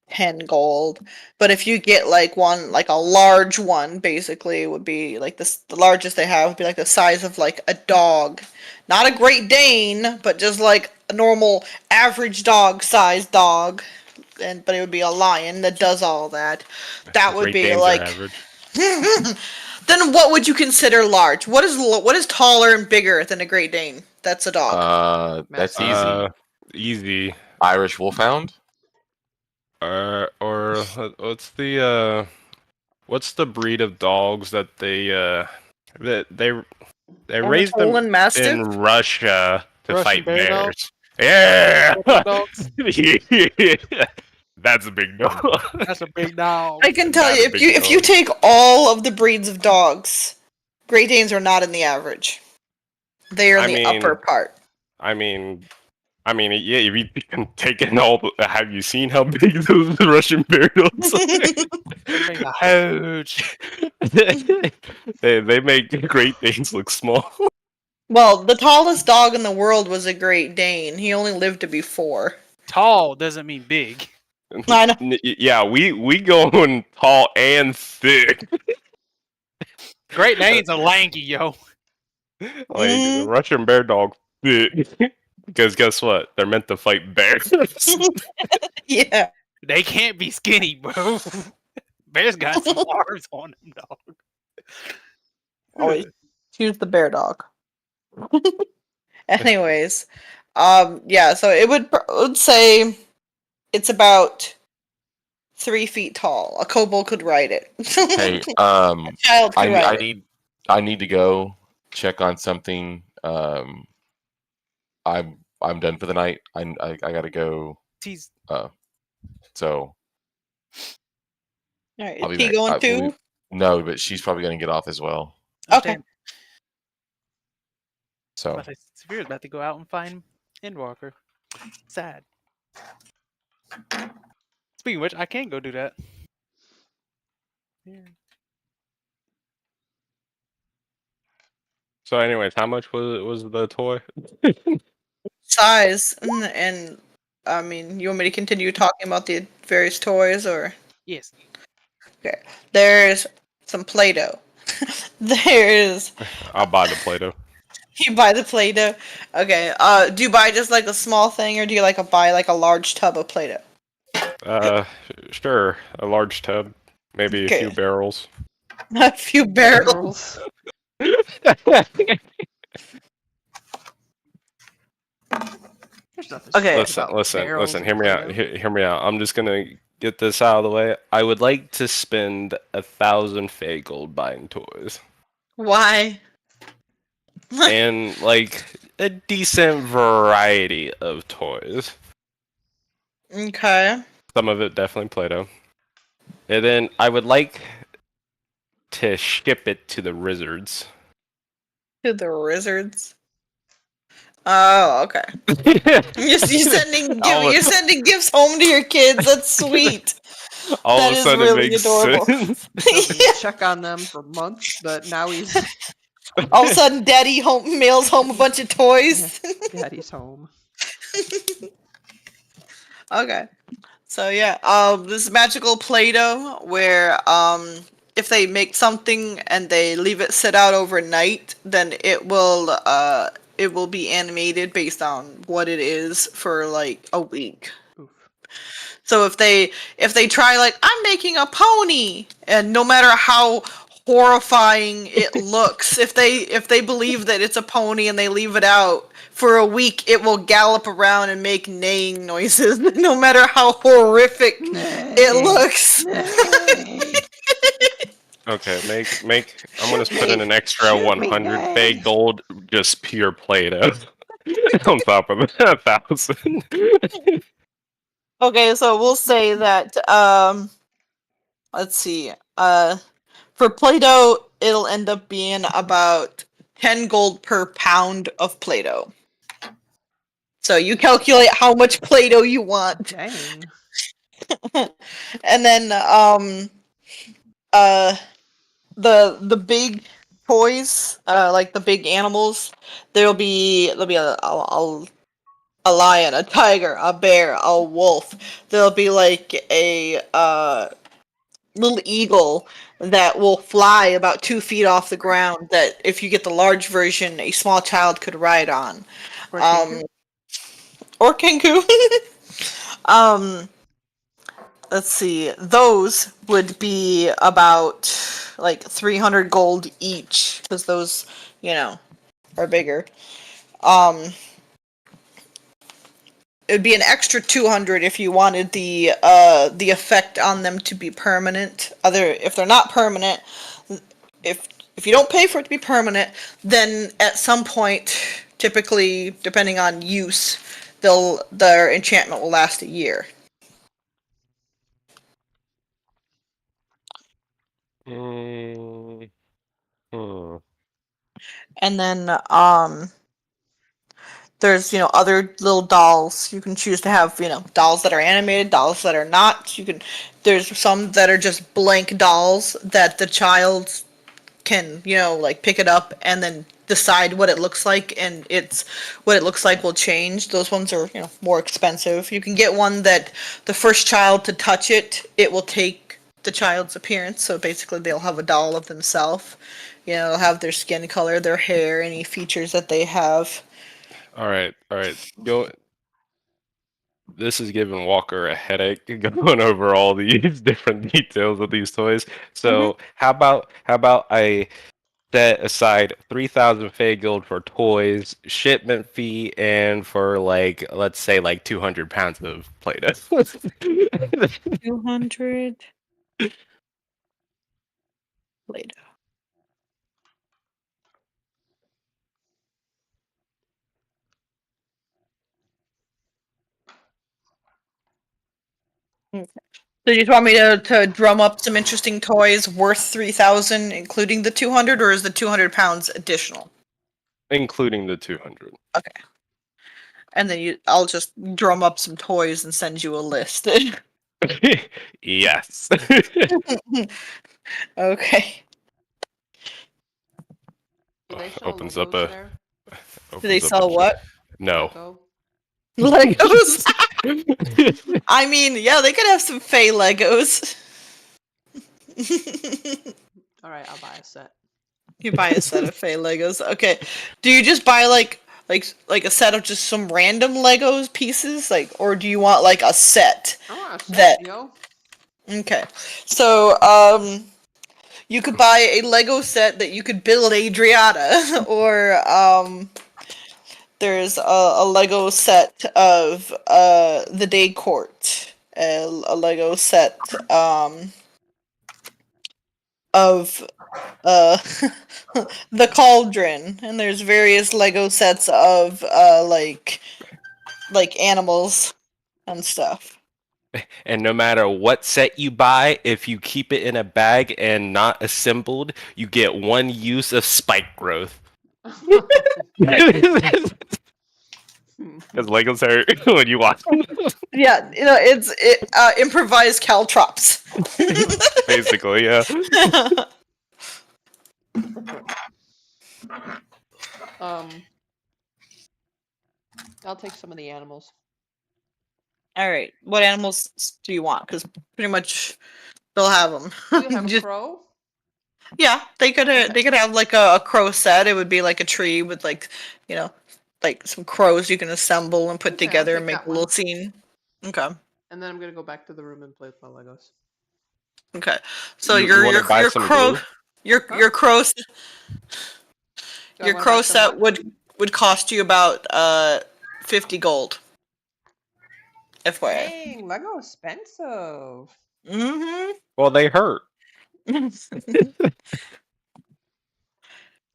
10 gold. But if you get like one, like a large one, basically it would be like this. The largest they have would be like the size of like a dog, not a Great Dane, but just like a normal average dog sized dog. But it would be a lion that does all that. That would be like average. Then what would you consider large? What is taller and bigger than a Great Dane? That's a dog. That's easy. Easy. Irish Wolfhound? Or what's the breed of dogs that they raise them in Russia to Russian fight bear bears? dogs? Yeah. Dogs? That's a big dog. That's a big dog. I can tell you, if you take all of the breeds of dogs, Great Danes are not in the average. They are in the upper part. I mean, I mean, yeah, if you can take in all. Have you seen how big those Russian bear dogs are? Huge. They make Great Danes look small. Well, the tallest dog in the world was a Great Dane. He only lived to be 4. Tall doesn't mean big. I know. Yeah, we going tall and thick. Great Danes are lanky, yo. Like the Russian bear dog thick. Because guess what? They're meant to fight bears. Yeah. They can't be skinny, bro. Bears got some arms on them, dog. Always choose the bear dog. Anyways, yeah. So it would say it's about 3 feet tall. A kobold could ride it. Hey, A child could ride it. I need to go check on something. I'm done for the night. I gotta go. He's So All right, I'll is be he back. going too? No, but she's probably gonna get off as well. Okay. So Sapphira's about to go out and find Endwalker. Sad. Speaking of which, I can go do that. Yeah. So, anyways, how much was the toy? Size and I mean, you want me to continue talking about the various toys or? Yes. Okay. There's some Play-Doh. There's. I'll buy the Play-Doh. You buy the Play-Doh. Okay. Do you buy just like a small thing, or do you buy like a large tub of Play-Doh? Sure, a large tub, maybe a few barrels. A few barrels. Okay. Listen. Hear me out. Hear me out. I'm just gonna get this out of the way. I would like to spend 1,000 Fey gold buying toys. Why? And like a decent variety of toys. Okay. Some of it definitely Play-Doh. And then I would like to ship it to the Wizards. To the Wizards. Oh, okay. You're sending gifts home to your kids. That's sweet. All that of a is sudden really it makes adorable. sense. Yeah. Check on them for months, but now he's all of a sudden Daddy mails home a bunch of toys. Daddy's home. Okay. So yeah, this magical Play-Doh where if they make something and they leave it sit out overnight, then it will be animated based on what it is for like a week. Oof. So if they try like I'm making a pony, and no matter how horrifying it looks, if they believe that it's a pony and they leave it out for a week, it will gallop around and make neighing noises, no matter how horrific it looks. Okay, make. I'm gonna put in an extra 100 Fey gold, just pure Play-Doh, on top of 1,000. Okay, so we'll say that let's see. For Play-Doh, it'll end up being about 10 gold per pound of Play-Doh. So you calculate how much Play-Doh you want. Dang. And then the big toys, like the big animals, there'll be a lion, a tiger, a bear, a wolf. There'll be like a little eagle that will fly about 2 feet off the ground, that if you get the large version, a small child could ride on. Or Kenku. Let's see. Those would be about like 300 gold each, because those, are bigger. It'd be an extra 200 if you wanted the effect on them to be permanent. If they're not permanent, if you don't pay for it to be permanent, then at some point, typically depending on use, their enchantment will last a year. And then there's, other little dolls. You can choose to have, dolls that are animated, dolls that are not. There's some that are just blank dolls that the child can, like pick it up and then decide what it looks like, and what it looks like will change. Those ones are, more expensive. You can get one that the first child to touch it, it will take the child's appearance. So basically they'll have a doll of themselves. They'll have their skin color, their hair, any features that they have. All right. Go. This is giving Walker a headache going over all these different details of these toys. So how about I set aside 3,000 Fey Gold for toys, shipment fee, and for let's say 200 pounds of Play-Doh. 200 Play-Doh. So you just want me to drum up some interesting toys worth 3,000, including the 200, or is the 200 pounds additional? Including the 200. Okay. And then I'll just drum up some toys and send you a list. Yes. Okay. Do they sell Opens up Legos a. there? Do they sell what? No. Lego? Legos. I mean, yeah, they could have some Fey Legos. All right, I'll buy a set. You buy a set of Fey Legos. Okay. Do you just buy like a set of just some random Legos pieces, or do you want a set? I want a set, yo. Okay. So, you could buy a Lego set that you could build Adriana, or there's a Lego set of the Day Court, a Lego set of the Cauldron, and there's various Lego sets of like animals and stuff. And no matter what set you buy, if you keep it in a bag and not assembled, you get 1 use of spike growth. Because Legos hurt when you watch them. Yeah, it's improvised caltrops. Basically, yeah. I'll take some of the animals. All right, what animals do you want? Because pretty much they'll have them. Do you have a crow? Yeah, they could have a crow set. It would be like a tree with some crows you can assemble and put together and make a little scene. Okay. And then I'm gonna go back to the room and play with my Legos. Okay. So your crow your crow set would cost you about 50 gold. FYI. Dang, Lego expensive. Mm-hmm. Well, they hurt. I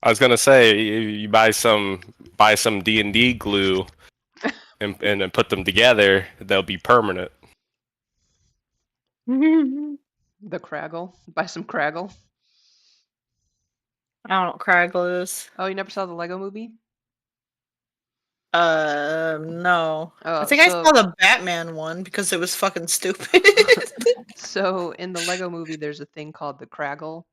was gonna say you buy some D&D glue and then put them together, they'll be permanent. The Craggle. Buy some Craggle. I don't know what Craggle is. Oh, you never saw the Lego movie? No. I think I saw the Batman one because it was fucking stupid. So in the Lego movie, there's a thing called the Craggle,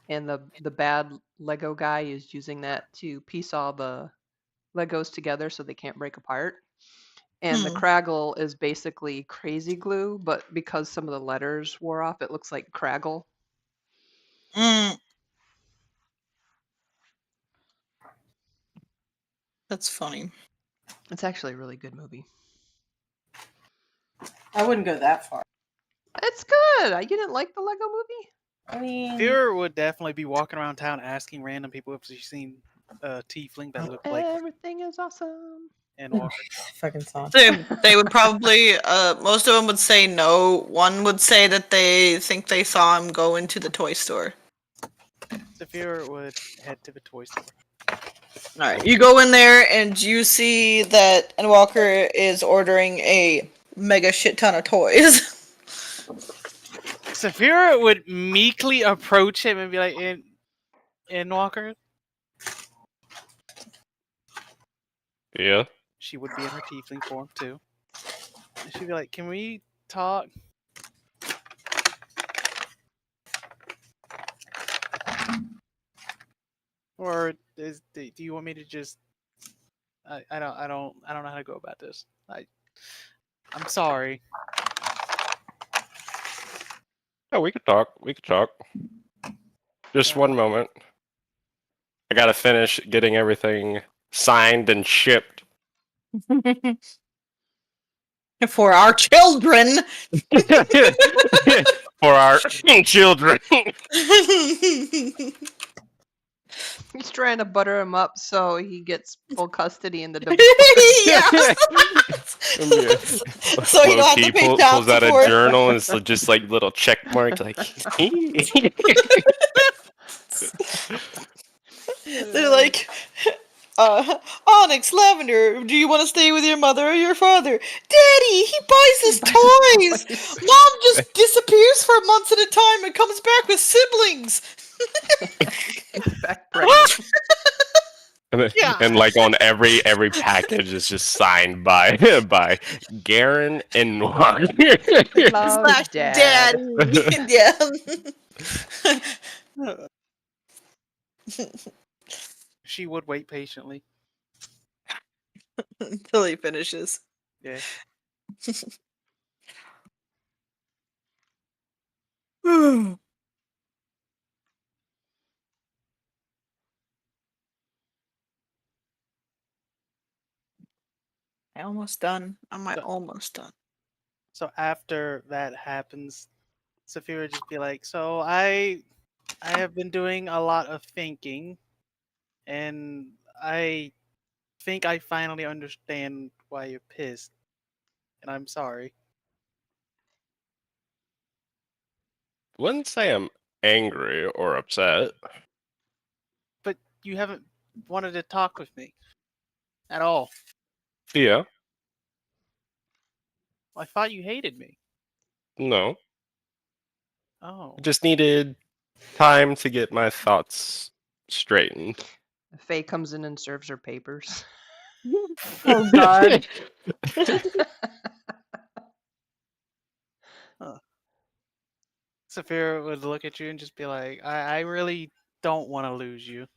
and the bad Lego guy is using that to piece all the Legos together so they can't break apart. And the Craggle is basically crazy glue, but because some of the letters wore off, it looks like Craggle. That's funny. It's actually a really good movie. I wouldn't go that far. It's good. You didn't like the Lego movie? I mean, Fear would definitely be walking around town asking random people if she's seen tiefling that look like everything is awesome. Endwalker. fucking song. They would probably most of them would say no. One would say that they think they saw him go into the toy store. Sapphira would head to the toy store. Alright, you go in there and you see that Endwalker is ordering a mega shit ton of toys. Sapphira would meekly approach him and be like, Endwalker? Yeah. she would be in her tiefling form too. And she'd be like, "Can we talk?" Or do you want me to just? I don't know how to go about this. I'm sorry. Oh, we could talk. We could talk. Just one moment. I gotta finish getting everything signed and shipped. For our children. For our children. He's trying to butter him up so he gets full custody in the Yeah. So you don't have to pay child pulls out a support. journal and it's just like little check marks like They're like, Onyx, Lavender, do you want to stay with your mother or your father? Daddy, he buys us toys. Mom just disappears for months at a time and comes back with siblings. Back pregnant. And like on every package is just signed by Garen Endwalker. Love Dad. Yeah. She would wait patiently until he finishes. Yeah. I'm almost done. Almost done. So after that happens, Sapphira just be like, "So I have been doing a lot of thinking, and I think I finally understand why you're pissed, and I'm sorry." Wouldn't say I'm angry or upset. But you haven't wanted to talk with me at all. Yeah. I thought you hated me. No. Oh. I just needed time to get my thoughts straightened. Faye comes in and serves her papers. Oh God. Sapphira would look at you and just be like, I really don't want to lose you.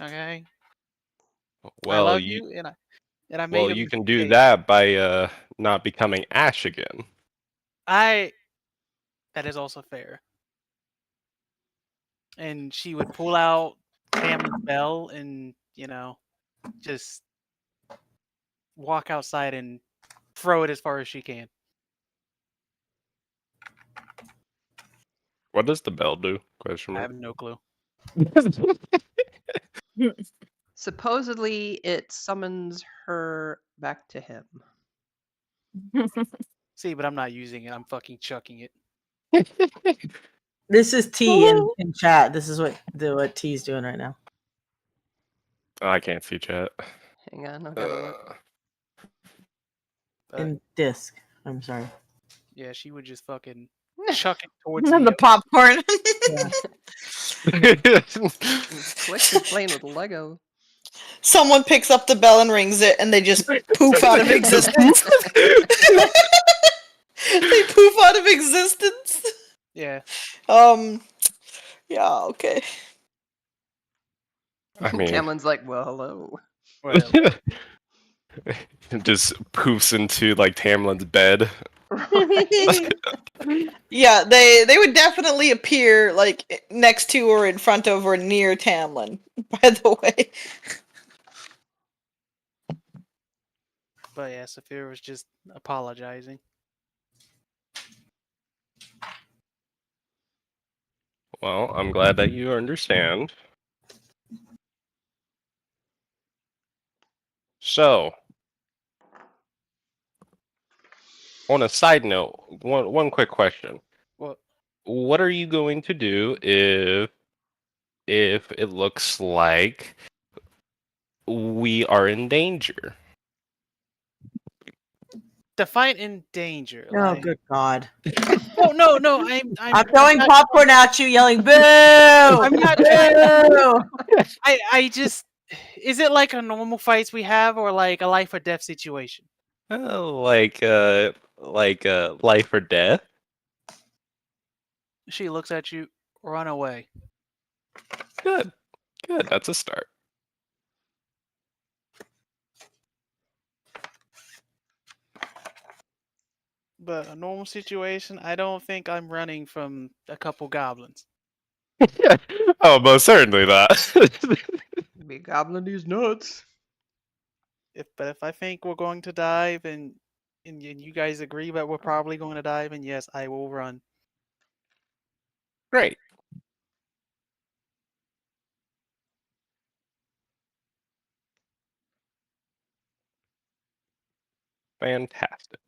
Okay? Well, I love you, and I made a you can mistake. do that by not becoming Ash again. That is also fair. And she would pull out Tamlin's bell and, just walk outside and throw it as far as she can. What does the bell do? Question I mark. have no clue. Supposedly, it summons her back to him. See, but I'm not using it. I'm fucking chucking it. This is T in chat. This is what T's doing right now. Oh, I can't see chat. Hang on, I'll gotta look. In disc. I'm sorry. Yeah, she would just fucking chuck it towards me. The popcorn. Quick is playing with Lego. Someone picks up the bell and rings it, and they just poof out of existence. They poof out of existence. Yeah. Yeah. Okay. I mean, Tamlin's like, well, hello. Well, just poofs into like Tamlin's bed. Yeah, they would definitely appear like next to or in front of or near Tamlin. By the way. but yeah, Sapphira was just apologizing. Well, I'm glad that you understand. So, on a side note, one quick question. What are you going to do if it looks like we are in danger? To fight in danger. Oh, good God. No, I'm throwing popcorn at you, yelling, boo! I'm not. Boo! I just. Is it like a normal fights we have, or like a life or death situation? Like life or death. She looks at you. Run away. Good. That's a start. But a normal situation, I don't think I'm running from a couple goblins. Oh, most certainly not. Be goblin these nuts. But if I think we're going to dive and you guys agree that we're probably going to dive, and yes, I will run. Great. Fantastic.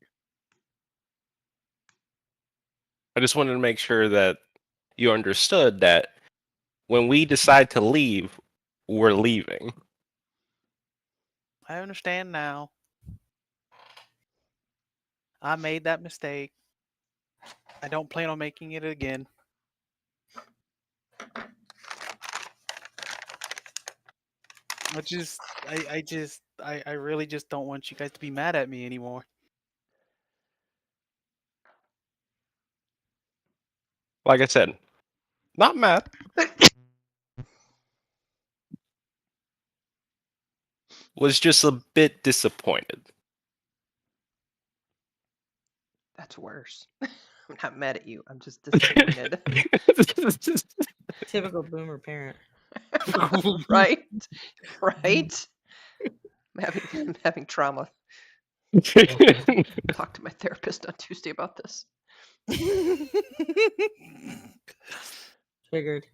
I just wanted to make sure that you understood that when we decide to leave, we're leaving. I understand now. I made that mistake. I don't plan on making it again. I really just don't want you guys to be mad at me anymore. Like I said, not mad. Was just a bit disappointed. That's worse. I'm not mad at you. I'm just disappointed. Typical boomer parent. Right? Right? I'm having trauma. Talk to my therapist on Tuesday about this. Figured.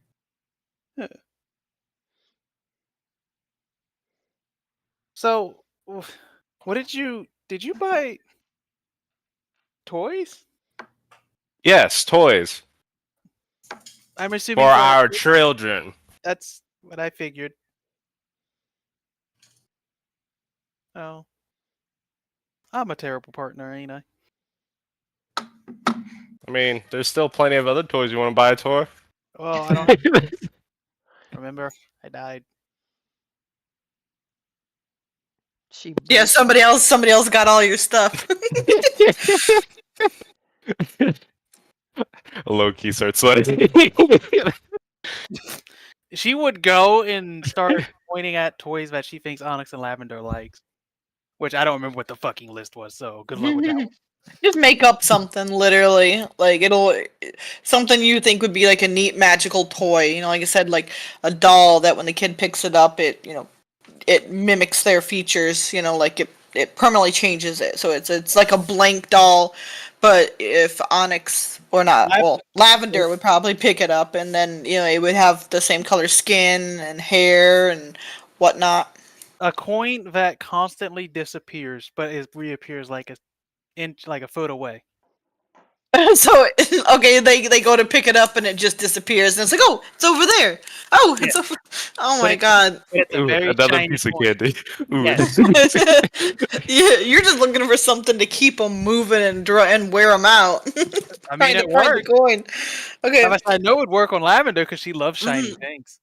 So, what did you buy toys? Yes, toys I'm assuming for our children. That's what I figured. Oh. I'm a terrible partner, ain't I? I mean, there's still plenty of other toys you want to buy, Tor. Well, I don't remember. I died. Yeah, somebody else got all your stuff. Low-key starts sweating. She would go and start pointing at toys that she thinks Onyx and Lavender likes. Which I don't remember what the fucking list was, so good luck with that one. Just make up something, literally. Like, something you think would be like a neat magical toy. You know, like I said, like a doll that when the kid picks it up, it mimics their features, like it permanently changes it. So it's like a blank doll, but if Onyx or not, Lavender would probably pick it up, and then it would have the same color skin and hair and whatnot. A coin that constantly disappears, but it reappears like a foot away. So okay, they go to pick it up and it just disappears, and it's like, oh, it's over there. Oh, it's over. Oh my god! Ooh, another piece of candy. Ooh, yes. Yeah, you're just looking for something to keep them moving and wear them out. I mean, it worked. Coin. Okay, I know it would work on Lavender because she loves shiny things.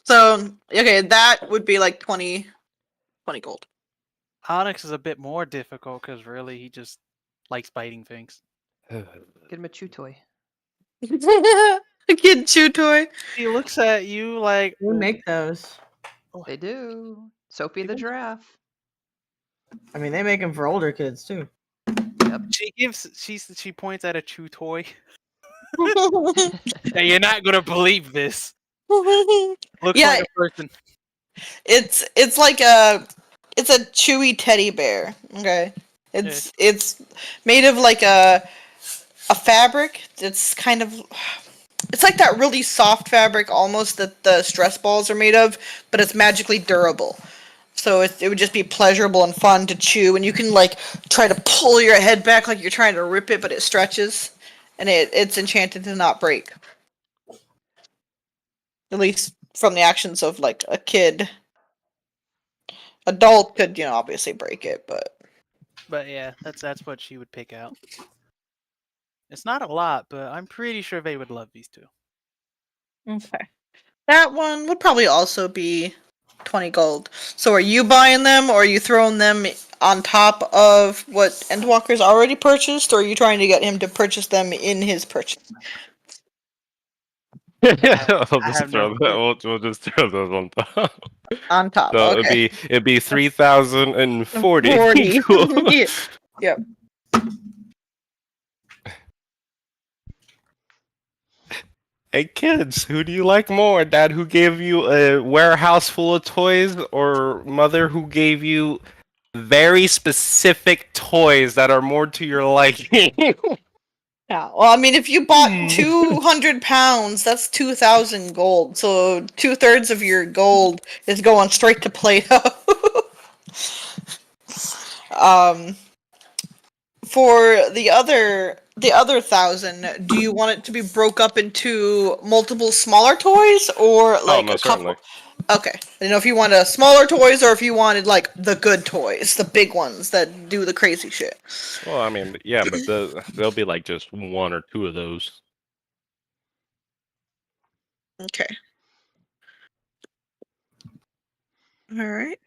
So okay, that would be like 20 gold. Onyx is a bit more difficult because really he just likes biting things. Get him a chew toy. A kid chew toy. He looks at you like, we make those. They do. Sophie the giraffe. I mean, they make them for older kids too. Yep. She points at a chew toy. Now, you're not gonna believe this. Looks like a person. It's like a chewy teddy bear. Okay, it's made of like a fabric. It's kind of it's like that really soft fabric almost that the stress balls are made of, but it's magically durable. So it would just be pleasurable and fun to chew, and you can like try to pull your head back like you're trying to rip it, but it stretches, and it's enchanted to not break. At least from the actions of like a kid. Adult could, obviously break it, but yeah, that's what she would pick out. It's not a lot, but I'm pretty sure they would love these two. okay. That one would probably also be 20 gold. So are you buying them, or are you throwing them on top of what Endwalker's already purchased, or are you trying to get him to purchase them in his purchase? We'll I just have no throw that. clue. We'll just throw those on top. On top, So okay. it'd be 3,040. 40. Cool. Yeah. Yep. Hey kids, who do you like more? Dad who gave you a warehouse full of toys, or mother who gave you very specific toys that are more to your liking? Yeah. Well, I mean, if you bought 200 pounds, that's 2,000 gold. So 2/3 of your gold is going straight to Play-Doh. For the other 1,000, do you want it to be broke up into multiple smaller toys, or like a most couple? certainly. Okay, I didn't know if you wanted smaller toys or if you wanted like the good toys, the big ones that do the crazy shit. Well, I mean, yeah, but there'll be like just one or two of those. Okay. All right.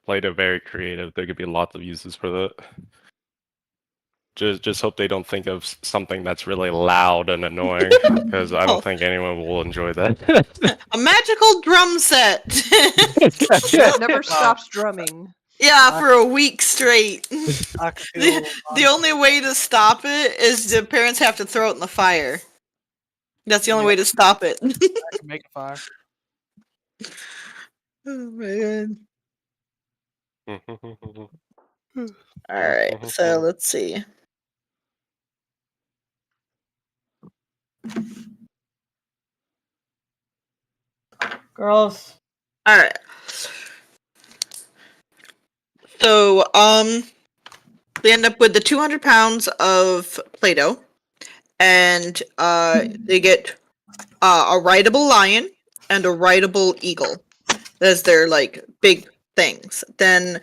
Play-Doh very creative. There could be lots of uses for that. Just hope they don't think of something that's really loud and annoying, because I don't think anyone will enjoy that. A magical drum set. It never stops drumming. Yeah, for a week straight. The only way to stop it is the parents have to throw it in the fire. That's the only way to stop it. I can make a fire. Oh man. Alright, so let's see. Girls. Alright. So, they end up with the 200 pounds of Play-Doh, and they get a rideable lion and a rideable eagle as their like big things. Then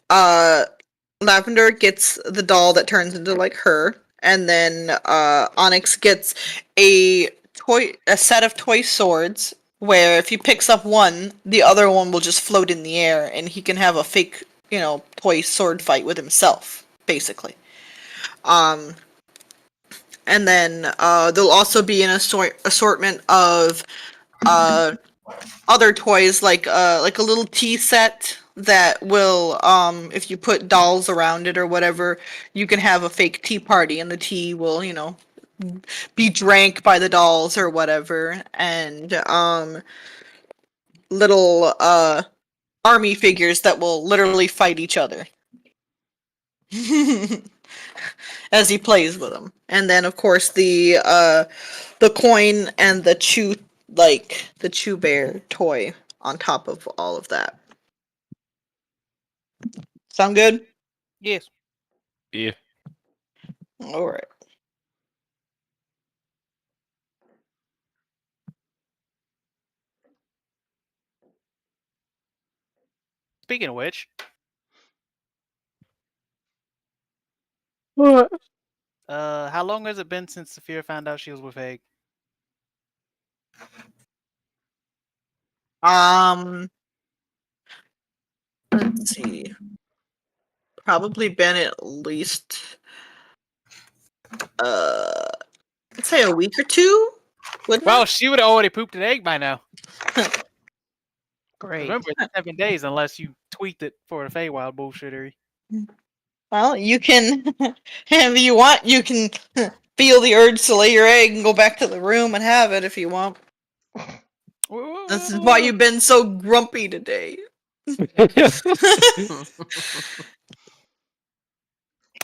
Lavender gets the doll that turns into like her, and then Onyx gets a set of toy swords where if he picks up one, the other one will just float in the air, and he can have a fake, toy sword fight with himself, basically. And then there'll also be an assortment of other toys like a little tea set that will if you put dolls around it or whatever, you can have a fake tea party, and the tea will be drank by the dolls or whatever. And little army figures that will literally fight each other as he plays with them. And then of course the coin and the chew bear toy on top of all of that. Sound good? Yes. Yeah. All right. Speaking of which, What? how long has it been since Sapphira found out she was with Egg? Let's see. Probably been at least let's say a week or two. Well, she would have already pooped an egg by now. Great. Remember, it's 7 days unless you tweaked it for the Feywild bullshittery. Well, you can, if you want, you can feel the urge to lay your egg and go back to the room and have it if you want. This is why you've been so grumpy today.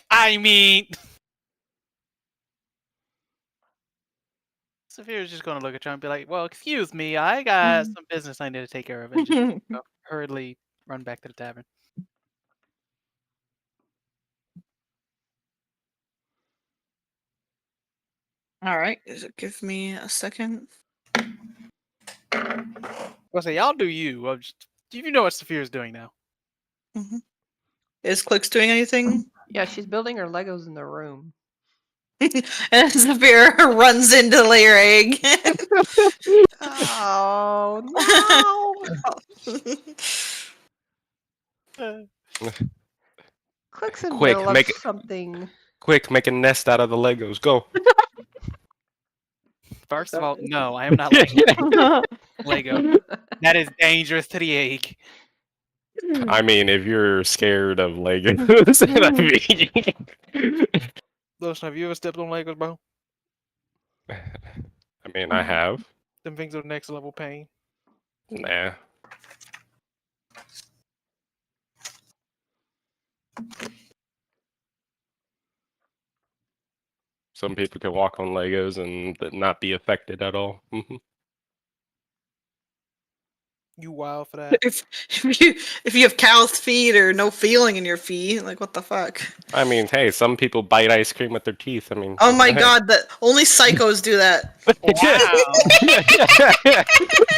I mean, Sapphira's just gonna look at you and be like, "Well, excuse me, I got some business I need to take care of," and just hurriedly run back to the tavern. All right, give me a second. Well, say y'all do you. Do you know what Sapphira's doing now? Is Clicks doing anything? Yeah, she's building her Legos in the room. And Sapphira runs in to lay her egg. Oh no! Click's in the Quick, middle of make it something. quick, make a nest out of the Legos. Go. First of all, no, I am not like Lego. That is dangerous to the egg. I mean, if you're scared of Legos, I mean, Listen, have you ever stepped on Legos, bro? I mean, I have. Them things are next level pain. Nah. Some people can walk on Legos and not be affected at all. You wild for that? If you have callous feet or no feeling in your feet, like what the fuck? I mean, hey, some people bite ice cream with their teeth. I mean, Oh my hey. god, that only psychos do that.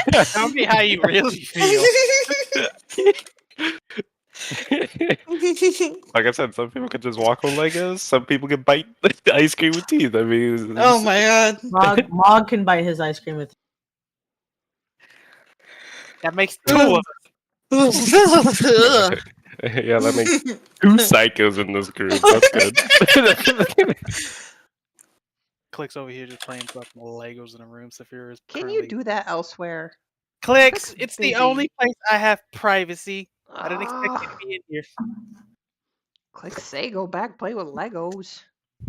Wow. Tell me how you really feel. Like I said, some people can just walk on Legos. Some people can bite the ice cream with teeth. I mean, Oh my god. Mog can bite his ice cream with. That makes two of us. Yeah, that makes two psychos in this group. That's good. Clicks over here just playing fucking Legos in a room. Sapphira is Can you do that elsewhere? Clicks, Click's it's busy. the only place I have privacy. I didn't expect you to be in here. Click say go back play with Legos.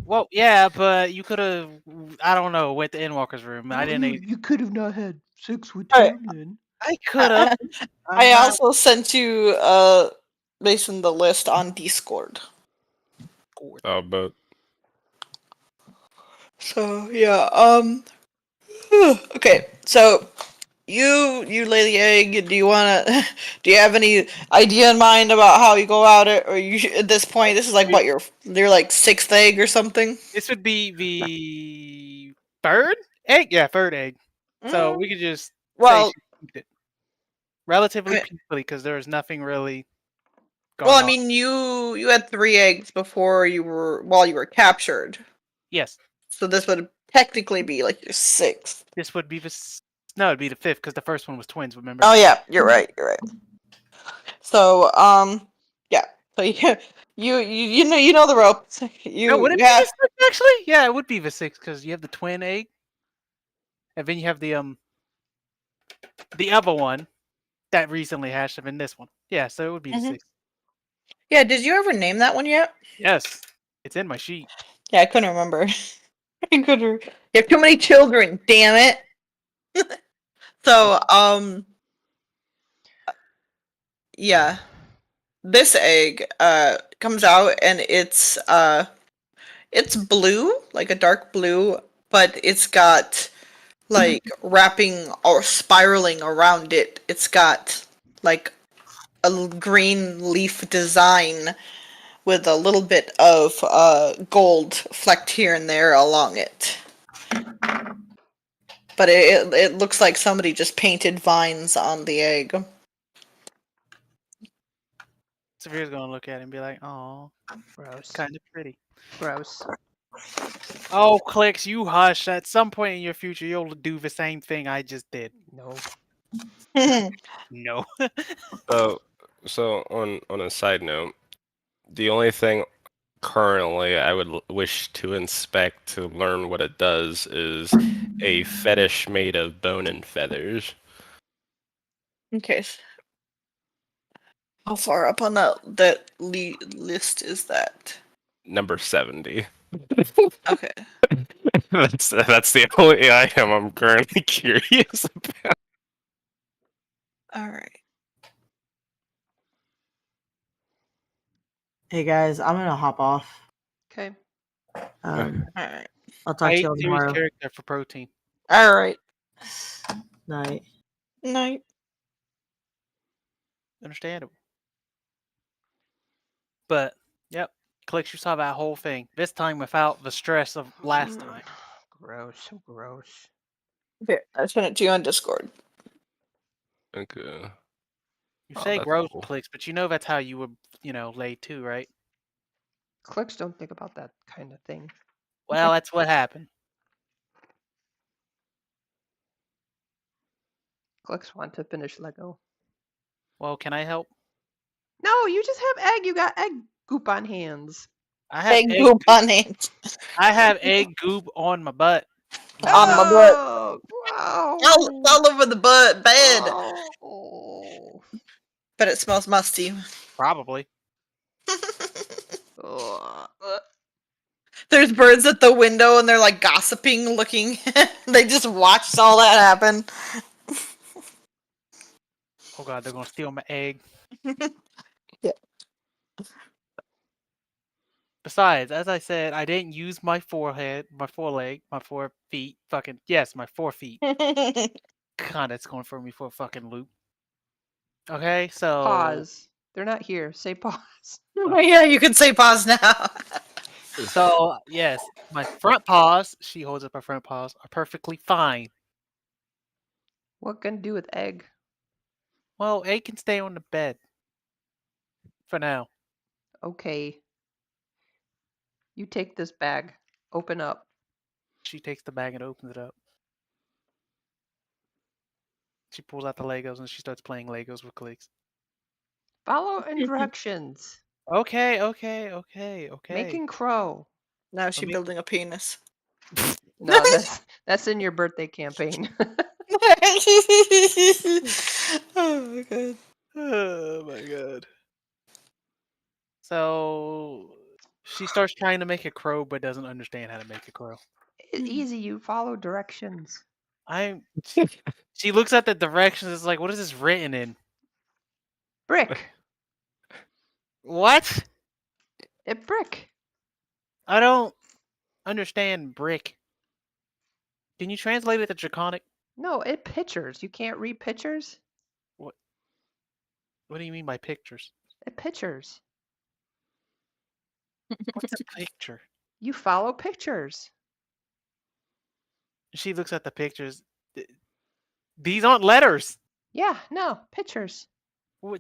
Well, yeah, but you could have, I don't know, went to Endwalker's room. I didn't. You could have not had sex with Alright. Tim. I could have. I also sent you Mason the list on Discord. Oh, but So yeah, okay, so you lay the egg. Do you have any idea in mind about how you go about it, or you at this point this is like what your like 6th egg or something? This would be the third egg. Yeah, third egg. So we could just Well, say she peaked it relatively peacefully because there is nothing really going well, I on. mean, you had 3 eggs before you were captured. Yes. So this would technically be like your 6th. This would be the no, it'd be the 5th because the first one was twins. Remember? Oh yeah, you're right. So yeah. So you know the ropes. No, would it be the 6th actually? Yeah, it would be the 6th because you have the twin egg, and then you have the other one that recently hatched, and then this one. Yeah, so it would be the 6th. Yeah, did you ever name that one yet? Yes, it's in my sheet. Yeah, I couldn't remember. You have too many children, damn it. So, yeah. This egg comes out and it's blue, like a dark blue, but it's got like wrapping or spiraling around it. It's got like a green leaf design with a little bit of gold flecked here and there along it. But it looks like somebody just painted vines on the egg. Saphira's gonna look at it and be like, "Oh, gross, kind of pretty." Gross. Oh, Clicks, you hush. At some point in your future, you'll do the same thing I just did. No. No. So on a side note, the only thing currently I would wish to inspect to learn what it does is a fetish made of bone and feathers. Okay. How far up on that list is that? Number 70. Okay. That's the only item I'm currently curious about. All right. Hey guys, I'm gonna hop off. Okay. All right. I'll talk to you tomorrow. Character for protein. All right. Night. Night. Understandable. But yep, Clicks, you saw that whole thing. This time without the stress of last time. Gross. So gross. Okay, I sent it to you on Discord. Okay. You say that's gross, cool. Clicks, but you know that's how you would, lay too, right? Clicks don't think about that kind of thing. Well, that's what happened. Clicks want to finish Lego. Well, can I help? No, you just have egg. You got egg goop on hands. I have Egg goop on hands. I have egg goop on my butt. On my butt. Oh, wow. All over the butt. Bad. Oh. But it smells musty. Probably. There's birds at the window and they're like gossiping, looking. They just watched all that happen. Oh god, they're gonna steal my egg. Yeah. Besides, as I said, I didn't use my forehead, my foreleg, my 4 feet. Fucking yes, my 4 feet. God, it's going for me for a fucking loop. Okay, so Pause. They're not here. Say pause. Yeah, you can say pause now. So yes, my front paws. She holds up her front paws are perfectly fine. What can do with egg? Well, egg can stay on the bed for now. Okay. You take this bag. Open up. She takes the bag and opens it up. She pulls out the Legos and she starts playing Legos with Clicks. Follow directions. Okay. Making crow. Now she's building a penis. No, that's in your birthday campaign. Oh my god. Oh my god. So she starts trying to make a crow but doesn't understand how to make a crow. Easy, you follow directions. She looks at the directions, it's like, what is this written in? Brick. What? Brick. I don't understand brick. Can you translate it to Draconic? No, pictures. You can't read pictures? What do you mean by pictures? Pictures. What's a picture? You follow pictures. She looks at the pictures. These aren't letters. Yeah, no, pictures.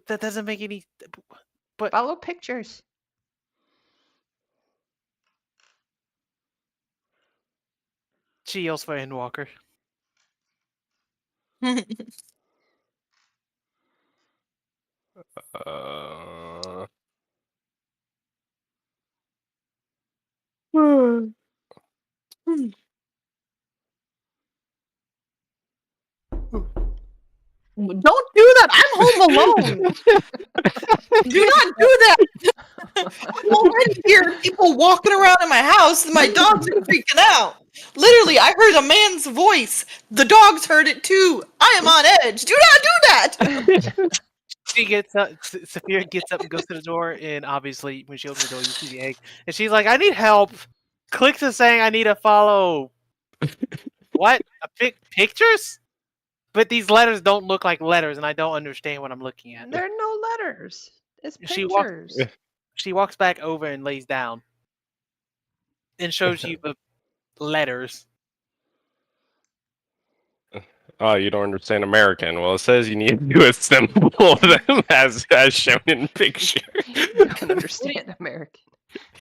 That doesn't make any... But follow pictures. She yells for Endwalker. Don't do that. I'm home alone. Do not do that. I'm already hearing people walking around in my house and my dogs are freaking out. Literally, I heard a man's voice. The dogs heard it too. I am on edge. Do not do that. She gets up. Sapphira gets up and goes to the door, and obviously, when she opens the door, you see the egg, and she's like, "I need help." Clicks is saying, "I need to follow." What? Pictures? But these letters don't look like letters, and I don't understand what I'm looking at. There are no letters. It's pictures. She walks back over and lays down, and shows you the letters. Oh, you don't understand American. Well, it says you need to assemble them as shown in picture. You don't understand American.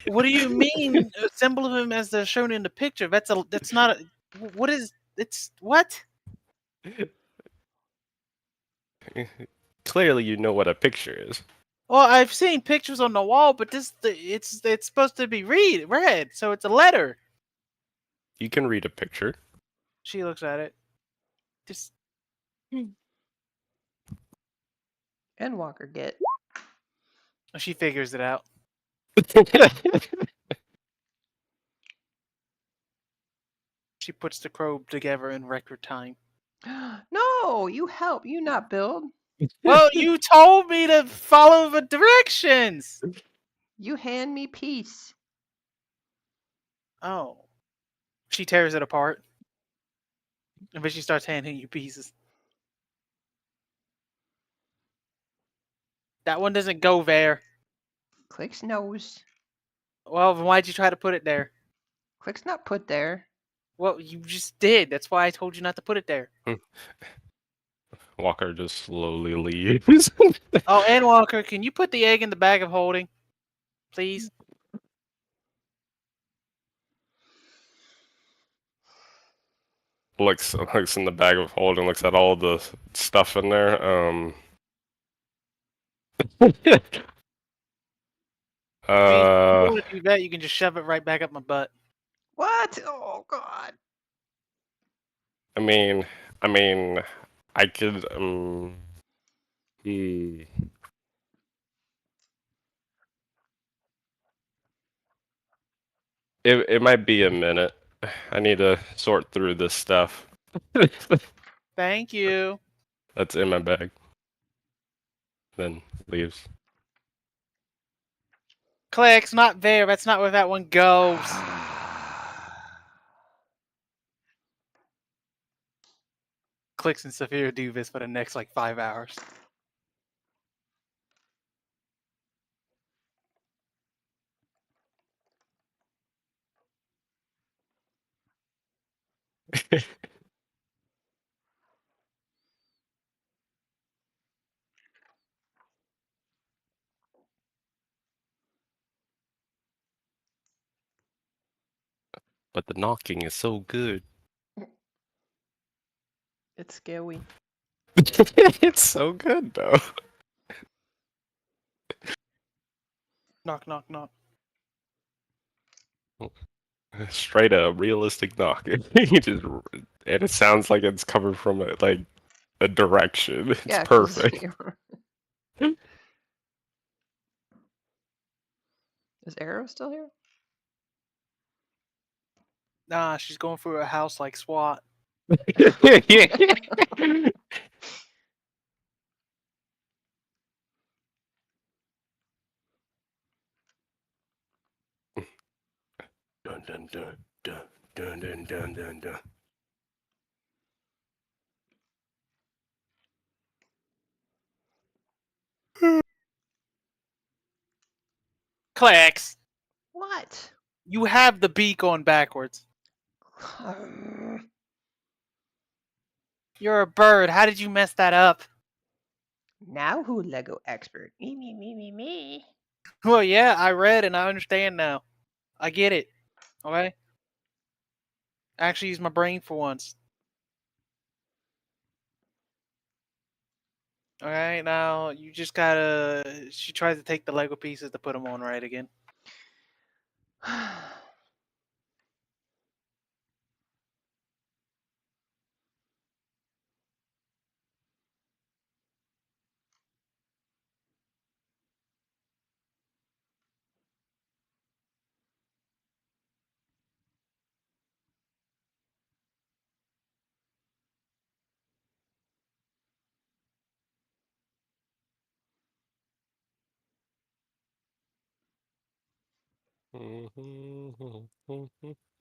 What do you mean? Assemble them as they're shown in the picture. That's not a. What is? It's what? Clearly, you know what a picture is. Well, I've seen pictures on the wall, but it's supposed to be read, so it's a letter. You can read a picture. She looks at it. Just. Endwalker get. She figures it out. She puts the crow together in record time. No, you help. You not build. Well, you told me to follow the directions. You hand me peace. Oh. She tears it apart. And then she starts handing you pieces. That one doesn't go there. Clicks nose. Well, then why'd you try to put it there? Clicks not put there. Well, you just did. That's why I told you not to put it there. Walker just slowly leaves. Oh, and Walker, can you put the egg in the bag of holding? Please? looks in the bag of holding, looks at all the stuff in there. I mean, if you want to do that, you can just shove it right back up my butt. What? Oh God. I mean, I could. It might be a minute. I need to sort through this stuff. Thank you. That's in my bag. Then leaves. Clicks, not there. That's not where that one goes. Clicks and Sapphira do this for the next like 5 hours. But the knocking is so good. It's scary. It's so good though. Knock, knock, knock. Straight up realistic knock. You just, and it sounds like it's coming from a direction. It's Yeah, perfect. Is Aero still here? Nah, she's going through a house like SWAT. Dun dun dun dun dun dun dun dun dun. Clicks! What? You have the beak on backwards. You're a bird. How did you mess that up? Now who Lego expert? Me. Well, yeah, I read and I understand now. I get it. Okay? I actually use my brain for once. Alright, now you just gotta... She tries to take the Lego pieces to put them on right again.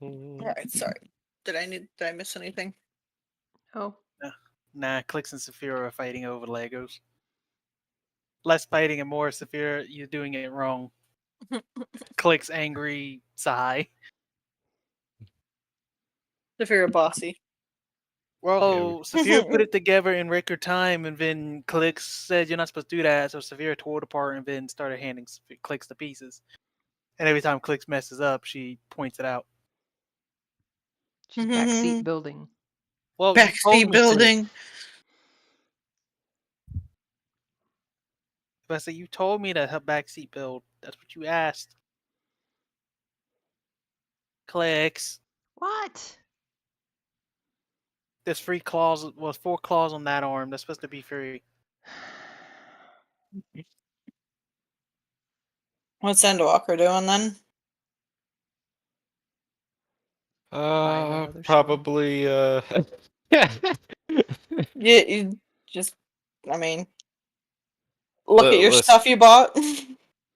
Alright, sorry. Did I miss anything? Oh. Nah, Clicks and Sapphira are fighting over Legos. Less fighting and more Sapphira, you're doing it wrong. Clicks angry sigh. Sapphira bossy. Well, Sapphira put it together in record time, and then Clicks said you're not supposed to do that, so Sapphira tore it apart and then started handing Clicks the pieces. And every time Clicks messes up, she points it out. She's backseat building. Well, backseat building. I said you told me to have backseat build. That's what you asked. Clicks. What? There's 4 claws on that arm. That's supposed to be free. What's Endwalker doing then? Probably. Yeah, you just. I mean, look at your stuff you bought.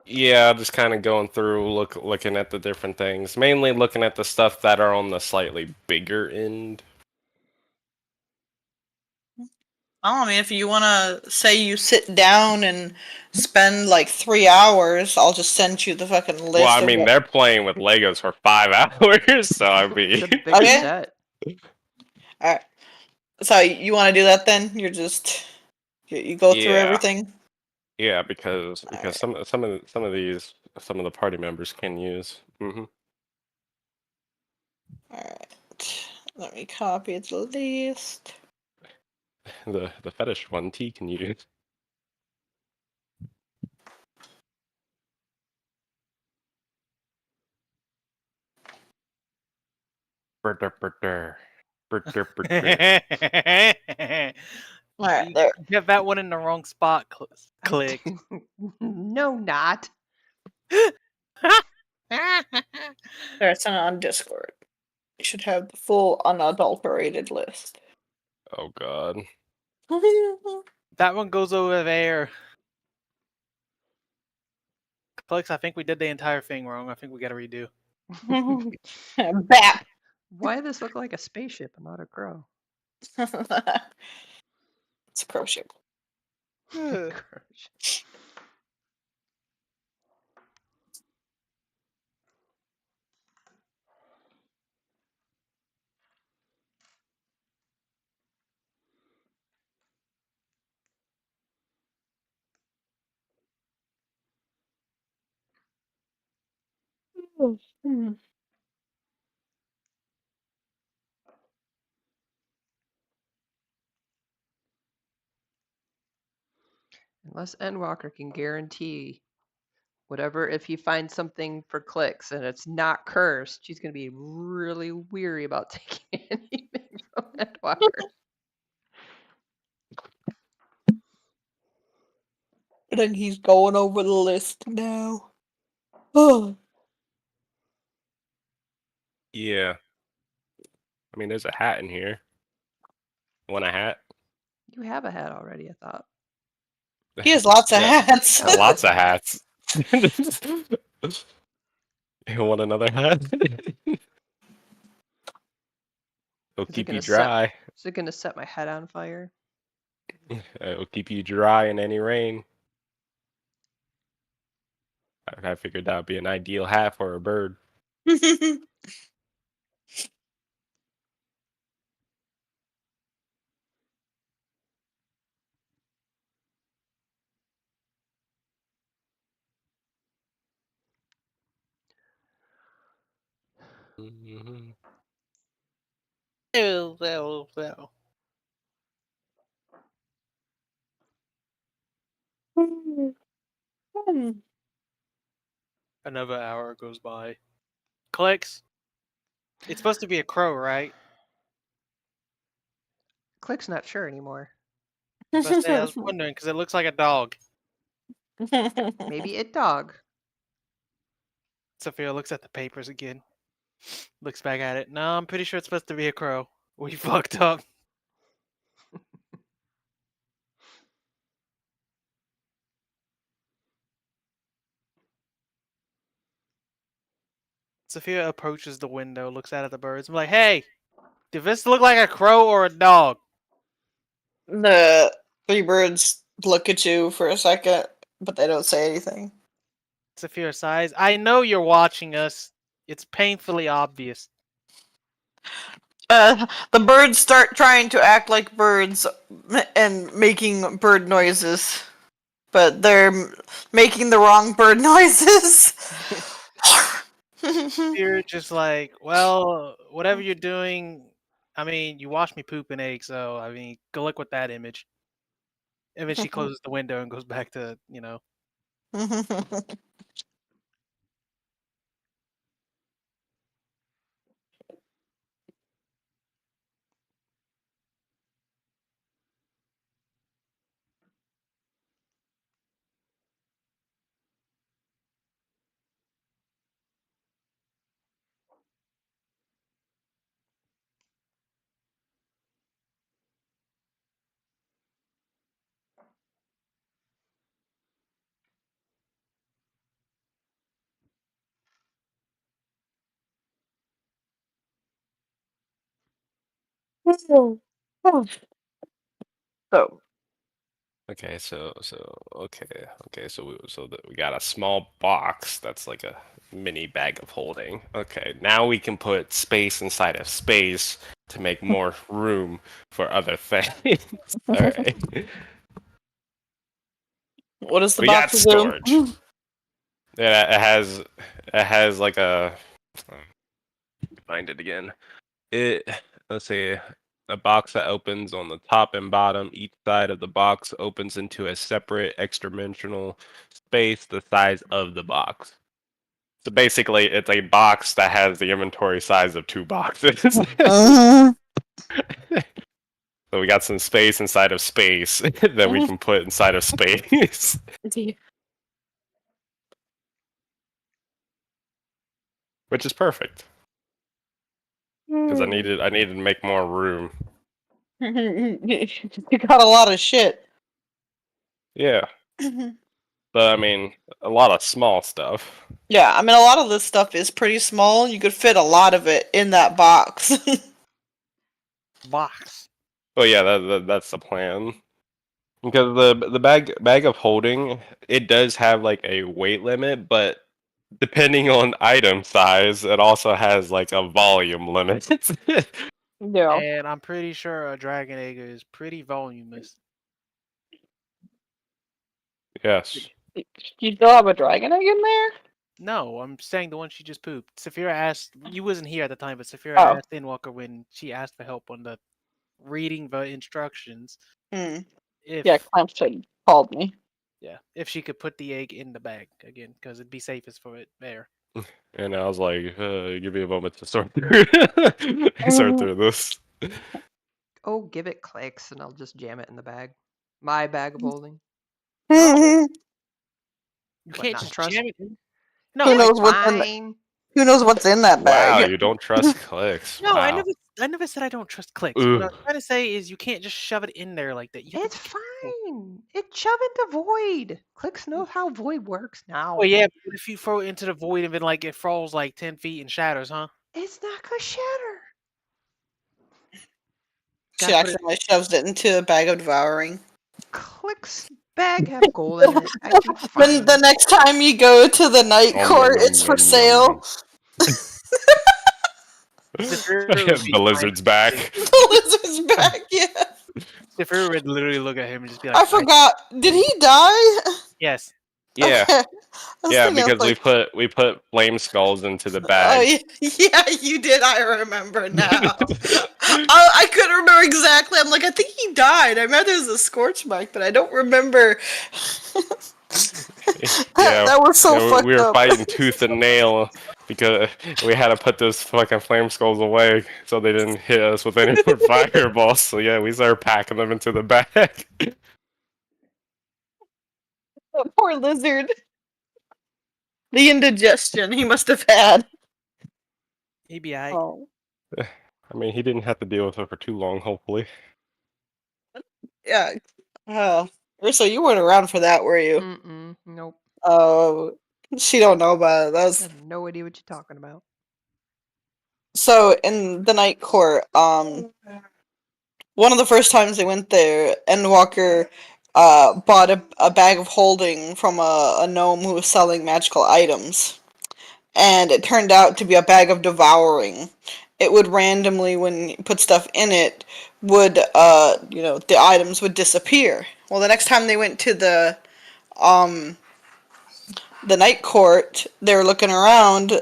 Yeah, just kind of going through, looking at the different things. Mainly looking at the stuff that are on the slightly bigger end. I mean, if you want to say you sit down and spend like 3 hours, I'll just send you the fucking list. Well, I mean, they're playing with Legos for 5 hours, so I mean. Okay. Set. All right. So you want to do that then? You're just you go through everything. Yeah, because right. some of the party members can use. Mm-hmm. All right. Let me copy the list. The fetish one T can use. Burr, burr. Alright, there. You have that one in the wrong spot. Click. No, not. There, it's on Discord. You should have the full unadulterated list. Oh god. That one goes over there. Clicks, I think we did the entire thing wrong. I think we gotta redo. Bap! Why does this look like a spaceship and not a crow? It's a crow ship. Unless Endwalker can guarantee whatever, if he finds something for clicks and it's not cursed, she's going to be really weary about taking anything from Endwalker. And then he's going over the list now. Oh. Yeah. I mean, there's a hat in here. Want a hat? You have a hat already, I thought. He has lots of hats. Lots of hats. You want another hat? It'll keep you dry. Is it going to set my head on fire? It'll keep you dry in any rain. I figured that would be an ideal hat for a bird. Mm-hmm. Another hour goes by. Clicks. It's supposed to be a crow, right? Click's not sure anymore. I was wondering because it looks like a dog. Maybe a dog. Sapphira looks at the papers again. Looks back at it. No, I'm pretty sure it's supposed to be a crow. We fucked up. Sapphira approaches the window, looks out at the birds. I'm like, hey, did this look like a crow or a dog? The three birds look at you for a second, but they don't say anything. Sapphira sighs. I know you're watching us. It's painfully obvious. The birds start trying to act like birds and making bird noises, but they're making the wrong bird noises. You're just like, well, whatever you're doing, I mean, you watched me poop an egg, so, I mean, go look with that image. And then she closes the window and goes back to, So Okay, so we got a small box that's like a mini bag of holding. Okay, now we can put space inside of space to make more room for other things. All right. What does the We box got storage. do? Yeah, it has like a find it again. let's see, a box that opens on the top and bottom. Each side of the box opens into a separate extra-dimensional space the size of the box. So basically, it's a box that has the inventory size of 2 boxes. So we got some space inside of space that we can put inside of space. Which is perfect. Because I needed to make more room. You got a lot of shit. Yeah. But I mean, a lot of small stuff. Yeah, I mean, a lot of this stuff is pretty small. You could fit a lot of it in that box. Box. Oh yeah, that's the plan. Because the bag of holding, it does have like a weight limit, but depending on item size, it also has like a volume limit. Yeah. And I'm pretty sure a dragon egg is pretty voluminous. Yes. You still have a dragon egg in there? No, I'm saying the one she just pooped. Sapphira asked, you wasn't here at the time, but Sapphira asked Endwalker when she asked for help on the reading the instructions. If, Yeah, Clamshell called me. Yeah, if she could put the egg in the bag again, because it'd be safest for it there. And I was like, give me a moment to sort through this. Oh, give it clicks and I'll just jam it in the bag. My bag of holding. You What, can't not just trust jam it. me? No, Who knows it's what's in fine. Who knows what's in that bag? Wow, you don't trust clicks. No, Wow. I never said I don't trust clicks. What I'm trying to say is you can't just shove it in there like that. It's fine. It shove into void. Clicks knows how void works now. Well, yeah, but if you throw it into the void and then like it falls like 10 feet and shatters, huh? It's not gonna shatter. She accidentally shoves it into a bag of devouring. Clicks bag have gold in it. When the next time you go to the night court, it's for sale. The lizard's back. The lizard's back, yeah. Sapphira would literally look at him and just be like, I forgot. Did he die? Yes. Yeah. Okay. Yeah, because we put flame skulls into the bag. Oh, yeah, you did. I remember now. I couldn't remember exactly. I'm like, I think he died. I remember there was a scorch mark, but I don't remember. Yeah, that was so fucked up. We were fighting tooth and nail because we had to put those fucking flame skulls away so they didn't hit us with any more fireballs. So yeah, we started packing them into the bag. That poor lizard. The indigestion he must have had. He'd be alright. Oh. I mean, he didn't have to deal with it for too long, hopefully. Yeah. Oh. Ursa, you weren't around for that, were you? Nope. Oh. She don't know about it. I have no idea what you're talking about. So, in the night court, one of the first times they went there, Endwalker bought a bag of holding from a gnome who was selling magical items. And it turned out to be a bag of devouring. It would randomly, when you put stuff in it, would, the items would disappear. Well, the next time they went to the night court, they were looking around,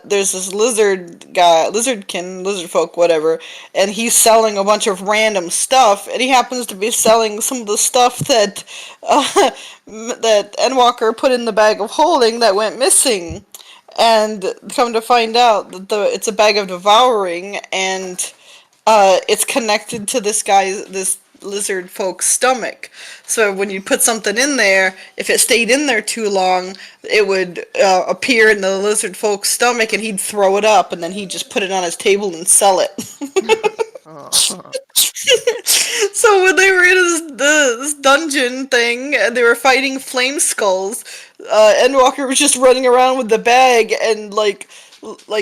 there's this lizard guy, lizard folk, whatever, and he's selling a bunch of random stuff, and he happens to be selling some of the stuff that, that Endwalker put in the bag of holding that went missing. And come to find out that it's a bag of devouring, and it's connected to this lizard folk's stomach. So when you put something in there, if it stayed in there too long, it would appear in the lizard folk's stomach, and he'd throw it up, and then he'd just put it on his table and sell it. So when they were in this dungeon thing, and they were fighting flame skulls, Endwalker was just running around with the bag and like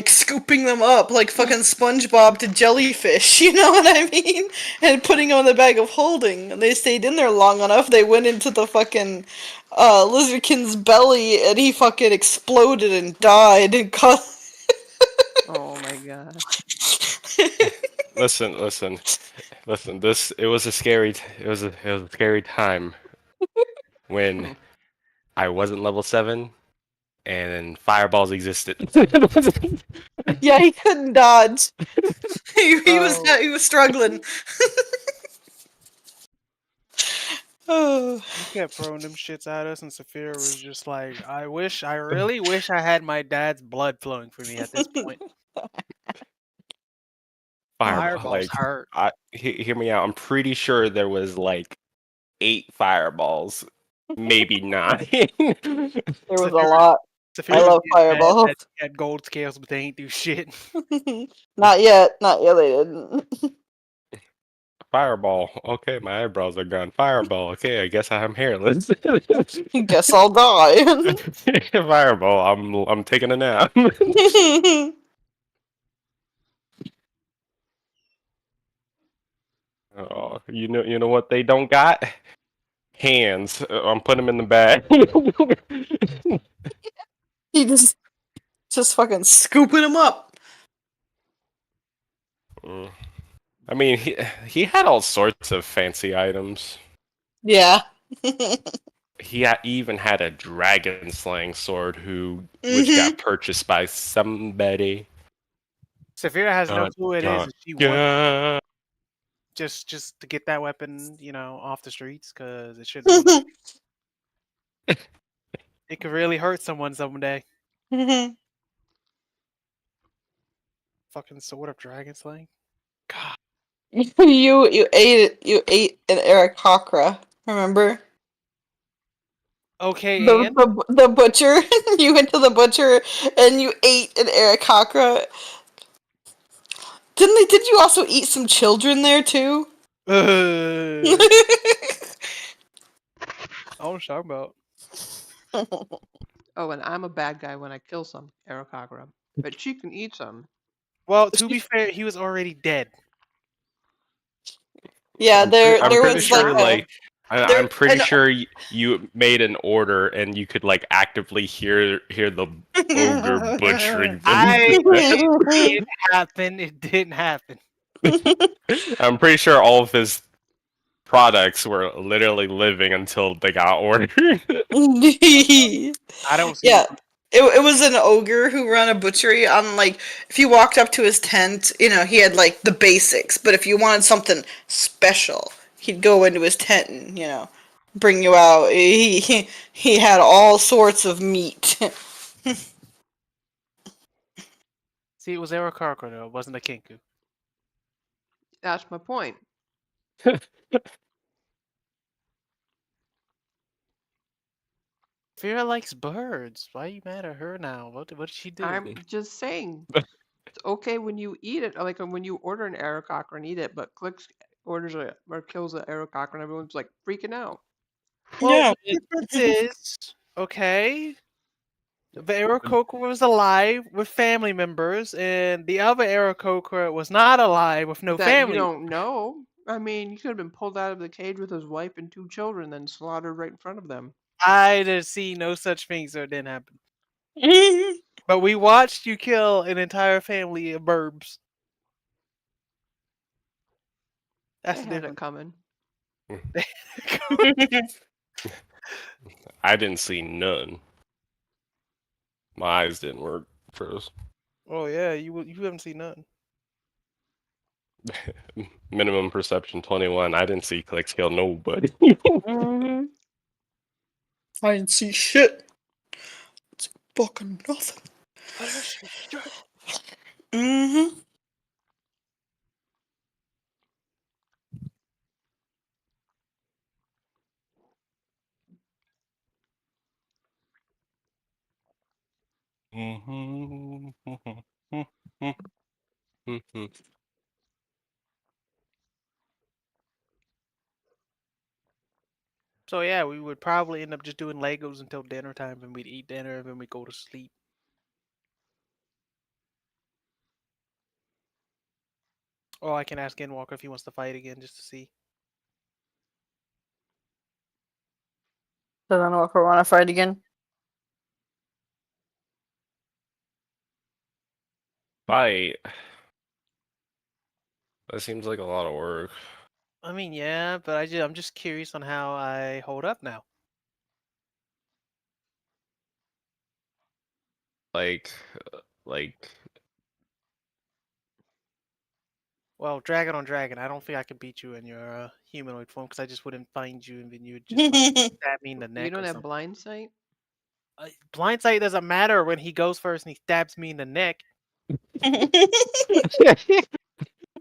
scooping them up like fucking SpongeBob to jellyfish, you know what I mean? And putting them in the bag of holding. And they stayed in there long enough, they went into the fucking Lizardkin's belly, and he fucking exploded and died and cut. Oh my god. Listen. It was a scary time when I wasn't level 7 and fireballs existed. Yeah, he couldn't dodge. he was struggling. Oh. He kept throwing them shits at us, and Sapphira was just like, I really wish I had my dad's blood flowing for me at this point. Fireballs hurt. Hear me out. I'm pretty sure there was like 8 fireballs, maybe 9. There was a lot. Sapphira I love fireballs. They had gold scales, but they ain't do shit. Not yet. Not yet. They didn't. Fireball. Okay, my eyebrows are gone. Fireball. Okay, I guess I'm hairless. Guess I'll die. Fireball. I'm taking a nap. Oh, you know what they don't got? Hands. I'm putting them in the bag. He just fucking scooping them up. I mean, he had all sorts of fancy items. Yeah. He even had a dragon slaying sword, which got purchased by somebody. Sapphira has no clue it is. She wants just to get that weapon, off the streets, because it should. It could really hurt someone someday. Fucking sword of dragon slaying. God. You ate it. You ate an Aarakocra. Remember? Okay, the butcher. You went to the butcher and you ate an Aarakocra. Did you also eat some children there too? I was talking about. Oh, and I'm a bad guy when I kill some Aarakocra, but she can eat some. Well, to be fair, he was already dead. Yeah, I'm pretty sure you made an order and you could like actively hear the ogre butchering them. It happened. It didn't happen. I'm pretty sure all of his products were literally living until they got ordered. I don't see. Yeah. It was an ogre who ran a butchery on, like, if you walked up to his tent, he had, like, the basics. But if you wanted something special, he'd go into his tent and, bring you out. He had all sorts of meat. See, it was Aarakocra, though. It wasn't a Kinku. That's my point. Vera likes birds. Why are you mad at her now? What did she do? I'm just saying. It's okay when you eat it, like when you order an Aarakocra and eat it, but Clicks orders it or kills an Aarakocra and everyone's like freaking out. Well, the difference is, okay, the Aarakocra was alive with family members, and the other Aarakocra was not alive with no family. You don't know. I mean, he could have been pulled out of the cage with his wife and 2 children, then slaughtered right in front of them. I didn't see no such thing, so it didn't happen. But we watched you kill an entire family of burbs. That's they had it coming. I didn't see none. My eyes didn't work first. Oh yeah, you haven't seen nothing. Minimum perception 21. I didn't see Clicks kill nobody. I didn't see shit. It's fucking nothing. Mm-hmm. So yeah, we would probably end up just doing Legos until dinner time, and we'd eat dinner, and then we'd go to sleep. Or I can ask Endwalker if he wants to fight again, just to see. Does Endwalker want to fight again? Fight. That seems like a lot of work. I mean, yeah, but I'm just curious on how I hold up now. Like Well, dragon on dragon, I don't think I could beat you in your humanoid form because I just wouldn't find you and then you would just like, stab me in the neck. You don't or have something. blind sight? Blind sight doesn't matter when he goes first and he stabs me in the neck.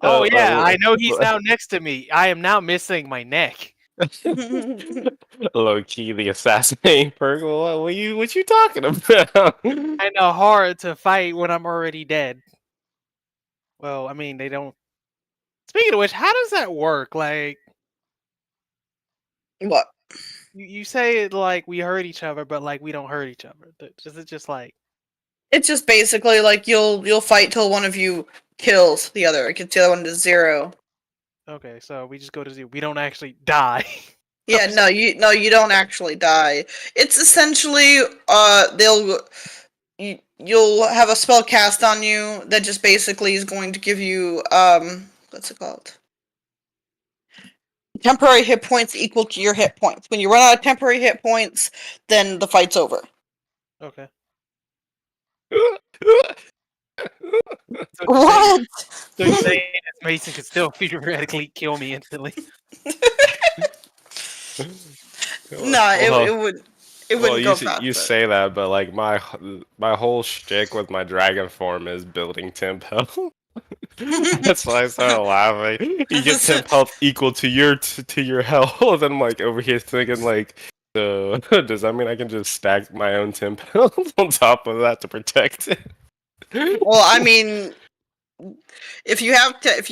Oh yeah, I know he's now next to me. I am now missing my neck. Low key, the assassinating perk. What you talking about? I know hard to fight when I'm already dead. Well, I mean they don't. Speaking of which, how does that work? Like, What? you say it like we hurt each other, but like we don't hurt each other. Is it just like? It's just basically like you'll fight till one of you kills the other. It gets the other one to 0. Okay, so we just go to 0. We don't actually die. Yeah, no, you don't actually die. It's essentially you'll have a spell cast on you that just basically is going to give you what's it called? Temporary hit points equal to your hit points. When you run out of temporary hit points, then the fight's over. Okay. What? So you're saying Mason could still theoretically kill me instantly? No, it would. It wouldn't go past you it. say that, but like my whole shtick with my dragon form is building temp health. That's why I started laughing. You get temp health equal to your health, and I'm like over here thinking like, so does that mean I can just stack my own temp health on top of that to protect it? Well, I mean, if you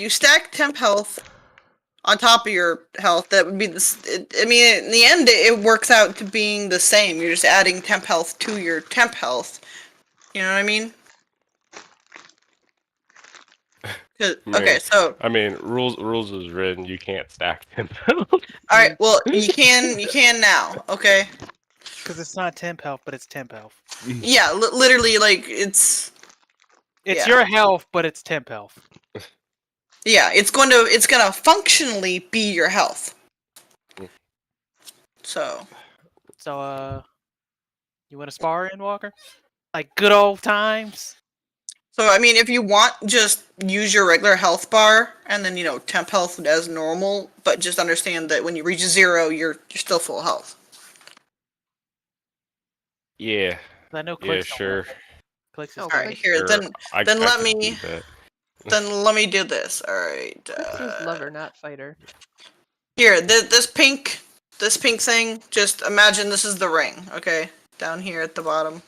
stack temp health on top of your health, that would be I mean, in the end, it works out to being the same. You're just adding temp health to your temp health. You know what I mean? Okay, so I mean, rules is written. You can't stack temp health. all right, well, you can now. Okay. Because it's not temp health, but it's temp health. Yeah, literally, like it's your health, but it's temp health. Yeah, it's gonna functionally be your health. So, you want to spar, Endwalker? Like good old times? So I mean, if you want, just use your regular health bar, and then temp health as normal. But just understand that when you reach 0, you're still full health. Yeah. I know yeah, sure. Clicks is Alright, here, then let me do this. Alright. Clicks is lover, not fighter. Here, this pink thing, just imagine this is the ring, okay? Down here at the bottom.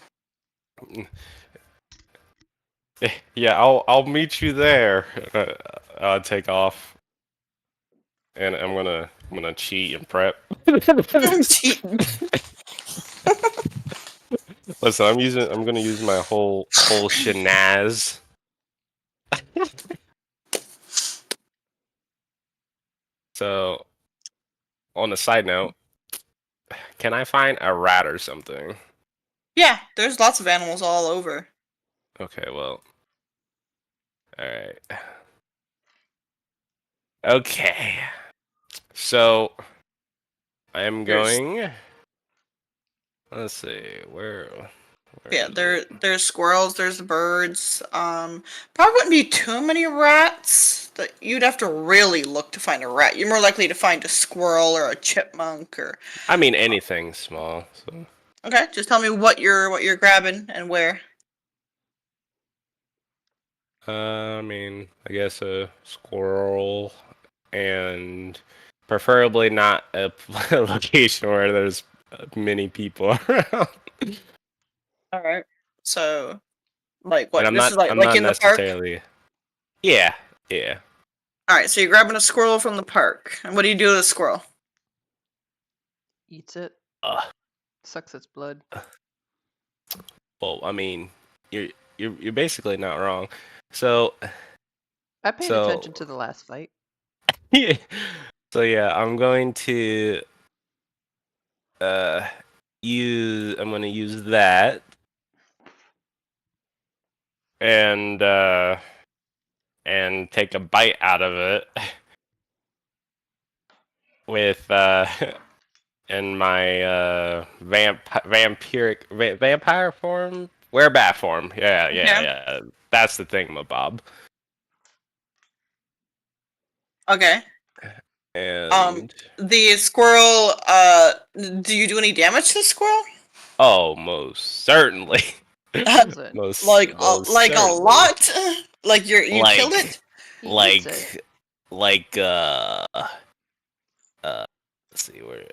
Yeah, I'll meet you there. Take off, and I'm gonna cheat and prep. Listen, I'm gonna use my whole shenaz. So, on a side note, can I find a rat or something? Yeah, there's lots of animals all over. Okay, well. Alright. Okay. So, I am going... Let's see, where yeah, there's squirrels, there's birds. Probably wouldn't be too many rats. That you'd have to really look to find a rat. You're more likely to find a squirrel or a chipmunk or. I mean anything small. So. Okay, just tell me what you're grabbing and where. I mean, I guess a squirrel, and preferably not a location where there's many people around. All right. So, like what? And This is like in the park. Yeah. All right. So you're grabbing a squirrel from the park, and what do you do with a squirrel? Eats it. Sucks its blood. Well, I mean, you're basically not wrong. So. I paid attention to the last fight. Yeah. So yeah, I'm going to use that. And take a bite out of it with in my vampire form, werebat form. Yeah. That's the thing, my Bob. Okay. And the squirrel. Do you do any damage to the squirrel? oh, most certainly. most like most a certainly. lot. Like you like, killed it. Like let's see where.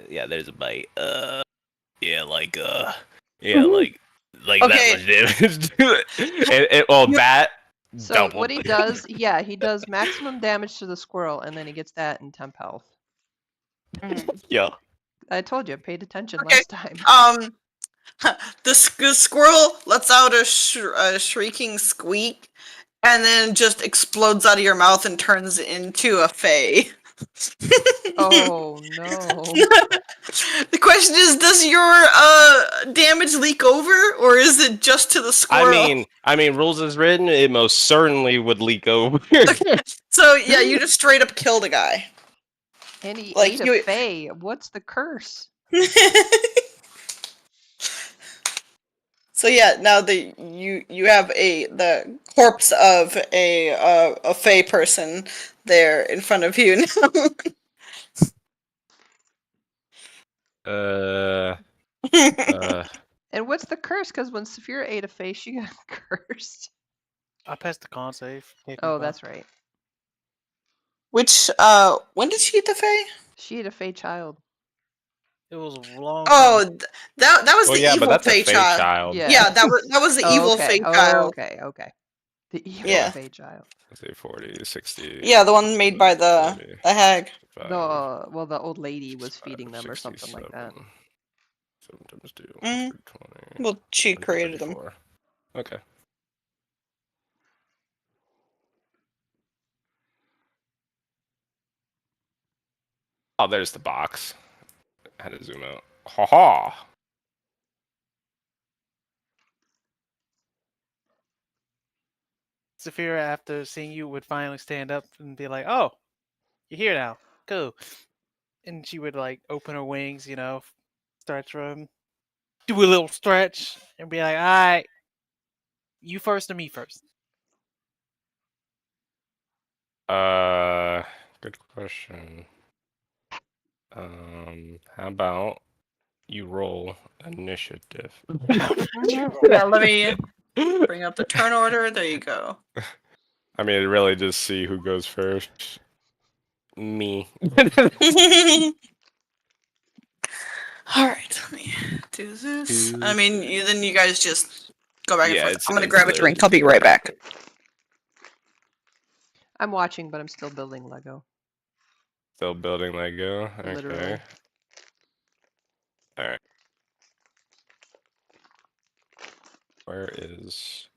Yeah, there's a bite. Yeah, yeah, like Okay. that much damage to it. Well, bat. So doubled. what he does, yeah, he does maximum damage to the squirrel, and then he gets that in temp health. Yeah. I told you, I paid attention Okay. last time. The squirrel lets out a shrieking squeak, and then just explodes out of your mouth and turns into a fae. Oh no. The question is, does your damage leak over, or is it just to the squirrel? I mean, rules as written, it most certainly would leak over. So yeah, you just straight up killed a guy. And he ate a fae. What's the curse? So yeah, now you have the corpse of a fae person there in front of you now. And what's the curse? Because when Sapphira ate a fae, she got cursed. I passed the con save. Oh, that's right. Which when did she eat the fae? She ate a fae child. It was a long. Oh, that was the yeah, evil but that's fae a fae child. child. Yeah, that was the evil fae child. Okay. The evil fae child. Let's say 40, 60. Yeah, the one made by the hag. The old lady was feeding them or something like that. 7 times 2, 120. Well, she created them. Okay. Oh, there's the box. I had to zoom out. Ha ha! Sapphira, after seeing you, would finally stand up and be like, "Oh, you're here now. Go." And she would like open her wings, stretch them, do a little stretch, and be like, "All right, you first or me first?" Good question. How about you roll initiative? Yeah, let me bring up the turn order. There you go. I mean, really just see who goes first. Me. Alright, let me do this. I mean, then you guys just go back and forth. I'm gonna it's grab a drink. I'll be right back. I'm watching, but I'm still building Lego. Still building Lego? Okay. Literally. Alright. Where is...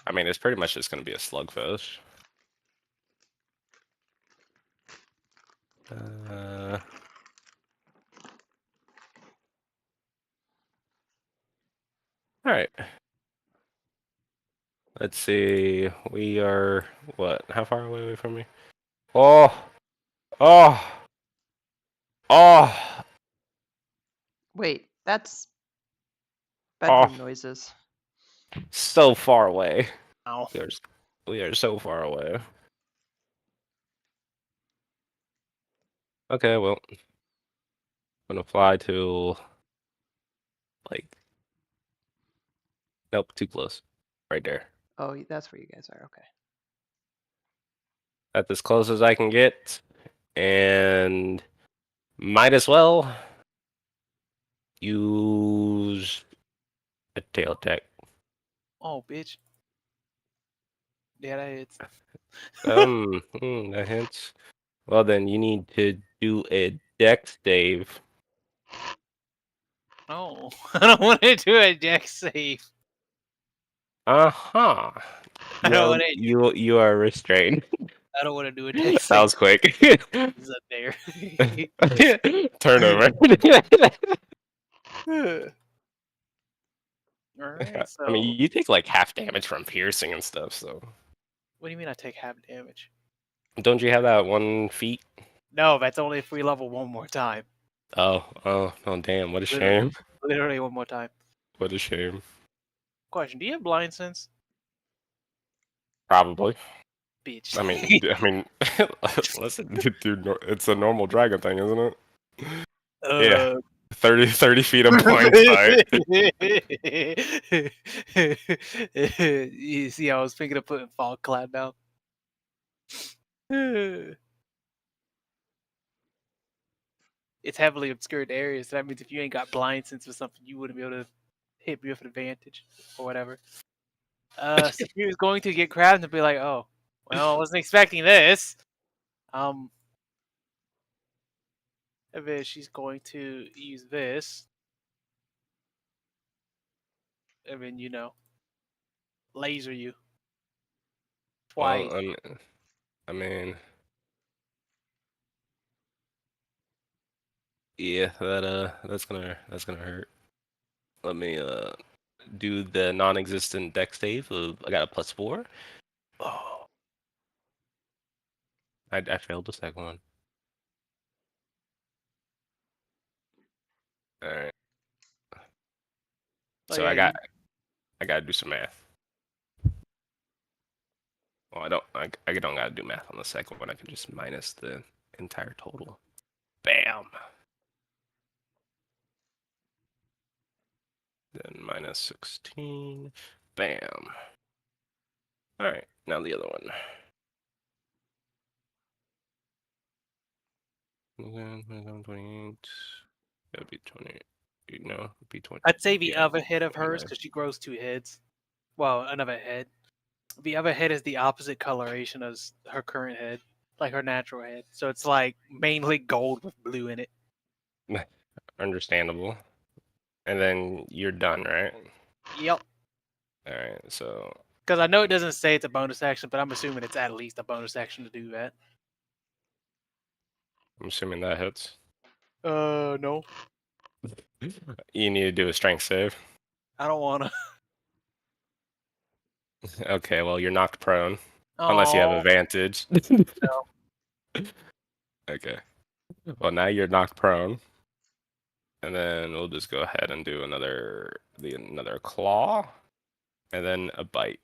I mean, it's pretty much just going to be a slugfish. Alright. Let's see. We are... What? How far away from me? Oh! Wait, that's bedroom noises. So far away. Ow. We are so far away. Okay, well, I'm gonna fly to nope, too close. Right there. Oh, that's where you guys are. Okay. That's as close as I can get, and might as well use a tail attack. Oh, bitch. Yeah, that hits. That hits. Well, then you need to do a dex save. Oh, I don't want to do a dex save. Uh-huh. I don't want to. You are restrained. I don't want to do a dex save. That was quick. He's up there. Turnover. Alright, so... I mean, you take like half damage from piercing and stuff, so... What do you mean I take half damage? Don't you have that 1 feat? No, that's only if we level one more time. Oh, damn, what a shame. Literally one more time. What a shame. Question, do you have blind sense? Probably. Bitch. I mean, listen, dude, it's a normal dragon thing, isn't it? Yeah, 30 feet of blind sight. You see, I was thinking of putting fog cloud down. It's heavily obscured areas, so that means if you ain't got blind sense or something, you wouldn't be able to hit me with an advantage or whatever. Sapphira is going to get grabbed and be like, "Oh, well, I wasn't expecting this." And then she's going to use this, and then laser you twice. Well, I mean, yeah, that's gonna hurt. Let me do the non-existent dex save. I got a +4. Oh, I failed the second one. All right. So yeah, I gotta do some math. Well, I don't gotta do math on the second one. I can just minus the entire total. Bam. Then minus 16. Bam. All right. Now the other one. 28. That'd be 20. No, it'd be 20. I'd say the Yeah, other head of hers 29. because she grows 2 heads. Well, another head. The other head is the opposite coloration as her current head, like her natural head. So it's like mainly gold with blue in it. Understandable. And then you're done, right? Yep. All right. So. Because I know it doesn't say it's a bonus action, but I'm assuming it's at least a bonus action to do that. I'm assuming that hits. No. You need to do a strength save. I don't want to. Okay, well, you're knocked prone. Unless you have advantage. No. Okay. Well, now you're knocked prone. And then we'll just go ahead and do another claw. And then a bite.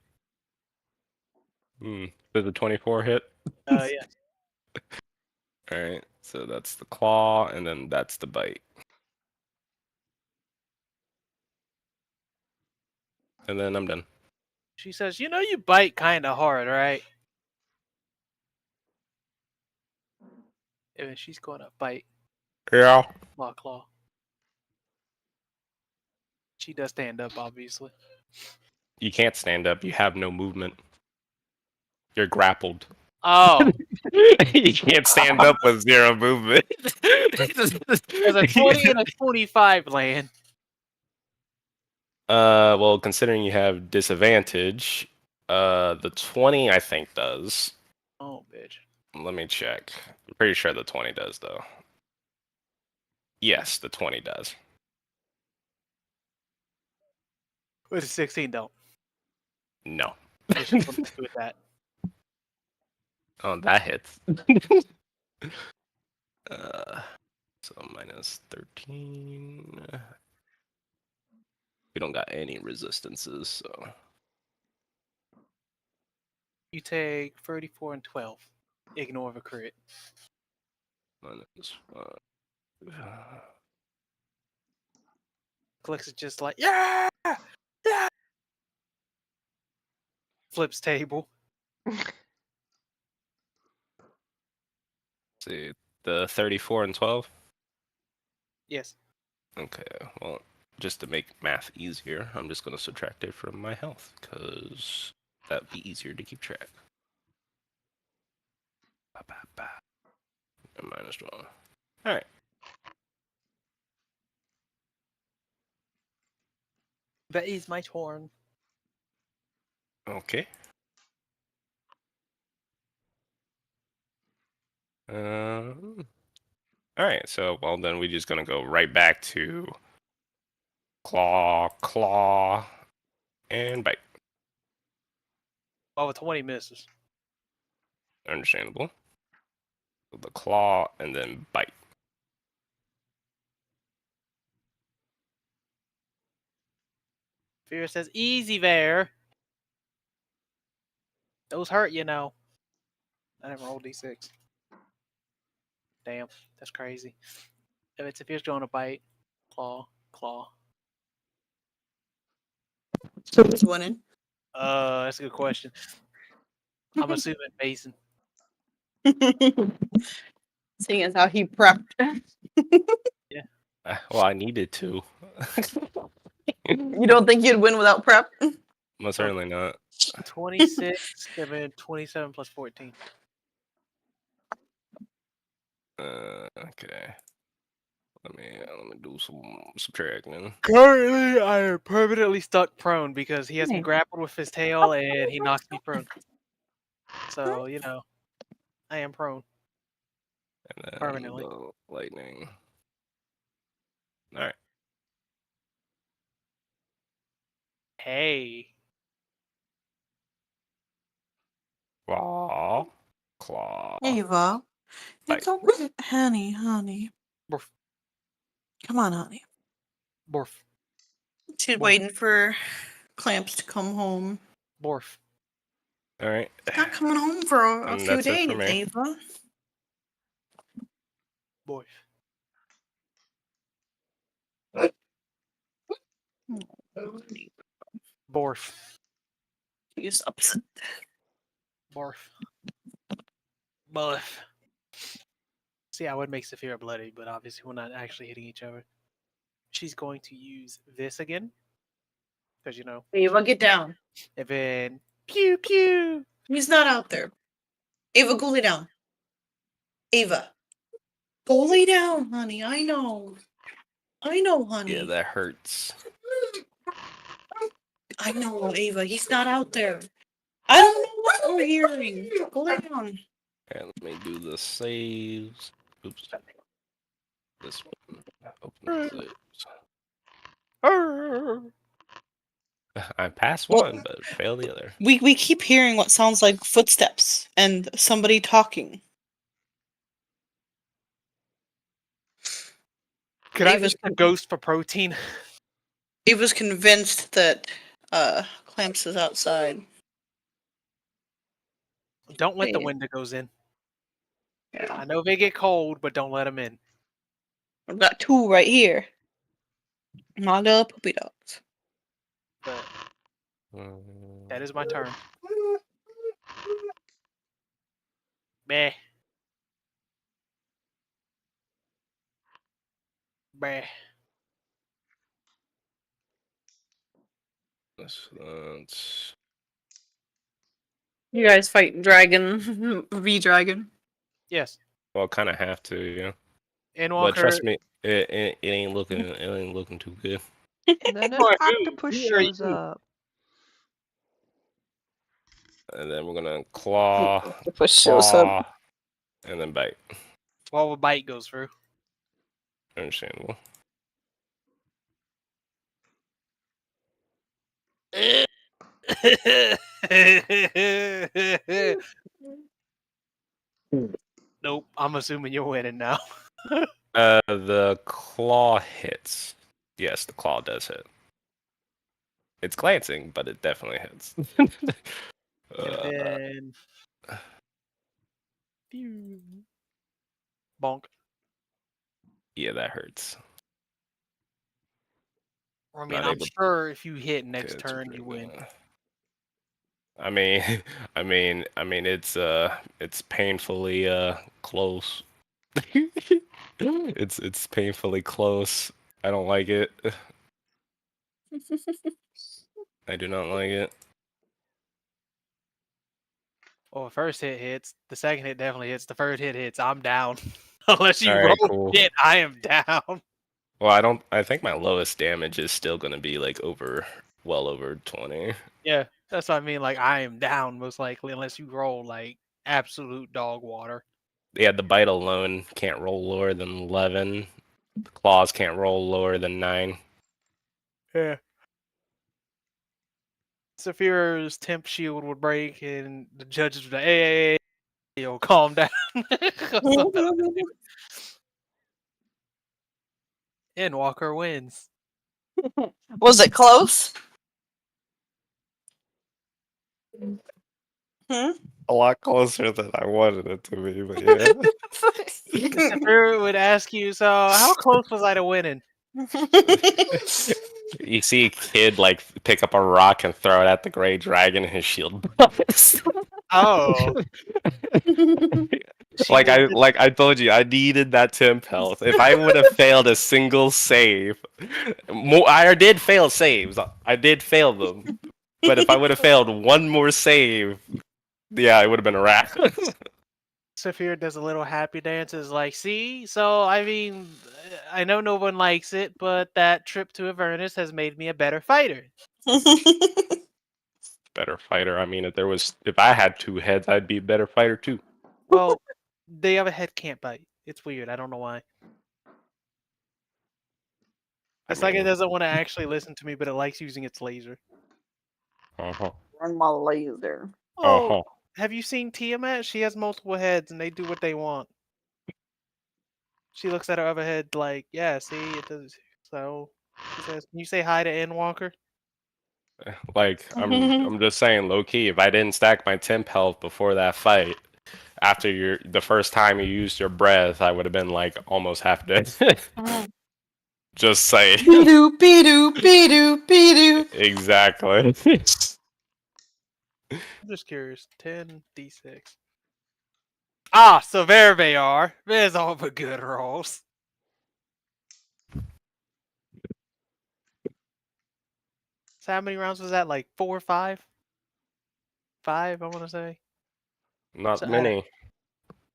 Does a 24 hit? Yeah. Alright, so that's the claw, and then that's the bite. And then I'm done. She says, "You know you bite kind of hard, right?" And then she's going to bite. Yeah. Claw. She does stand up, obviously. You can't stand up. You have no movement. You're grappled. Oh. You can't stand up with 0 movement. There's a 20 and a 25 land. Well, considering you have disadvantage, the 20 I think does. Oh, bitch. Let me check. I'm pretty sure the 20 does, though. Yes, the 20 does. With a 16 don't. No. With that. Oh, that hits. So minus 13. We don't got any resistances, so. You take 34 and 12. Ignore the crit. Minus 5. Clicks is just like, yeah! Flips table. See, the 34 and 12? Yes. Okay, well, just to make math easier, I'm just going to subtract it from my health, because that would be easier to keep track. And minus 12. Alright. That is my turn. Okay. Alright, so, well, then we're just going to go right back to claw, and bite. Oh, a 20 misses. Understandable. So the claw, and then bite. Fear says, easy there. Those hurt, you know. I didn't roll d6. Damn, that's crazy. If it's going to bite, claw. So who's winning? That's a good question. I'm assuming Mason. Seeing as how he prepped. Yeah. Well, I needed to. You don't think you'd win without prep? Most certainly not. 26, 27 plus 14. Okay. Let me do some subtracting. Currently, I am permanently stuck prone because he has me grappled with his tail and he knocks me prone. So, you know, I am prone. And then Permanently. the lightning. Alright. Hey. Claw. Ava. It's okay. Honey. Borf. Come on, honey. Borf. She's waiting for Clamps to come home. Borf. Alright. Not coming home for a few That's it days, for me. Ava. Borf. Borf. He's upset. Borf. Borf. See, I would make Sapphira bloody, but obviously we're not actually hitting each other. She's going to use this again. Because, you know. Ava, get down. And then, pew, pew. He's not out there. Ava, go lay down. Ava. Go lay down, honey. I know, honey. Yeah, that hurts. I know, Ava. He's not out there. I don't know what we're hearing. Go lay down. Okay, let me do the saves. Oops. This one. Open the saves. I passed one, but failed the other. We keep hearing what sounds like footsteps and somebody talking. Could I use a ghost for protein? Ava's convinced that Clamps is outside. Don't let the Wendigos in. Yeah. I know they get cold, but don't let them in. I've got two right here. My little puppy dogs. But that is my turn. Meh. Meh. That's... You guys fight dragon, V-dragon. Yes. Well, kind of have to, yeah. Endwalker. But trust me, it ain't looking too good. And then an octopus shows up. And then we're gonna claw, shows up. and then bite. Well, the bite goes through. Understandable. Nope, I'm assuming you're winning now. The claw hits. Yes, the claw does hit. It's glancing, but it definitely hits. And bonk. Yeah, that hurts. I mean, I'm sure if you hit next turn, you win. I mean, it's painfully close. It's painfully close. I don't like it. I do not like it. Well, the first hit hits. The second hit definitely hits. The third hit hits. I'm down. Unless you roll shit, I am down. Well, I think my lowest damage is still gonna be like well over 20. Yeah, that's what I mean. Like, I am down most likely, unless you roll like absolute dog water. Yeah, the bite alone can't roll lower than 11. The claws can't roll lower than 9. Yeah. Sapphira's temp shield would break, and the judges would be like, hey, yo, calm down. Endwalker wins. Was it close? A lot closer than I wanted it to be, but yeah. Sapphira would ask you, so how close was I to winning? You see a kid like pick up a rock and throw it at the gray dragon, and his shield busts. Oh. like I told you, I needed that temp health. If I would have failed a single save, I did fail saves. I did fail them, but if I would have failed one more save, yeah, it would have been a wrap. Sapphira does a little happy dance. Is like, see, so I mean, I know no one likes it, but that trip to Avernus has made me a better fighter. Better fighter. I mean, if I had two heads, I'd be a better fighter too. Well, the other head can't bite. It's weird. I don't know why. It's like it doesn't want to actually listen to me, but it likes using its laser. Run my laser. Oh, have you seen Tiamat? She has multiple heads, and they do what they want. She looks at her other head like, yeah, see, it does. So she says, "Can you say hi to Endwalker?" Like I'm just saying, low key. If I didn't stack my temp health before that fight, after the first time you used your breath, I would have been like almost half dead. Just say. Be-doo, be-doo, be-doo, be-doo. Exactly. I'm just curious. 10d6. Ah, so there they are. There's all the good rolls. So how many rounds was that? Like 4 or 5? 5, I want to say. Not many.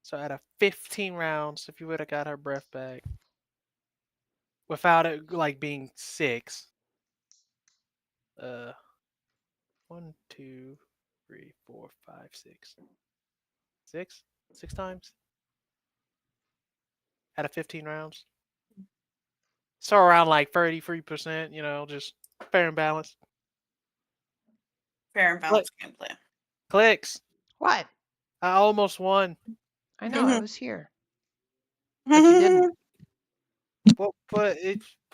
So out of 15 rounds, if you would have got her breath back, without it like being 6. 1, 2, 3, 4, 5, 6. 6 times? Out of 15 rounds? So around like 33%, you know, just fair and balanced. Fair and balanced gameplay. Clicks. What? I almost won. I know, I was here. But you didn't. But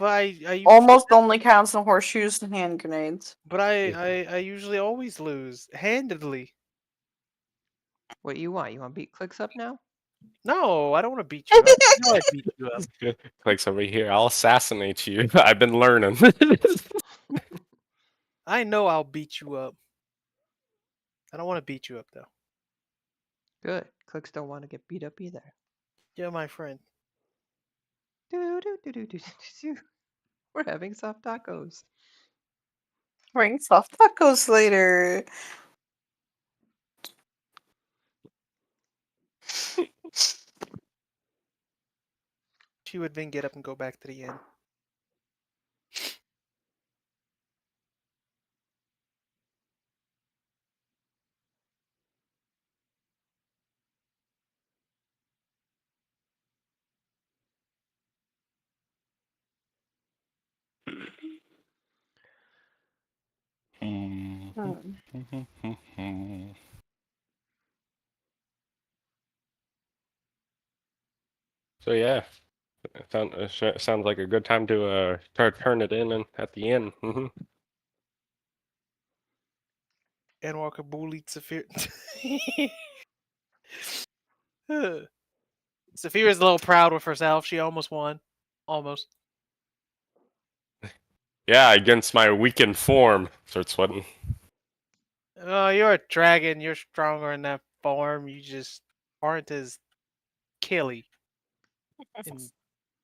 I almost only counts the horseshoes and hand grenades. But I usually always lose handedly. What you want? You want to beat Clicks up now? No, I don't want to beat you up. No, I beat you up. Clicks over here. I'll assassinate you. I've been learning. I know I'll beat you up. I don't want to beat you up though. Good. Clicks don't want to get beat up either. You're my friend. We're having soft tacos. Bring soft tacos later. She would then get up and go back to the inn. So yeah, it sounds like a good time to turn it in and at the end. Endwalker bullied Sapphira. Saphira's a little proud with herself. She almost won. Almost. Yeah, against my weakened form. Start sweating. Oh, you're a dragon. You're stronger in that form. You just aren't as killy. And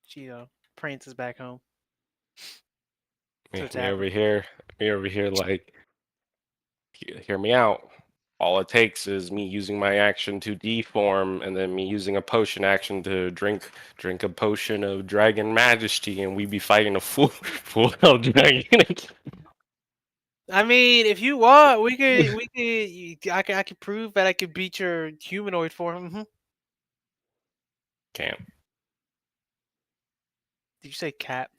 she, prances back home. Me over here, like, hear me out. All it takes is me using my action to deform, and then me using a potion action to drink a potion of dragon majesty, and we be fighting a full health dragon. I mean, if you want, I could prove that I could beat your humanoid form. Can't. Did you say cat?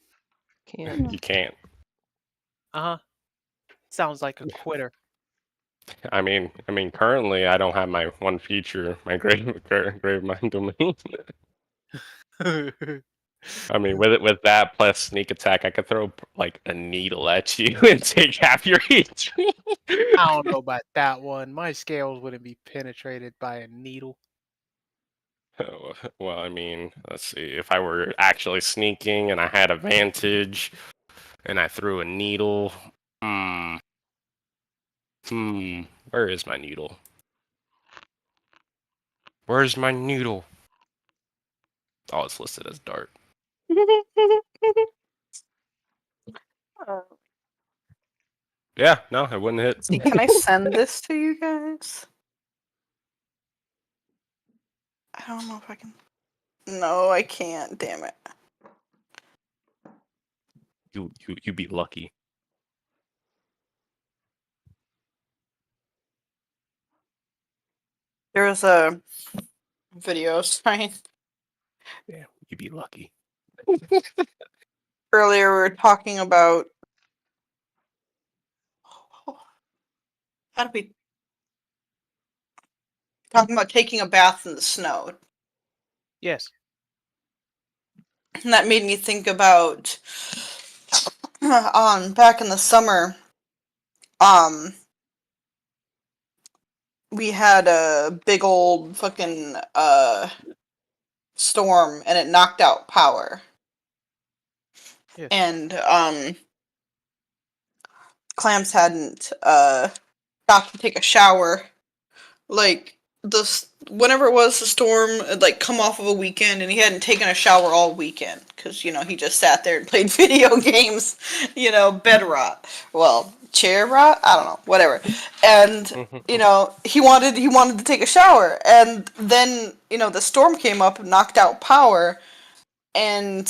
Can't. You can't. Sounds like a quitter. I mean, currently I don't have my one feature, my grave mind domain. I mean, with that plus sneak attack, I could throw like a needle at you and take half your HP. I don't know about that one. My scales wouldn't be penetrated by a needle. Well, I mean, let's see. If I were actually sneaking and I had advantage, and I threw a needle, where is my needle? Where's my needle? Oh, it's listed as dart. Yeah, no, it wouldn't hit. Can I send this to you guys? I don't know if I can. No, I can't. Damn it. You be lucky. There's a video trying. Yeah, you be lucky. Earlier, we were talking about how do we talking about taking a bath in the snow. Yes. And that made me think about back in the summer, we had a big old fucking storm and it knocked out power. Yes. And Clamps hadn't got to take a shower. Like whenever it was the storm had like come off of a weekend and he hadn't taken a shower all weekend because you know he just sat there and played video games, you know, bed rot. Well, chair rot, I don't know, whatever. And you know, he wanted to take a shower, and then you know the storm came up and knocked out power, and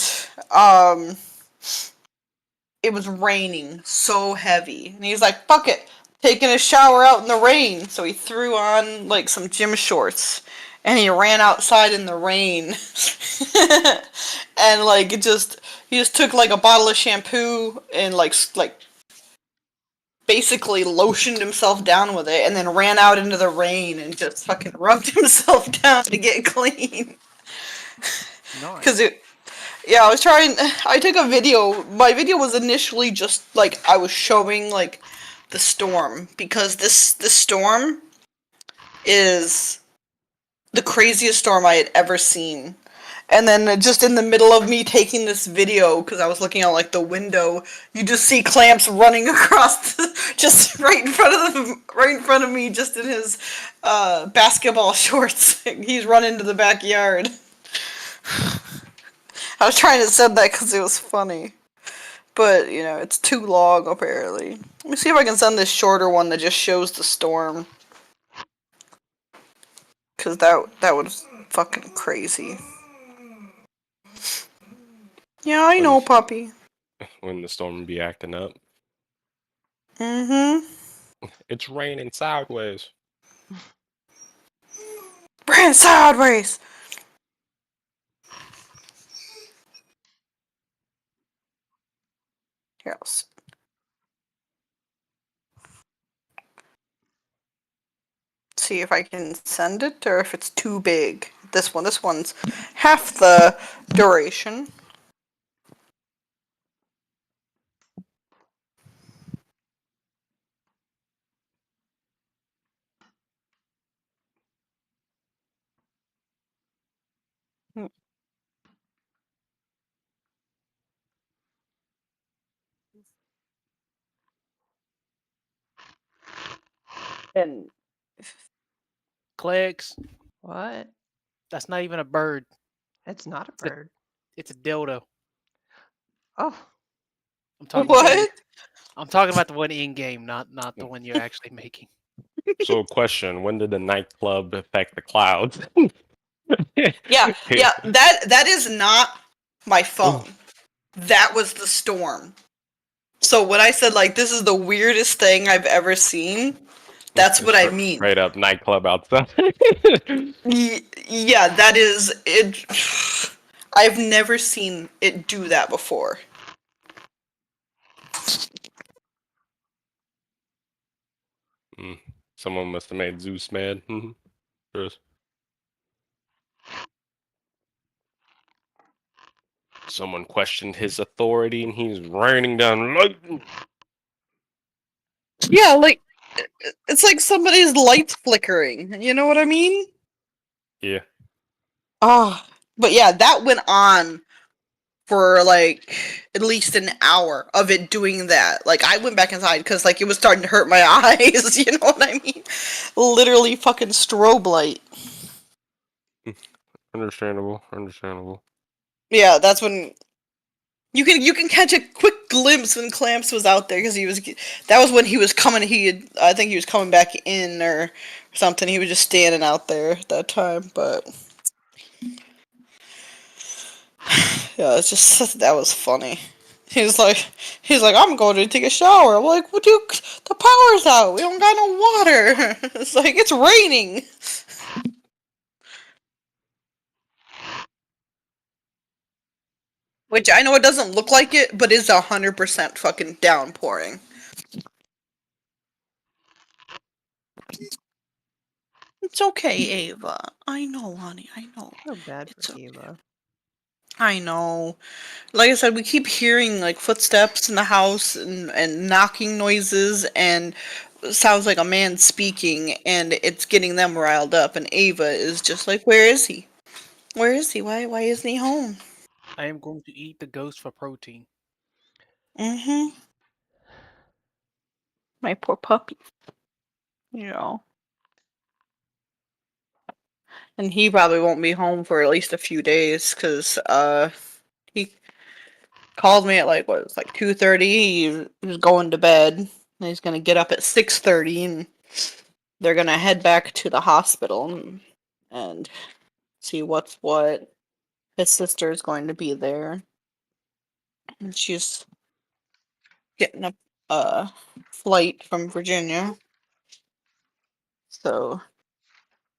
it was raining so heavy, and he's like, "Fuck it." Taking a shower out in the rain, so he threw on like some gym shorts and he ran outside in the rain. And like he just took like a bottle of shampoo and like basically lotioned himself down with it and then ran out into the rain and just fucking rubbed himself down to get clean. Nice. Cuz I took a video. My video was initially just like I was showing like the storm, because this storm is the craziest storm I had ever seen. And then just in the middle of me taking this video, because I was looking out like the window, you just see Clamps running across just right in front of me, just in his basketball shorts. He's running to the backyard. I was trying to send that because it was funny. But, you know, it's too long, apparently. Let me see if I can send this shorter one that just shows the storm. Because that was fucking crazy. Yeah, I know, puppy. When the storm be acting up. Mm-hmm. It's raining sideways. Ran sideways! Here, see if I can send it, or if it's too big. This one's half the duration. And Clicks. What? That's not even a bird. It's not a bird. It's a dildo. Oh. I'm talking what? I'm talking about the one in game, not the one you're actually making. So, question: when did the nightclub affect the clouds? Yeah. That is not my phone. That was the storm. So when I said like this is the weirdest thing I've ever seen, that's what I mean. Straight up nightclub outside. Yeah, that is it. I've never seen it do that before. Someone must have made Zeus mad. Someone questioned his authority, and he's raining down lightning. Yeah, like it's like somebody's lights flickering. You know what I mean? Yeah. Ah, but yeah, that went on for like at least an hour of it doing that. Like I went back inside because like it was starting to hurt my eyes. You know what I mean? Literally fucking strobe light. Understandable. Yeah, that's when you can catch a quick glimpse when Clamps was out there because that was when he was coming. I think he was coming back in or something. He was just standing out there at that time, but yeah, it's just that was funny. He's like, I'm going to take a shower. I'm like, well, dude, the power's out. We don't got no water. It's like it's raining. Which I know it doesn't look like it, but is 100% fucking downpouring. It's okay, Ava. I know, honey. I know. So bad It's for okay. Ava. I know. Like I said, we keep hearing like footsteps in the house and knocking noises and sounds like a man speaking, and it's getting them riled up. And Ava is just like, "Where is he? Where is he? Why isn't he home?" I am going to eat the ghost for protein. Mm-hmm. My poor puppy. You know. And he probably won't be home for at least a few days, because he called me at like what, it was like 2:30. He was going to bed. And he's gonna get up at 6:30, and they're gonna head back to the hospital and see what's what. His sister is going to be there, and she's getting a flight from Virginia. So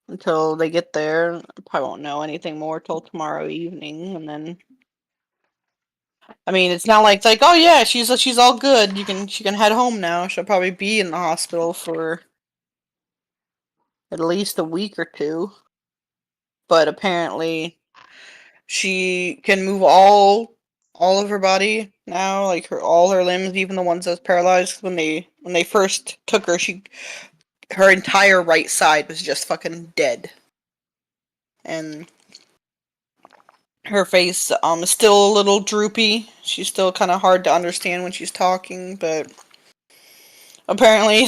until they get there, I probably won't know anything more till tomorrow evening, and then. I mean, it's not like it's like, oh yeah, she's all good. She can head home now. She'll probably be in the hospital for at least a week or two. But apparently, she can move all of her body now, like all her limbs, even the ones that's paralyzed. When they first took her, her entire right side was just fucking dead, and her face is still a little droopy. She's still kind of hard to understand when she's talking, but. Apparently,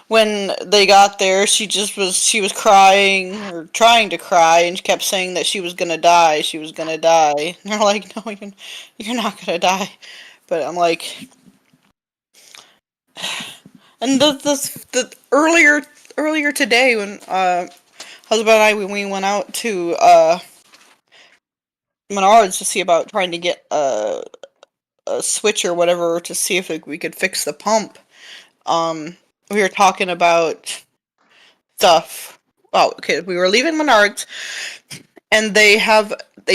when they got there, she was crying or trying to cry, and she kept saying that she was gonna die. She was gonna die. And they're like, "No, you're not gonna die." But I'm like, and the earlier today when husband and I when we went out to Menards to see about trying to get a switch or whatever to see if we could fix the pump. We were talking about stuff. Oh, okay. We were leaving Menards, and they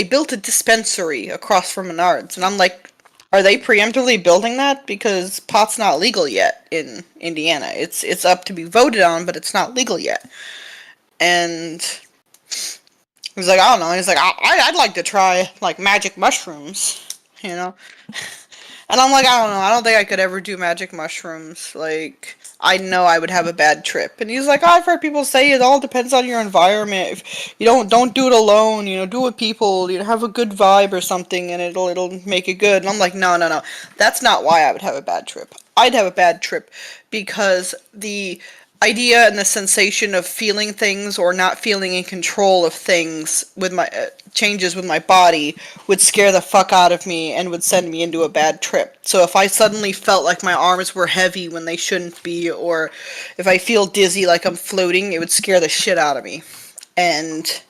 built a dispensary across from Menards, and I'm like, are they preemptively building that because pot's not legal yet in Indiana? It's up to be voted on, but it's not legal yet. And he's like, I don't know. He's like, I'd like to try like magic mushrooms, you know. And I'm like, I don't know. I don't think I could ever do magic mushrooms. Like, I know I would have a bad trip. And he's like, I've heard people say it all depends on your environment. If you don't do it alone, you know, do it with people, you know, have a good vibe or something, and it'll make it good. And I'm like, no. That's not why I would have a bad trip. I'd have a bad trip because the idea and the sensation of feeling things or not feeling in control of things with my changes with my body would scare the fuck out of me and would send me into a bad trip. So if I suddenly felt like my arms were heavy when they shouldn't be, or if I feel dizzy like I'm floating, it would scare the shit out of me. And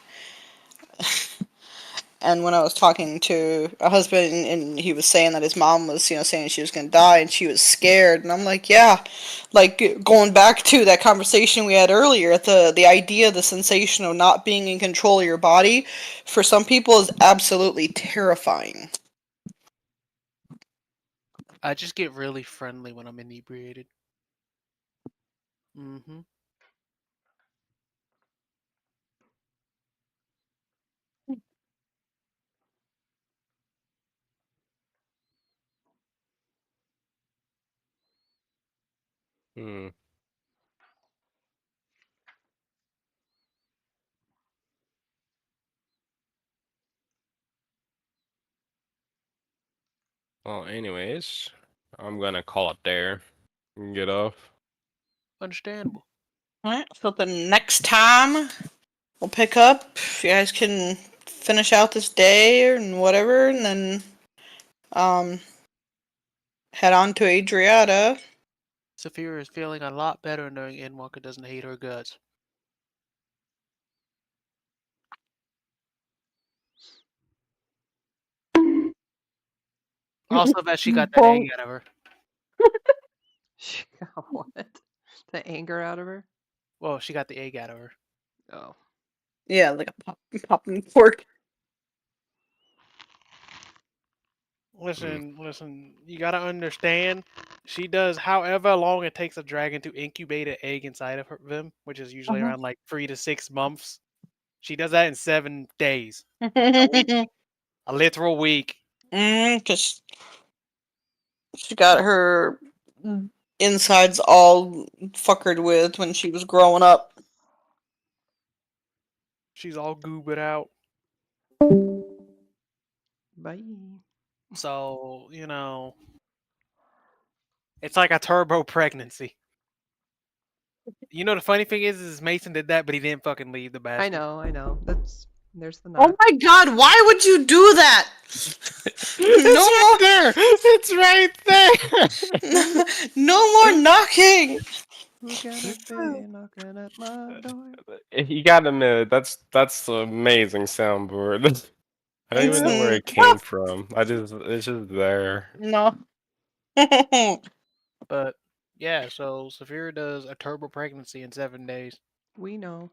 when I was talking to a husband, and he was saying that his mom was, you know, saying she was going to die, and she was scared, and I'm like, yeah, like going back to that conversation we had earlier, the idea, the sensation of not being in control of your body, for some people is absolutely terrifying. I just get really friendly when I'm inebriated. Mm-hmm. Hmm. Well, anyways, I'm gonna call it there and get off. Understandable. Alright, so the next time we'll pick up. You guys can finish out this day and whatever, and then head on to Adriata. Sapphira is feeling a lot better knowing Endwalker doesn't hate her guts. Also that she got that egg out of her. She got what? The anger out of her? Well, she got the egg out of her. Oh. Yeah, like a popping cork. Listen, you gotta understand, she does however long it takes a dragon to incubate an egg inside of them, which is usually around like 3 to 6 months. She does that in 7 days. A literal week. Because she got her insides all fuckered with when she was growing up. She's all goobered out. Bye. So, it's like a turbo pregnancy. You know, the funny thing is Mason did that, but he didn't fucking leave the basket. I know. There's the Oh knock. my god, why would you do that? No more there. It's right there. No more knocking. Who can it be knocking at my door? You gotta admit, that's an amazing soundboard. I don't even know where it came from. It's just there. No. But yeah, so Sapphira does a turbo pregnancy in 7 days. We know.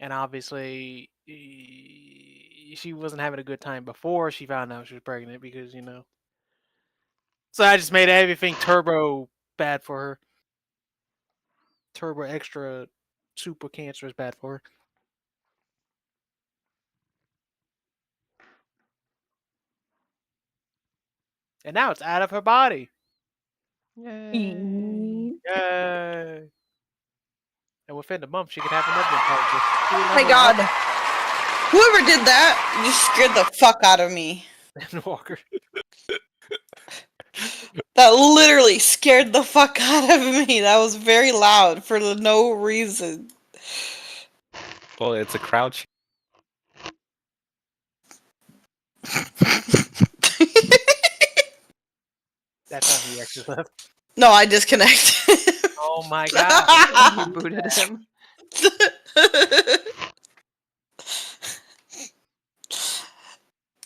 And obviously, she wasn't having a good time before she found out she was pregnant because, So I just made everything turbo bad for her. Turbo extra super cancerous bad for her. And now it's out of her body. Yay. Yay. And within a month, she could have another intelligence. Oh my god. Whoever did that, you scared the fuck out of me. Endwalker. That literally scared the fuck out of me. That was very loud for no reason. Well, it's a crouch. That's how he actually left. No, I disconnected. Oh my god. You booted him.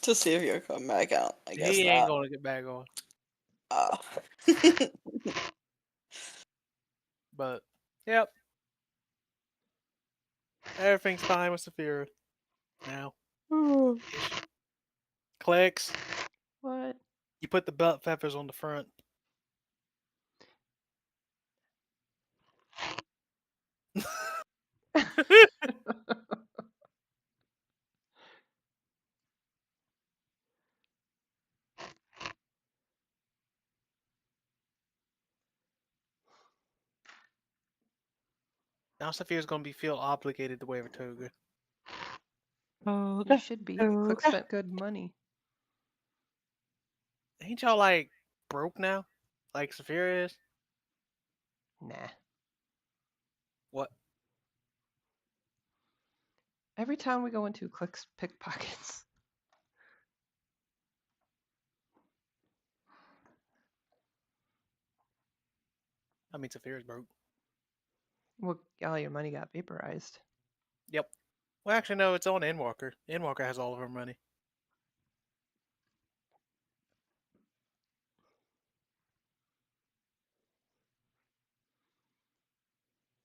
To see if you'll come back out. I guess He not. ain't gonna get back on. But, yep. Everything's fine with Sapphira. Now. Clicks. What? You put the belt feathers on the front. Now Sapphira's gonna feel obligated to wear a toga. You should be. Click spent good money. Ain't y'all like broke now? Like Sapphira is? Nah. What? Every time we go into Click's pickpockets. I mean, Sapphira's broke. Well, all your money got vaporized. Yep. Well, actually, no, it's on Endwalker. Endwalker has all of her money.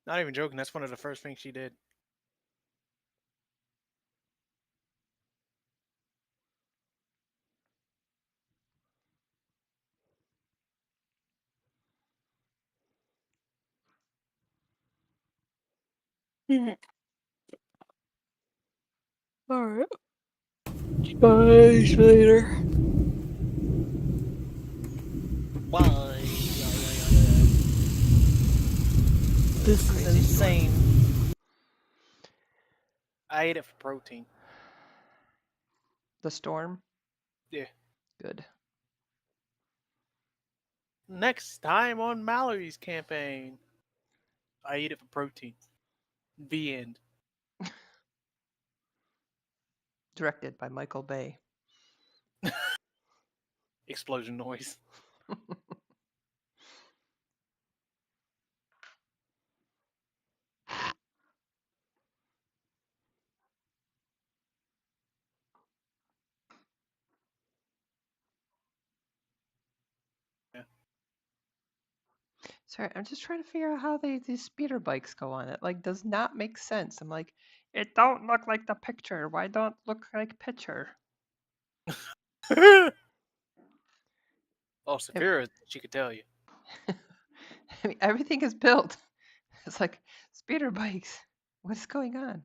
Not even joking, that's one of the first things she did. Alright. Bye later. Bye. This is insane. I ate it for protein. The storm? Yeah. Good. Next time on Mallory's campaign, I eat it for protein. The end. Directed by Michael Bay. Explosion noise. Sorry, I'm just trying to figure out how these speeder bikes go on. It like does not make sense. I'm like, it don't look like the picture. Why don't look like picture? Oh, Sapphira, she could tell you. I mean, everything is built. It's like speeder bikes. What's going on?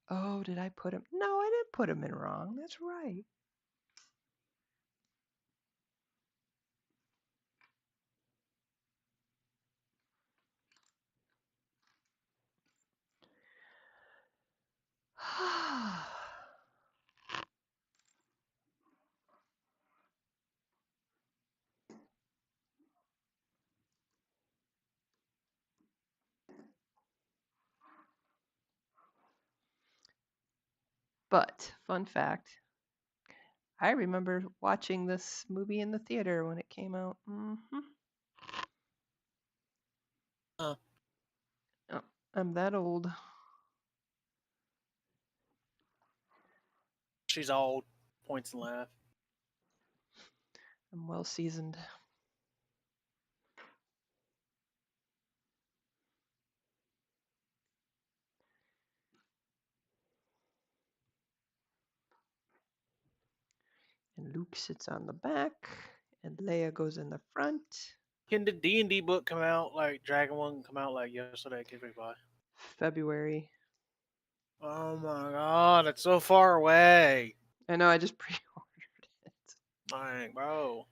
Oh, did I put him? No, I didn't put him in wrong. That's right. But, fun fact, I remember watching this movie in the theater when it came out. Oh, I'm that old. She's old. Points and laugh. I'm well seasoned. And Luke sits on the back, and Leia goes in the front. Can the D&D book come out, like Dragon One come out like yesterday? Can we buy? February. Oh my god, it's so far away. I know, I just pre-ordered it. Dang, bro.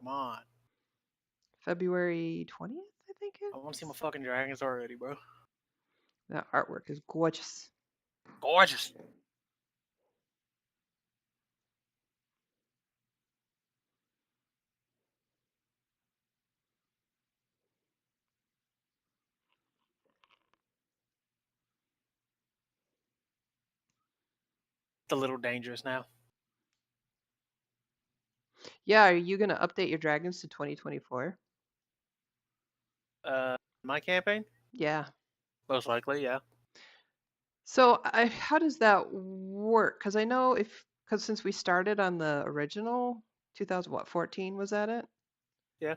Come on. February 20th, I think it I want to see my fucking dragons already, bro. That artwork is gorgeous. Gorgeous. It's a little dangerous now. Yeah, are you going to update your dragons to 2024? My campaign? Yeah. Most likely, yeah. So how does that work? Because I know because since we started on the original 2014, was that it? Yeah.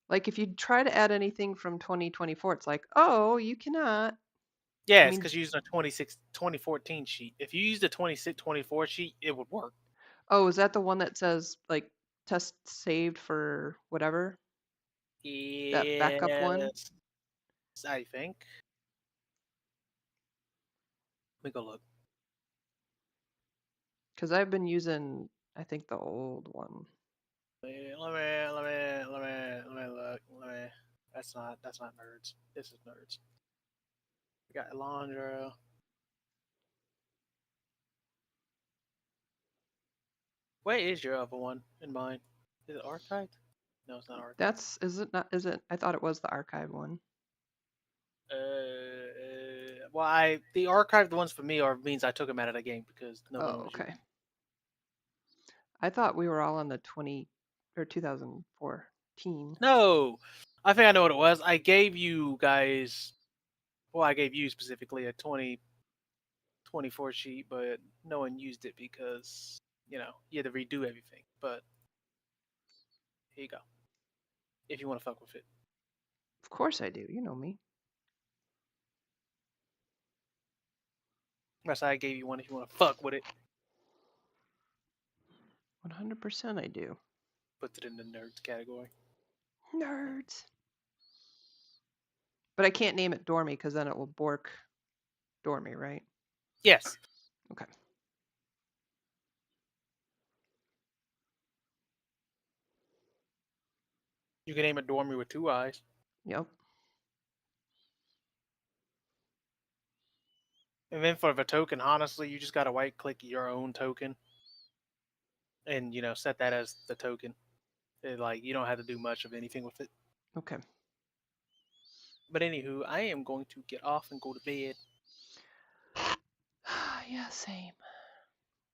Like if you try to add anything from 2024, it's like, oh, you cannot. Yeah, it's because you're using a 2014 sheet. If you used a 24 sheet, it would work. Oh, is that the one that says like test saved for whatever? Yeah. That backup one? I think. Let me go look. Because I've been using, I think, the old one. Let me look. That's not nerds. This is nerds. We got Alondra. Where is your other one in mine? Is it archived? No, it's not archived. Is it? I thought it was the archive one. Well, the archived ones for me means I took them out of the game because no one was okay. using. I thought we were all on the 2014. No, I think I know what it was. I gave you guys, well, I gave you specifically a 2024 sheet, but no one used it because you had to redo everything. But here you go. If you want to fuck with it. Of course I do. You know me. That's why I gave you one if you want to fuck with it. 100% I do. Puts it in the nerds category. Nerds. But I can't name it Dormy because then it will bork Dormy, right? Yes. Okay. You can name it Dormy with 2 eyes. Yep. And then for the token, honestly, you just gotta right click your own token, and set that as the token. Like you don't have to do much of anything with it. Okay. But anywho, I am going to get off and go to bed. Yeah, same.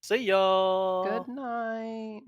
See y'all. Good night.